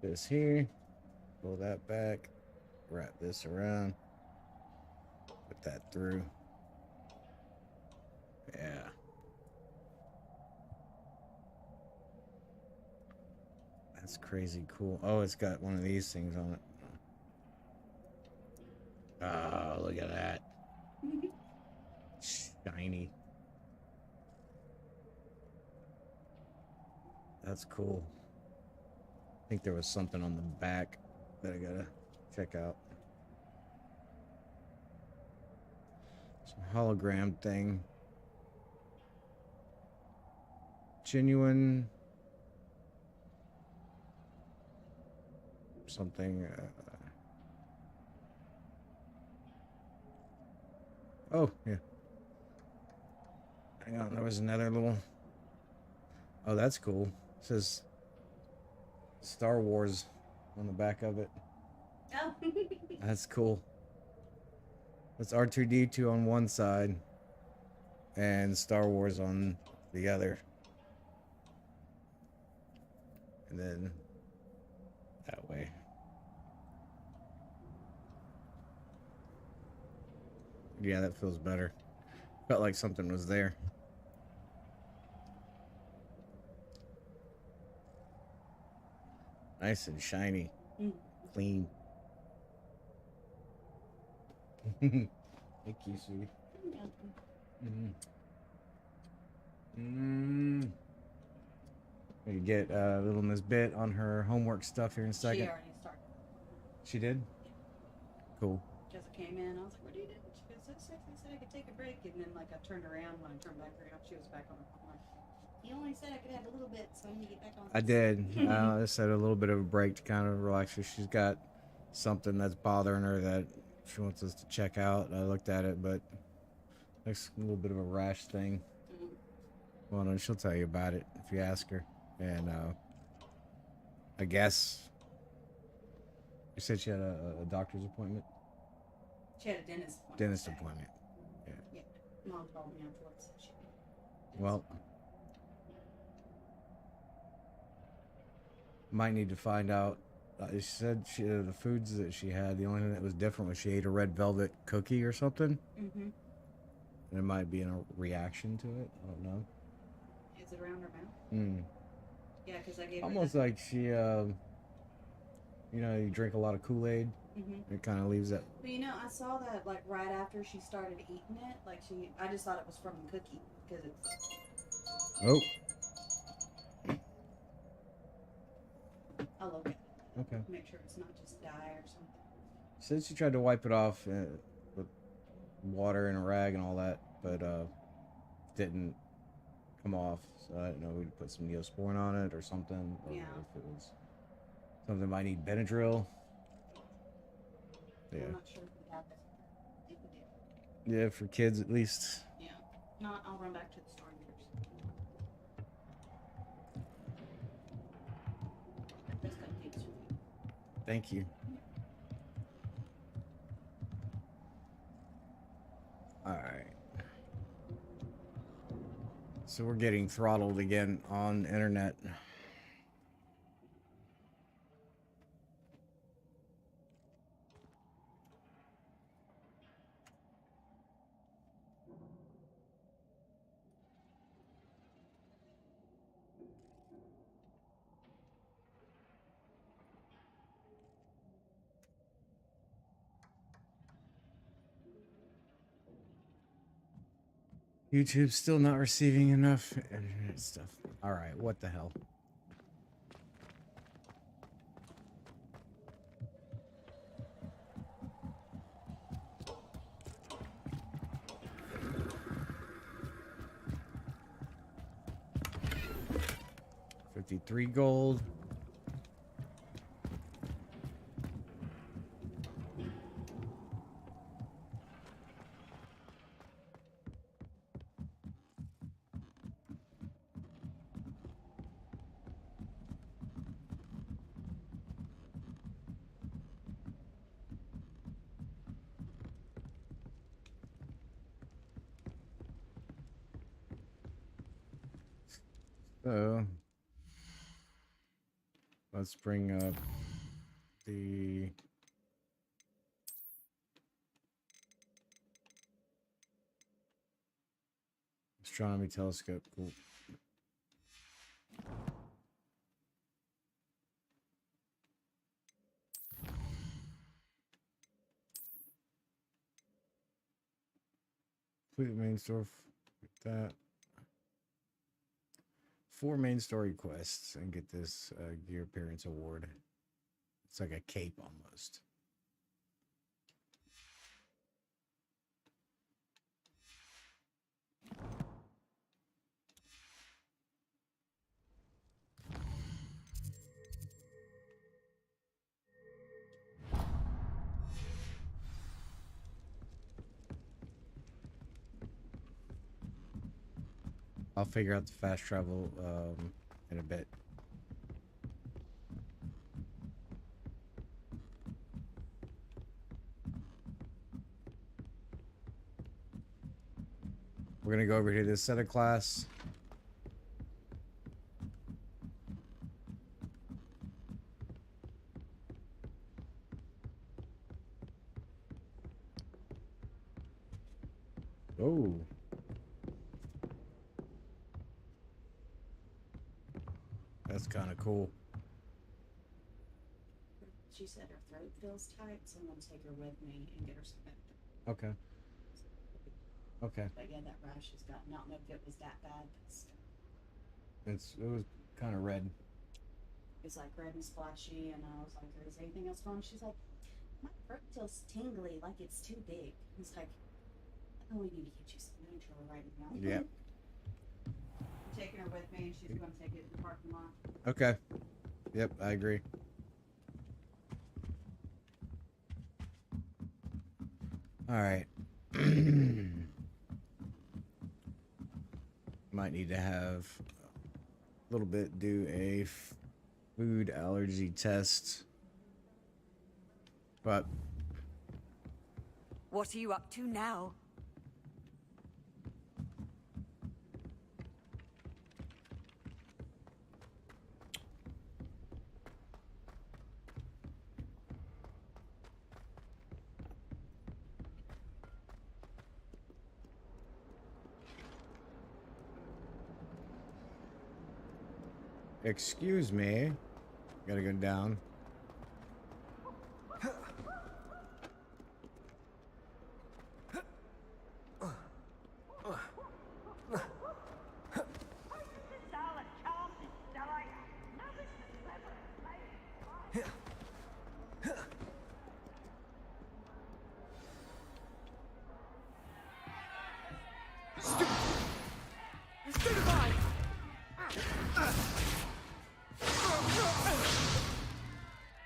This here. Pull that back. Wrap this around. Put that through. Yeah. That's crazy cool. Oh, it's got one of these things on it. Oh, look at that. Shiny. That's cool. I think there was something on the back that I gotta check out. Some hologram thing. Genuine. Something. Oh, yeah. Hang on, there was another little. Oh, that's cool. It says Star Wars on the back of it. Oh. That's cool. That's R2-D2 on one side and Star Wars on the other. And then that way. Yeah, that feels better. Felt like something was there. Nice and shiny. Clean. Thank you, sweetie. We get little Miss Bit on her homework stuff here in a second. She already started. She did? Cool. Jessica came in. I was like, what are you doing? She goes, I said I could take a break. And then, like, I turned around. When I turned back around, she was back on her phone. You only said I could have a little bit, so I need to get back on. I did. I just had a little bit of a break to kind of relax her. She's got something that's bothering her that she wants us to check out. I looked at it, but it's a little bit of a rash thing. Well, no, she'll tell you about it if you ask her. And I guess you said she had a doctor's appointment. She had a dentist appointment. Dentist appointment. Yeah. Yeah. Mom called me afterwards. So she Well, might need to find out. She said the foods that she had, the only thing that was different was she ate a red velvet cookie or something. Mm-hmm. There might be a reaction to it. I don't know. Is it around her mouth? Mm. Yeah, because I gave Almost her like she, you drink a lot of Kool-Aid. Mm-hmm. It kind of leaves that. Well, I saw that like right after she started eating it. Like I just thought it was from the cookie because it's. Oh. I'll look at it. Okay. Make sure it's not just dye or something. Said she tried to wipe it off with water and a rag and all that, but didn't come off. So I don't know. We'd put some Neosporin on it or something. Or Yeah. if it was something might need Benadryl. Yeah. I'm not sure if we have this. I think we did. Yeah, for kids at least. Yeah. No, I'll run back to the store first. That's good. Thanks for you. Thank you. All right. So we're getting throttled again on the internet. YouTube's still not receiving enough internet stuff. All right, what the hell? $53 gold. So let's bring up the astronomy telescope. Cool. Complete the main store. Get that. 4 main story quests and get this gear appearance award. It's like a cape almost. I'll figure out the fast travel in a bit. We're gonna go over here to this other class. Oh. That's kind of cool. She said her throat feels tight, so I'm gonna take her with me and get her some Benadryl. Okay. Okay. But yeah, that rash has gotten. I don't know if it was that bad, but still. It was kind of red. It's like red and splashy, and I was like, "Is anything else wrong?" She's like, My throat feels tingly, like it's too big. It's like, oh, we need to get you some neutral right now. Yep. I'm taking her with me, and she's going to take it in the parking lot. Okay. Yep, I agree. All right. Might need to have a little bit do a food allergy test. But What are you up to now? excuse me. Gotta go down.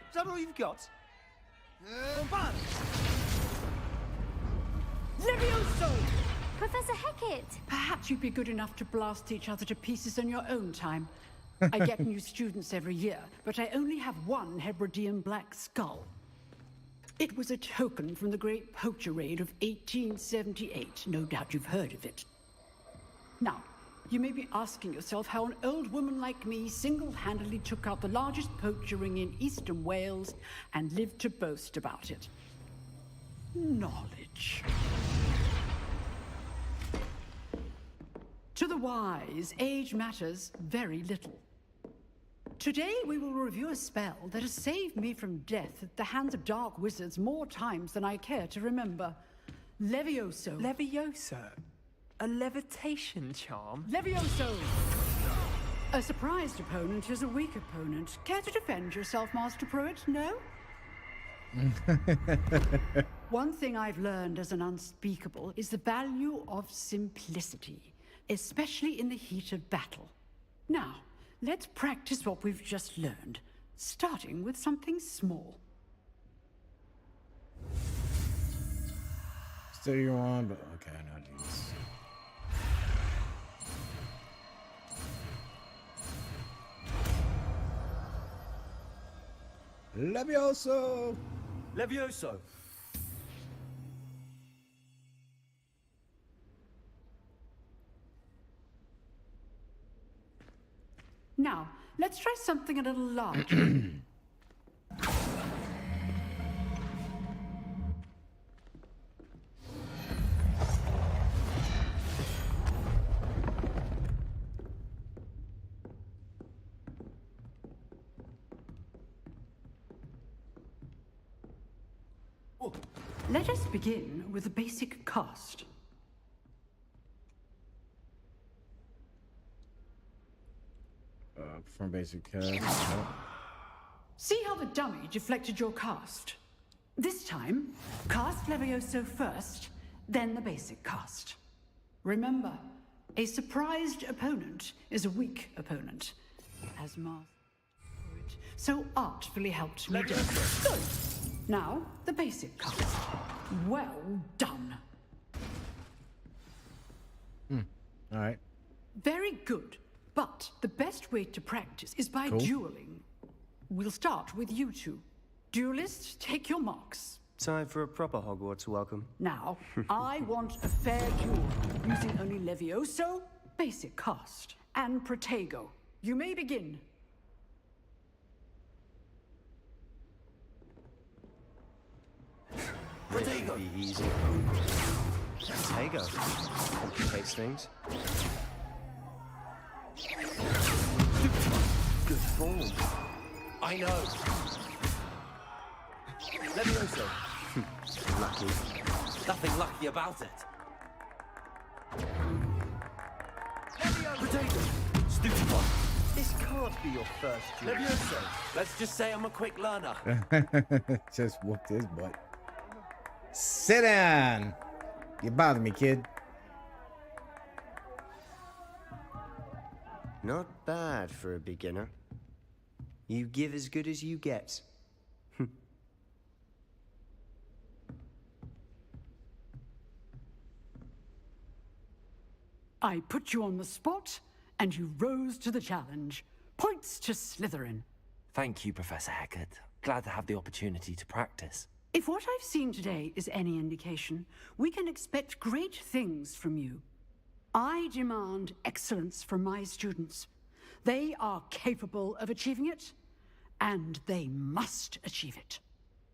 Is that all you've got? Levioso! Professor Hecat! Perhaps you'd be good enough to blast each other to pieces in your own time. I get new students every year, but I only have one Hebridean black skull. It was a token from the Great Poacher Raid of 1878. No doubt you've heard of it. Now, you may be asking yourself how an old woman like me single-handedly took out the largest poacher ring in eastern Wales and lived to boast about it. Knowledge. To the wise, age matters very little. Today we will review a spell that has saved me from death at the hands of dark wizards more times than I care to remember. Levioso. Levioso? A levitation charm? Levioso! A surprised opponent is a weak opponent. Care to defend yourself, Master Pruitt? No? One thing I've learned as an unspeakable is the value of simplicity, especially in the heat of battle. Now, let's practice what we've just learned, starting with something small. Steady your wand, but okay, I know how to do this. Levioso! Levioso! Now, let's try something a little larger. Let us begin with a basic cast. From basic cast. Oh. See how the dummy deflected your cast? This time, cast Levioso first, then the basic cast. Remember, a surprised opponent is a weak opponent, as Master Pruitt so artfully helped me do. Good. Now, the basic cast. Well done. All right. Very good. But the best way to practice is by dueling. We'll start with you two. Duelists, take your marks. Time for a proper Hogwarts welcome. Now, I want a fair duel, using only Levioso, basic cast, and Protego. You may begin. Protego! Be easy. Protego. Complicates things. Good form. I know. Levioso. Lucky. Nothing lucky about it. Potato. Stupid one. This can't be your first duel. Levioso. Let's just say I'm a quick learner. Just whooped his butt. Sit down. You bother me, kid. Not bad for a beginner. You give as good as you get. I put you on the spot, and you rose to the challenge. Points to Slytherin. Thank you, Professor Hecat. Glad to have the opportunity to practice. If what I've seen today is any indication, we can expect great things from you. I demand excellence from my students. They are capable of achieving it, and they must achieve it.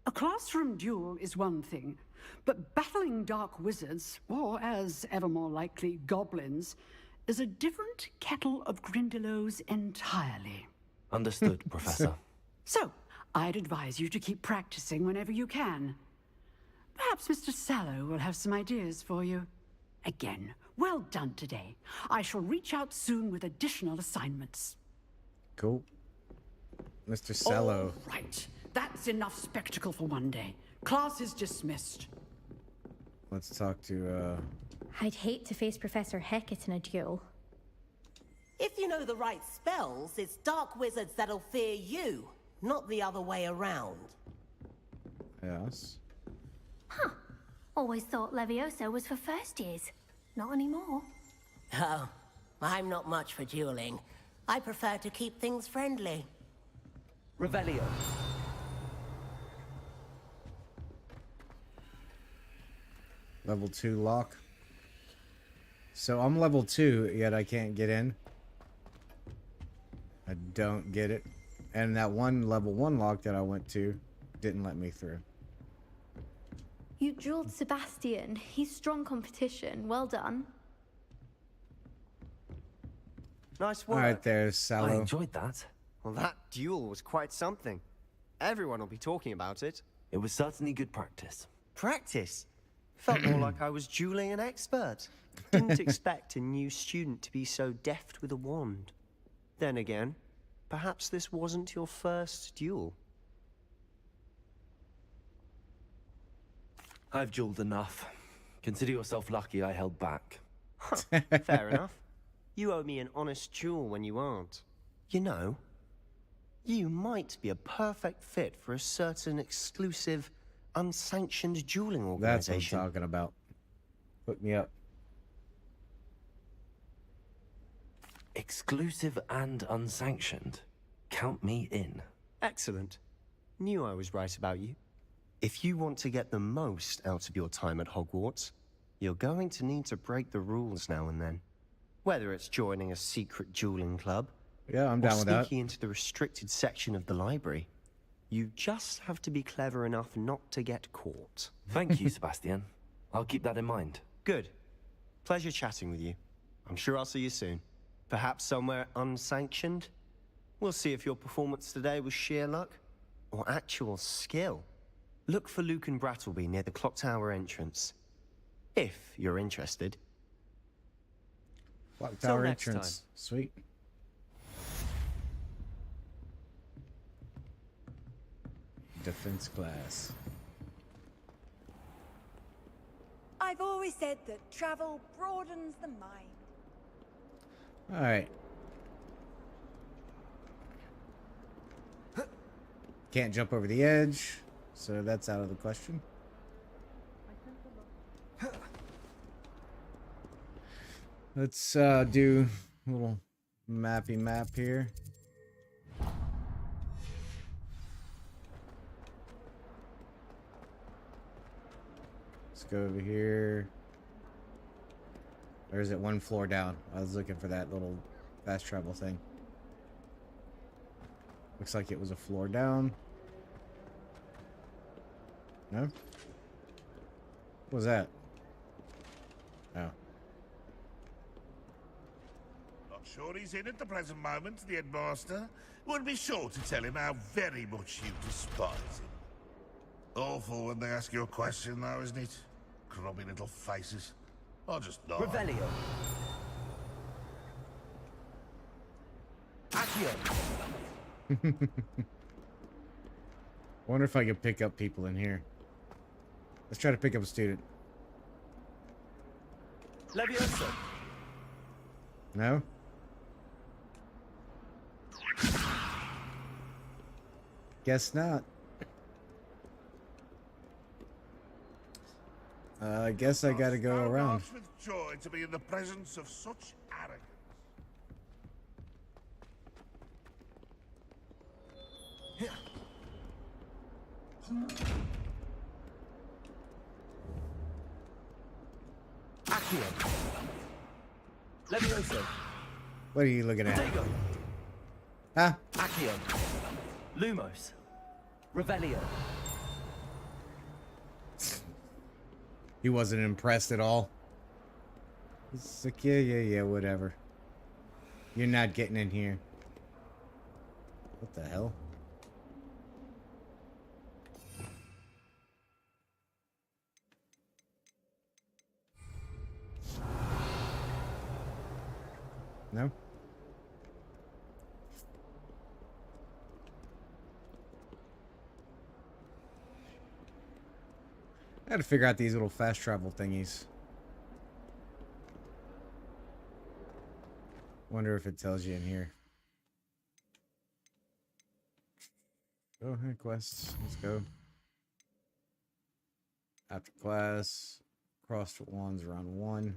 A classroom duel is one thing, but battling dark wizards, or as ever more likely, goblins, is a different kettle of grindylows entirely. Understood, Professor. So, I'd advise you to keep practicing whenever you can. Perhaps Mr. Sallow will have some ideas for you. Again, well done today. I shall reach out soon with additional assignments. Cool. Mr. Sallow. All right. That's enough spectacle for one day. Class is dismissed. Let's talk to, I'd hate to face Professor Hecat in a duel. If you know the right spells, it's dark wizards that'll fear you, not the other way around. Yes. Huh. Always thought Levioso was for first years. Not anymore. Oh, I'm not much for dueling. I prefer to keep things friendly. Revelio. Level 2 lock. So I'm level 2, yet I can't get in. I don't get it. And that one level 1 lock that I went to didn't let me through. You dueled Sebastian. He's strong competition. Well done. Nice work. All right, there's Sallow. I enjoyed that. Well, that duel was quite something. Everyone will be talking about it. It was certainly good practice. Practice? Felt more like I was dueling an expert. Didn't expect a new student to be so deft with a wand. Then again, perhaps this wasn't your first duel. I've dueled enough. Consider yourself lucky I held back. Fair enough. You owe me an honest duel when you aren't. You know, you might be a perfect fit for a certain exclusive, unsanctioned dueling organization. That's what I'm talking about. Hook me up. Exclusive and unsanctioned. Count me in. Excellent. Knew I was right about you. If you want to get the most out of your time at Hogwarts, you're going to need to break the rules now and then. Whether it's joining a secret dueling club, yeah, I'm down with that, sneaking into the restricted section of the library, you just have to be clever enough not to get caught. Thank you, Sebastian. I'll keep that in mind. Good. Pleasure chatting with you. I'm sure I'll see you soon. Perhaps somewhere unsanctioned? We'll see if your performance today was sheer luck or actual skill. Look for Luke and Brattleby near the clock tower entrance. If you're interested. Clock tower entrance. Sweet. Defense class. I've always said that travel broadens the mind. All right. Can't jump over the edge, so that's out of the question. Let's do a little mappy map here. Let's go over here. Or is it one floor down? I was looking for that little fast travel thing. Looks like it was a floor down. No? What was that? Oh. Not sure he's in at the present moment, the headmaster. We'll be sure to tell him how very much you despise him. Awful when they ask you a question, though, isn't it? Grubby little faces. I'll just nod. Revelio. At Wonder if I could pick up people in here. Let's try to pick up a student. Leviosa. No? Guess not. I guess I gotta go around. With joy to be in the presence of such arrogance. Accio. Leviosa. What are you looking at? Protego. Huh? Accio. Lumos. Revelio. He wasn't impressed at all. He's like, yeah, whatever. You're not getting in here. What the hell? No? I gotta figure out these little fast travel thingies. Wonder if it tells you in here. Oh, hey, quests. Let's go. After class. Crossed wands round 1.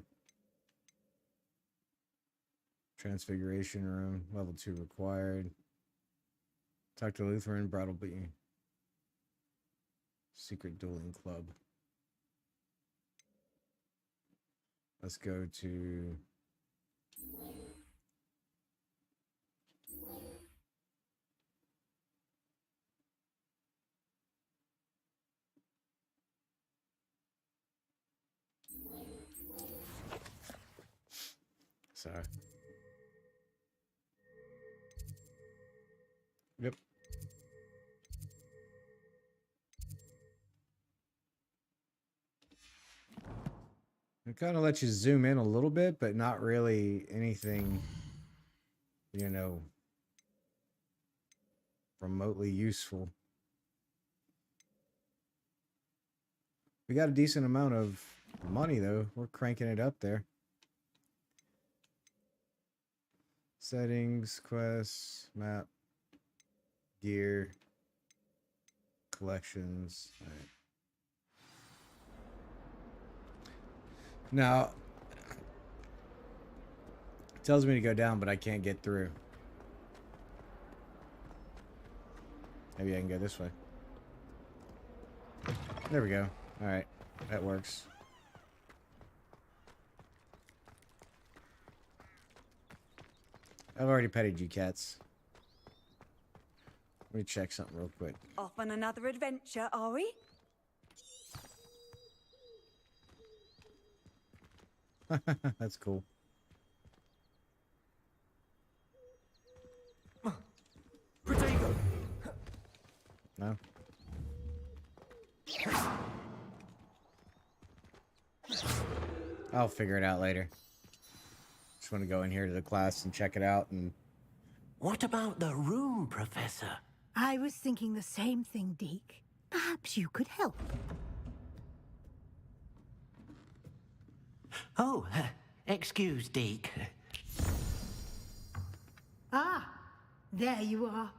Transfiguration room. Level 2 required. Talk to Lutheran. Brattle beating. Secret dueling club. Let's go to... Sorry. Yep. It kind of lets you zoom in a little bit, but not really anything, you know, remotely useful. We got a decent amount of money, though. We're cranking it up there. Settings, quests, map, gear, collections. All right. Now, it tells me to go down, but I can't get through. Maybe I can go this way. There we go. All right, that works. I've already petted you, cats. Let me check something real quick. Off on another adventure, are we? That's cool. Protego. No. I'll figure it out later. Just want to go in here to the class and check it out and... What about the room, Professor? I was thinking the same thing, Deke. Perhaps you could help. Oh, excuse, Deke. Ah, there you are.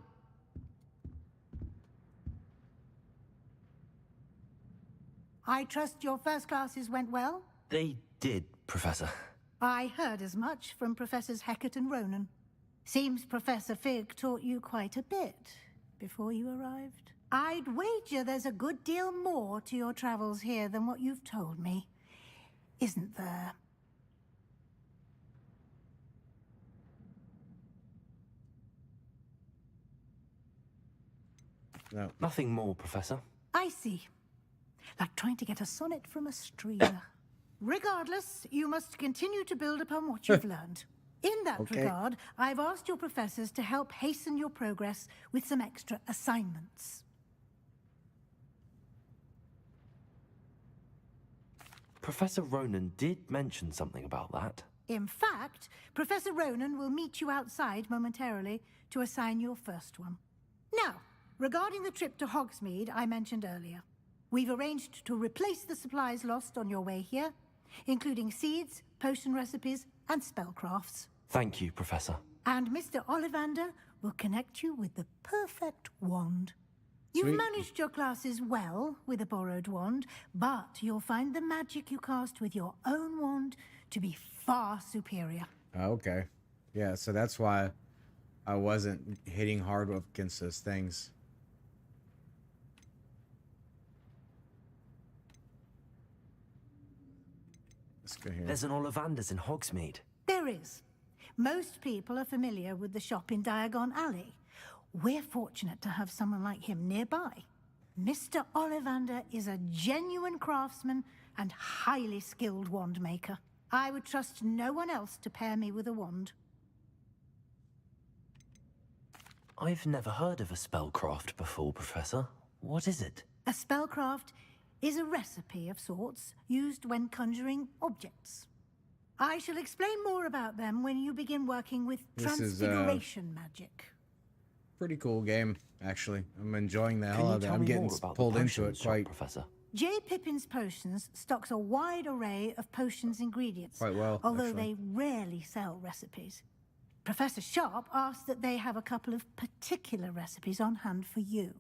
I trust your first classes went well? They did, Professor. I heard as much from Professors Hecat and Ronan. Seems Professor Fig taught you quite a bit before you arrived. I'd wager there's a good deal more to your travels here than what you've told me. Isn't there? No. Nothing more, Professor. I see. Like trying to get a sonnet from a streamer. Regardless, you must continue to build upon what you've learned. In that regard, I've asked your professors to help hasten your progress with some extra assignments. Professor Ronan did mention something about that. In fact, Professor Ronan will meet you outside momentarily to assign your first one. Now, regarding the trip to Hogsmeade I mentioned earlier, we've arranged to replace the supplies lost on your way here, including seeds, potion recipes, and spellcrafts. Thank you, Professor. And Mr. Ollivander will connect you with the perfect wand. You've managed your classes well with a borrowed wand, but you'll find the magic you cast with your own wand to be far superior. Okay. Yeah, so that's why I wasn't hitting hard against those things. Let's go here. There's an Ollivander's in Hogsmeade. There is. Most people are familiar with the shop in Diagon Alley. We're fortunate to have someone like him nearby. Mr. Ollivander is a genuine craftsman and highly skilled wand maker. I would trust no one else to pair me with a wand. I've never heard of a spellcraft before, Professor. What is it? A spellcraft is a recipe of sorts used when conjuring objects. I shall explain more about them when you begin working with transfiguration magic. Pretty cool game, actually. I'm enjoying the hell out of it. I'm getting pulled into it quite, Professor. J. Pippin's Potions stocks a wide array of potions ingredients, quite well, although actually. they rarely sell recipes. Professor Sharp asked that they have a couple of particular recipes on hand for you.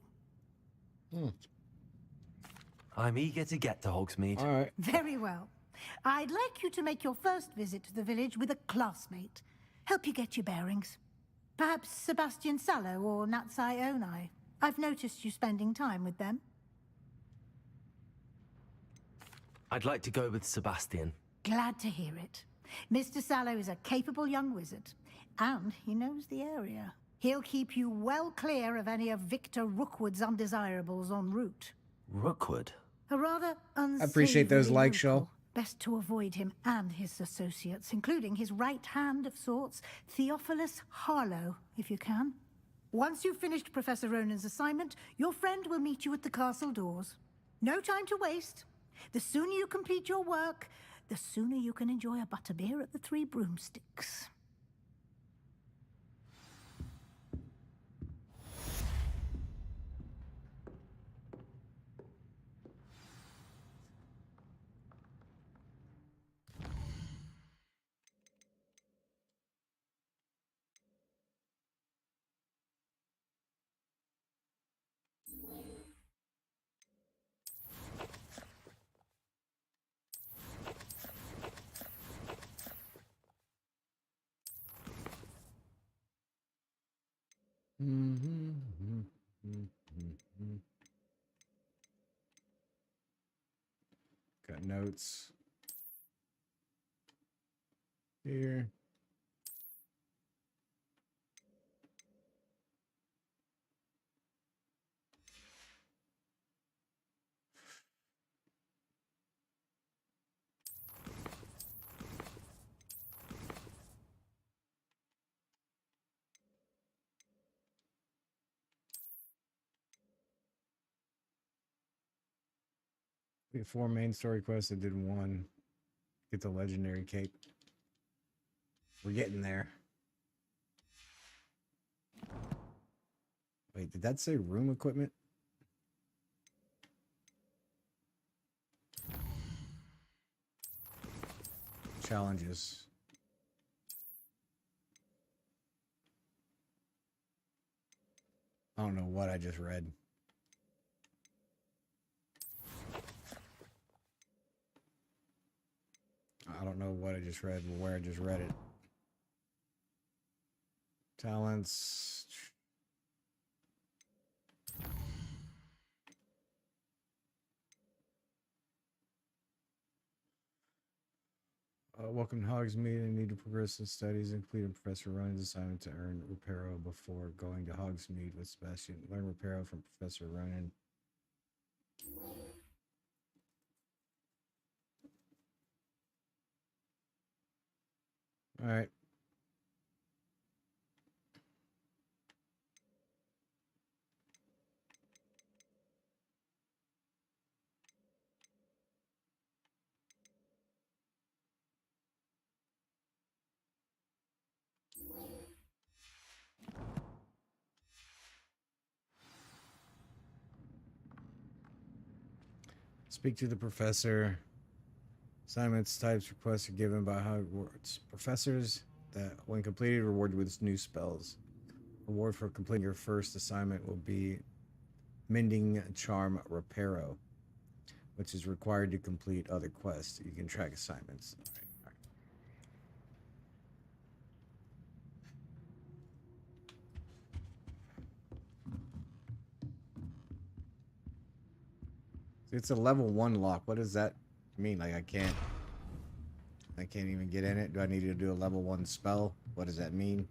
I'm eager to get to Hogsmeade. All right. Very well. I'd like you to make your first visit to the village with a classmate. Help you get your bearings. Perhaps Sebastian Sallow or Natsai Onai. I've noticed you spending time with them. I'd like to go with Sebastian. Glad to hear it. Mr. Sallow is a capable young wizard, and he knows the area. He'll keep you well clear of any of Victor Rookwood's undesirables en route. Rookwood? A rather unsavory I appreciate those likes, Shell. local. Best to avoid him and his associates, including his right hand of sorts, Theophilus Harlow, if you can. Once you've finished Professor Ronan's assignment, your friend will meet you at the castle doors. No time to waste. The sooner you complete your work, the sooner you can enjoy a butterbeer at the Three Broomsticks. Got notes here. We have 4 main story quests. I did 1. Get the legendary cape. We're getting there. Wait, did that say room equipment? Challenges. I don't know what I just read. I don't know what I just read or where I just read it. Talents. Welcome to Hogsmeade. I need to progress in studies, including Professor Ronan's assignment to earn Reparo before going to Hogsmeade with Sebastian. Learn Reparo from Professor Ronan. All right. Speak to the professor. Assignments, types, requests are given by Hogwarts professors that, when completed, rewarded with new spells. Reward for completing your first assignment will be Mending Charm Reparo, which is required to complete other quests. You can track assignments. All right. It's a level 1 lock. What does that mean? Like I can't even get in it. Do I need to do a level 1 spell? What does that mean?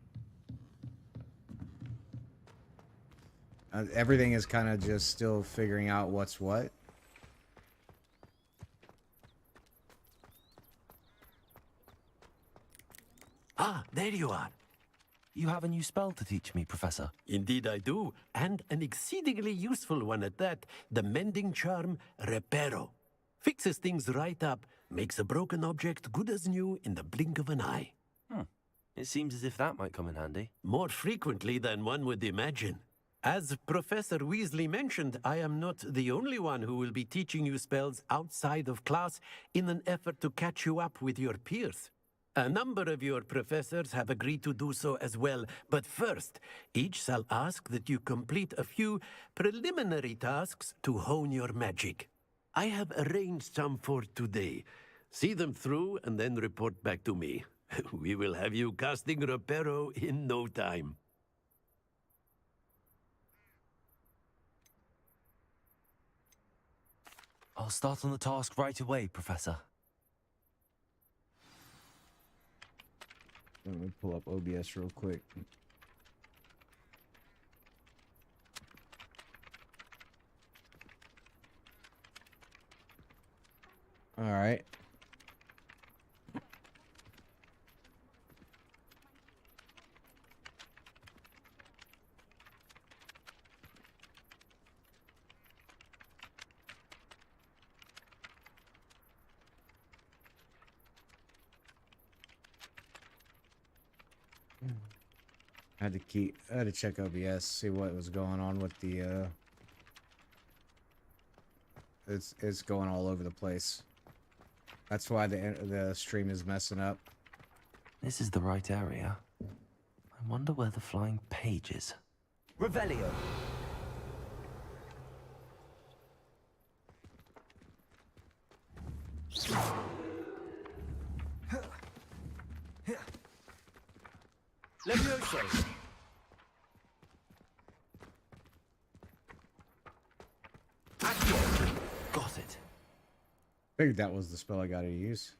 Everything is kind of just still figuring out what's what. Ah, there you are. You have a new spell to teach me, Professor. Indeed I do, and an exceedingly useful one at that. The Mending Charm Reparo. Fixes things right up, makes a broken object good as new in the blink of an eye. It seems as if that might come in handy. More frequently than one would imagine. As Professor Weasley mentioned, I am not the only one who will be teaching you spells outside of class in an effort to catch you up with your peers. A number of your professors have agreed to do so as well, but first, each shall ask that you complete a few preliminary tasks to hone your magic. I have arranged some for today. See them through and then report back to me. We will have you casting Reparo in no time. I'll start on the task right away, Professor. Let me pull up OBS real quick. All right. I had to check OBS, see what was going on with the it's going all over the place. That's why the stream is messing up. This is the right area. I wonder where the flying page is. Revelio. Levioso. Got it. Figured that was the spell I gotta use.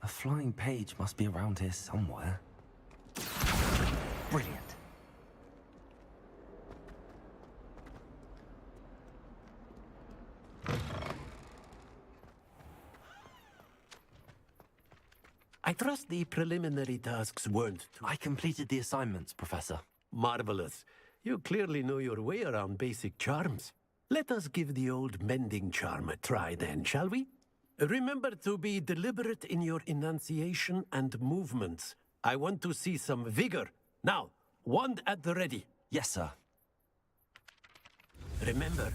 A flying page must be around here somewhere. Brilliant. I trust the preliminary tasks weren't too... I completed the assignments, Professor. Marvelous. You clearly know your way around basic charms. Let us give the old mending charm a try then, shall we? Remember to be deliberate in your enunciation and movements. I want to see some vigor. Now, wand at the ready. Yes, sir. Remember,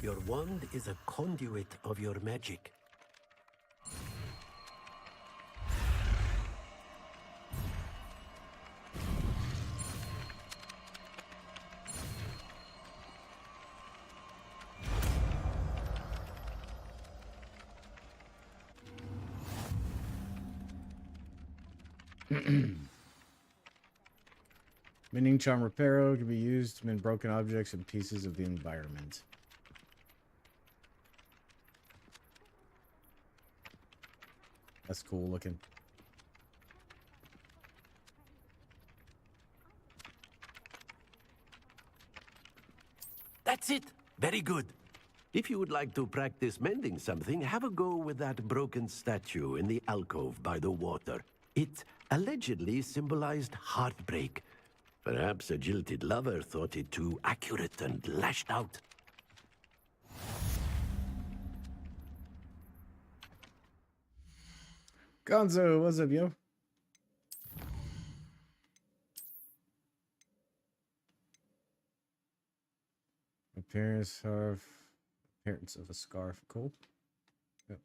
your wand is a conduit of your magic. Mending Charm Reparo can be used to mend broken objects and pieces of the environment. That's cool looking. That's it. Very good. If you would like to practice mending something, have a go with that broken statue in the alcove by the water. It allegedly symbolized heartbreak. Perhaps a jilted lover thought it too accurate and lashed out. Gonzo, what's up, yo? Appearance of a scarf. Cool. Yep.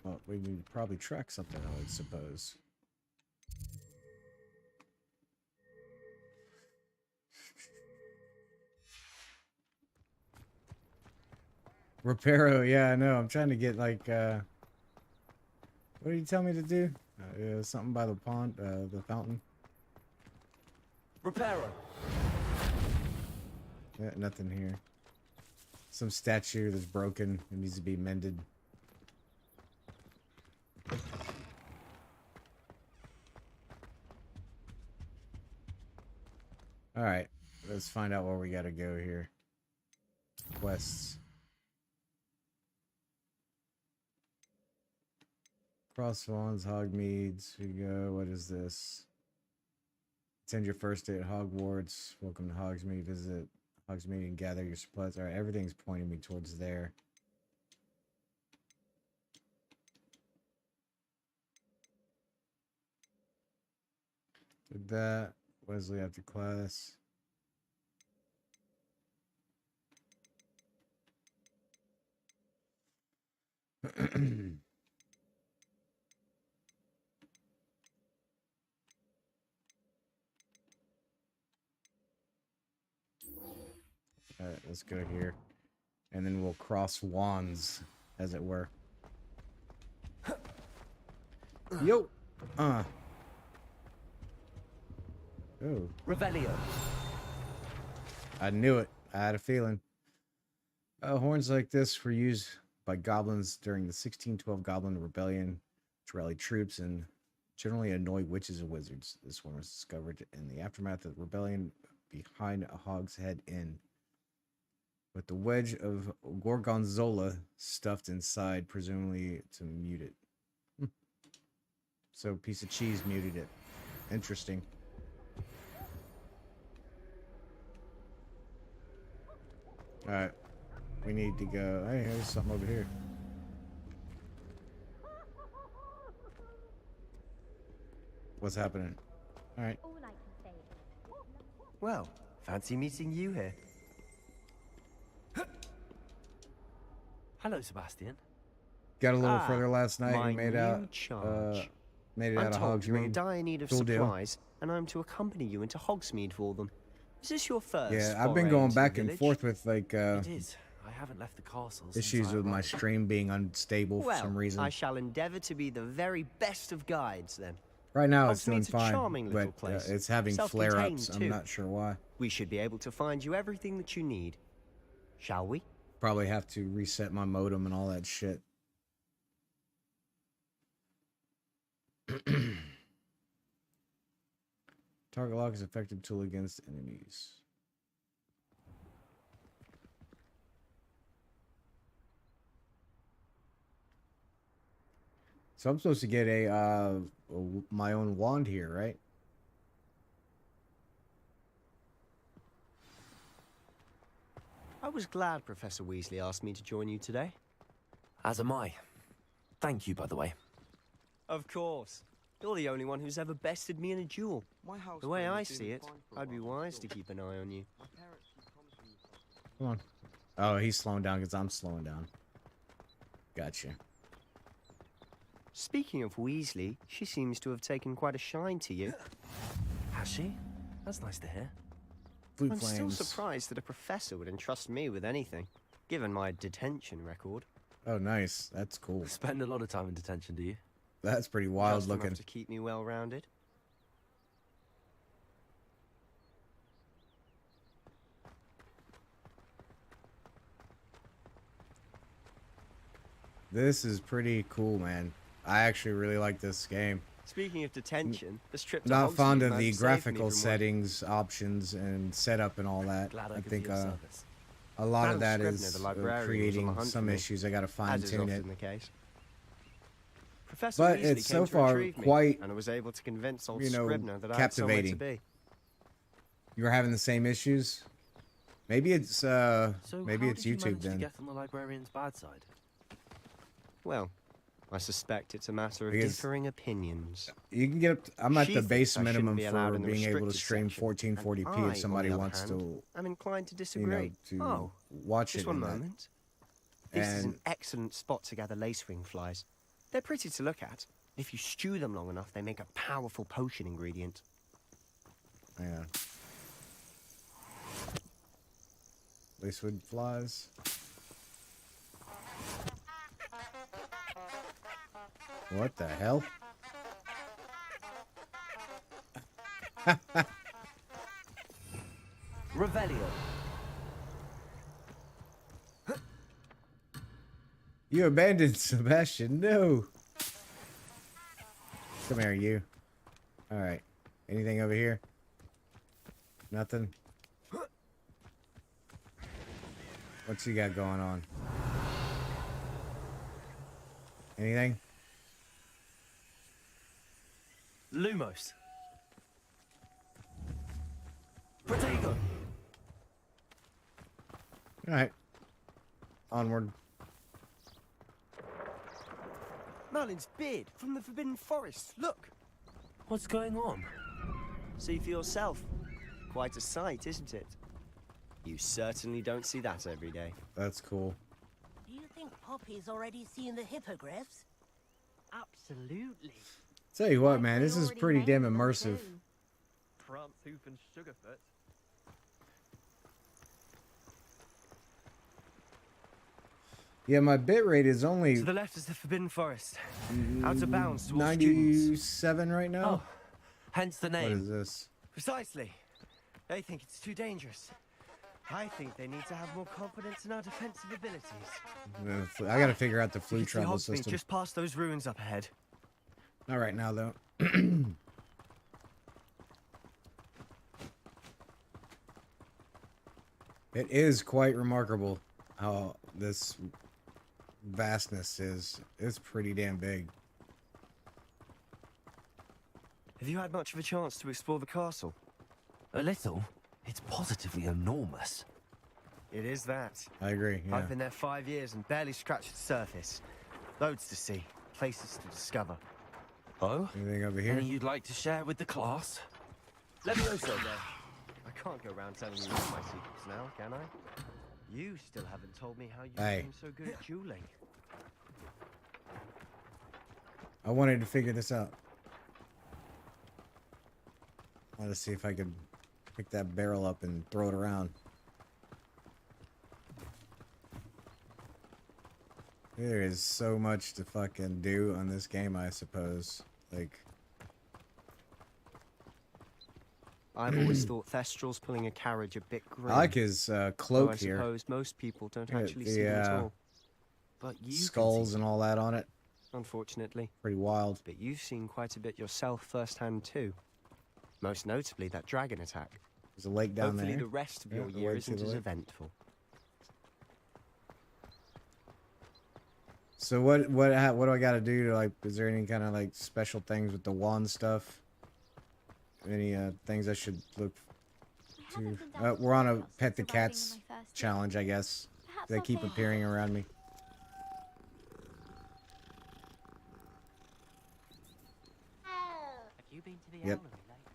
Well, we need to probably track something, I would suppose. Reparo, yeah, I know. I'm trying to get like what did you tell me to do? Something by the pond, the fountain. Reparo. Yeah, nothing here. Some statue that's broken. It needs to be mended. Alright, let's find out where we gotta go here. Quests. Crosswands, Hogmeads. Here you go. What is this? Attend your first day at Hogwarts. Welcome to Hogsmeade. Visit Hogsmeade and gather your supplies. Alright, everything's pointing me towards there. Did that. Wesley after class. Alright, let's go here. And then we'll cross wands, as it were. Yo! Oh. Revelio. I knew it. I had a feeling. Horns like this were used by goblins during the 1612 Goblin Rebellion to rally troops and generally annoy witches and wizards. This one was discovered in the aftermath of the rebellion behind a Hog's Head Inn, with the wedge of gorgonzola stuffed inside, presumably to mute it. So, piece of cheese muted it. Interesting. Alright. We need to go. Hey, there's something over here. What's happening? Alright. Well, fancy meeting you here. Hello, Sebastian. Got a little further last night my and made new out charge. made it I'm out of told you're in Hogsmeade. dire need of Cool deal. supplies, and I'm to accompany you into Hogsmeade for them. Is this your first? Yeah, I've been foray going into the back and village? forth with like It is. I haven't left the castle since issues I with my arrived. stream being unstable for Well, some reason. I shall endeavour to be the very best of guides then. Right now it's doing Hogsmeade's a fine, charming little but place. it's having Self-contained, flare-ups. I'm too. not sure why. We should be able to find you everything that you need. Shall we? Probably have to reset my modem and all that shit. Target lock is an effective tool against enemies. So I'm supposed to get my own wand here, right? I was glad Professor Weasley asked me to join you today. As am I. Thank you, by the way. Of course. You're the only one who's ever bested me in a duel. The way I see it, I'd be wise to keep an eye on you. Come on. Oh, he's slowing down because I'm slowing down. Gotcha. Speaking of Weasley, she seems to have taken quite a shine to you. Has she? That's nice to hear. Blue I'm still flames. surprised that a professor would entrust me with anything, given my detention record. Oh, nice. That's cool. Spend a lot of time in detention, do you? That's pretty wild Just looking. enough to keep me well-rounded. This is pretty cool, man. I actually really like this game. Speaking of detention, this trip to Not fond Hogsmeade of might the have saved me graphical from one. settings, options, and setup and all that. Glad I I could think be of service. a lot of Madam that Scribner, is the librarian, was on the creating hunt some for me, issues. I gotta fine as is tune it. often the case. Professor But Weasley it's came so to far retrieve me, quite, and I was able to convince old you know, Scribner that I had somewhere to captivating. be. You were having the same issues? Maybe it's So maybe how it's did you YouTube manage then. to get on the librarian's bad side? Well, I suspect it's a matter of Because differing opinions. You can get up. I'm at She the thinks base I shouldn't minimum be allowed for in the being able to restricted stream section, 1440p and if somebody I, on the wants other to, hand, I'm inclined to you disagree. know, to Oh, watch just it one in that. moment. This is And an excellent spot to gather lacewing flies. They're pretty to look at. If you stew them long enough, they make a powerful potion ingredient. yeah, lacewood flies. What the hell? Revelio. You abandoned Sebastian. No. Come here, you. All right. Anything over here? Nothing. What's you got going on? Anything? Lumos. Protego. All right. Onward. Merlin's beard from the Forbidden Forest. Look. What's going on? See for yourself. Quite a sight, isn't it? You certainly don't see that every day. That's cool. Do you think Poppy's already seen the hippogriffs? Absolutely. Tell you what, man, this is pretty damn immersive. Prance, Hoof, and Sugarfoot. Yeah, my bitrate is only To the left is the Forbidden Forest. Out of bounds to all students. 97 right now. Oh, hence the name. What is this? Precisely. They think it's too dangerous. I think they need to have more confidence in our defensive abilities. I gotta figure out the flu You can see travel Hogsmeade system. just past those ruins up ahead. Not right now, though. It is quite remarkable how this vastness is. It's pretty damn big. Have you had much of a chance to explore the castle? A little. It's positively enormous. It is that. I agree, yeah. I've been there 5 years and barely scratched the surface. Loads to see, places to discover. Oh? Anything over here? Anything you'd like to share with the class? Levioso there. I can't go around telling you all my secrets now, can I? You still haven't told me how you Hey. became so good at dueling. I wanted to figure this out. I wanted to see if I could pick that barrel up and throw it around. There is so much to fucking do on this game, I suppose. Like, I've always thought Thestral's pulling a carriage a bit grim. I like his cloak Though I here. suppose most people don't Look at actually see him at all. But you skulls and all that on it. Unfortunately. Pretty wild. But you've seen quite a bit yourself firsthand too. Most notably that dragon attack. There's a lake down Hopefully there. the rest of Yeah, your the year lake to isn't the as lake. eventful. So what do I got to do to, like, is there any kind of like special things with the wand stuff? Any things I should look to? We're on a pet the cats challenge, I guess. They keep appearing around me. Have you been to the Yep. Owlery lately?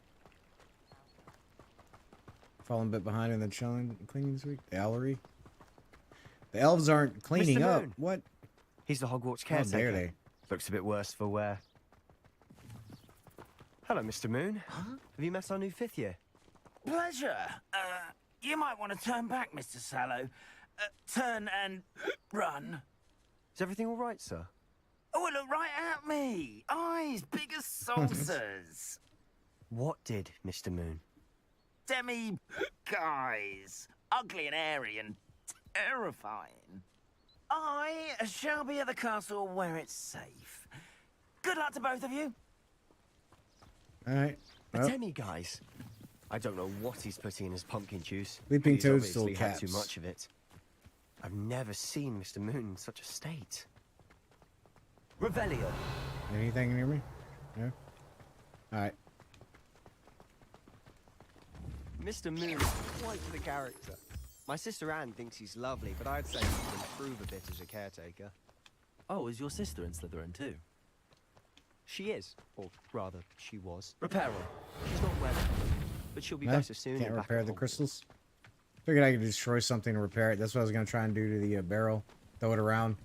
Falling a bit behind in the cleaning this week. The Owlery. The elves aren't cleaning Mr. up. Moon. What? He's the Hogwarts How caretaker. dare they? Looks a bit worse for wear. Hello, Mr. Moon. Have you met our new 5th year? Pleasure. You might want to turn back, Mr. Sallow. Turn and run. Is everything all right, sir? Oh, look right at me. Eyes big as saucers. What did, Mr. Moon? Demi guys. Ugly and airy and terrifying. I shall be at the castle where it's safe. Good luck to both of you. All right. A Well, demi-guise? I don't know what he's putting in his pumpkin juice. Leaping He's toadstool obviously had too caps. much of it. I've never seen Mr. Moon in such a state. Revelio. anything near me? No. All right. Mr. Moon is quite the character. My sister Anne thinks he's lovely, but I'd say he could improve a bit as a caretaker. Oh, is your sister in Slytherin too? She is, or rather, she was. Repair her. She's not well, but she'll be Eh, better soon. can't and back repair at the Hogwarts. crystals. Figured I could destroy something and repair it. That's what I was gonna try and do to the barrel. Throw it around.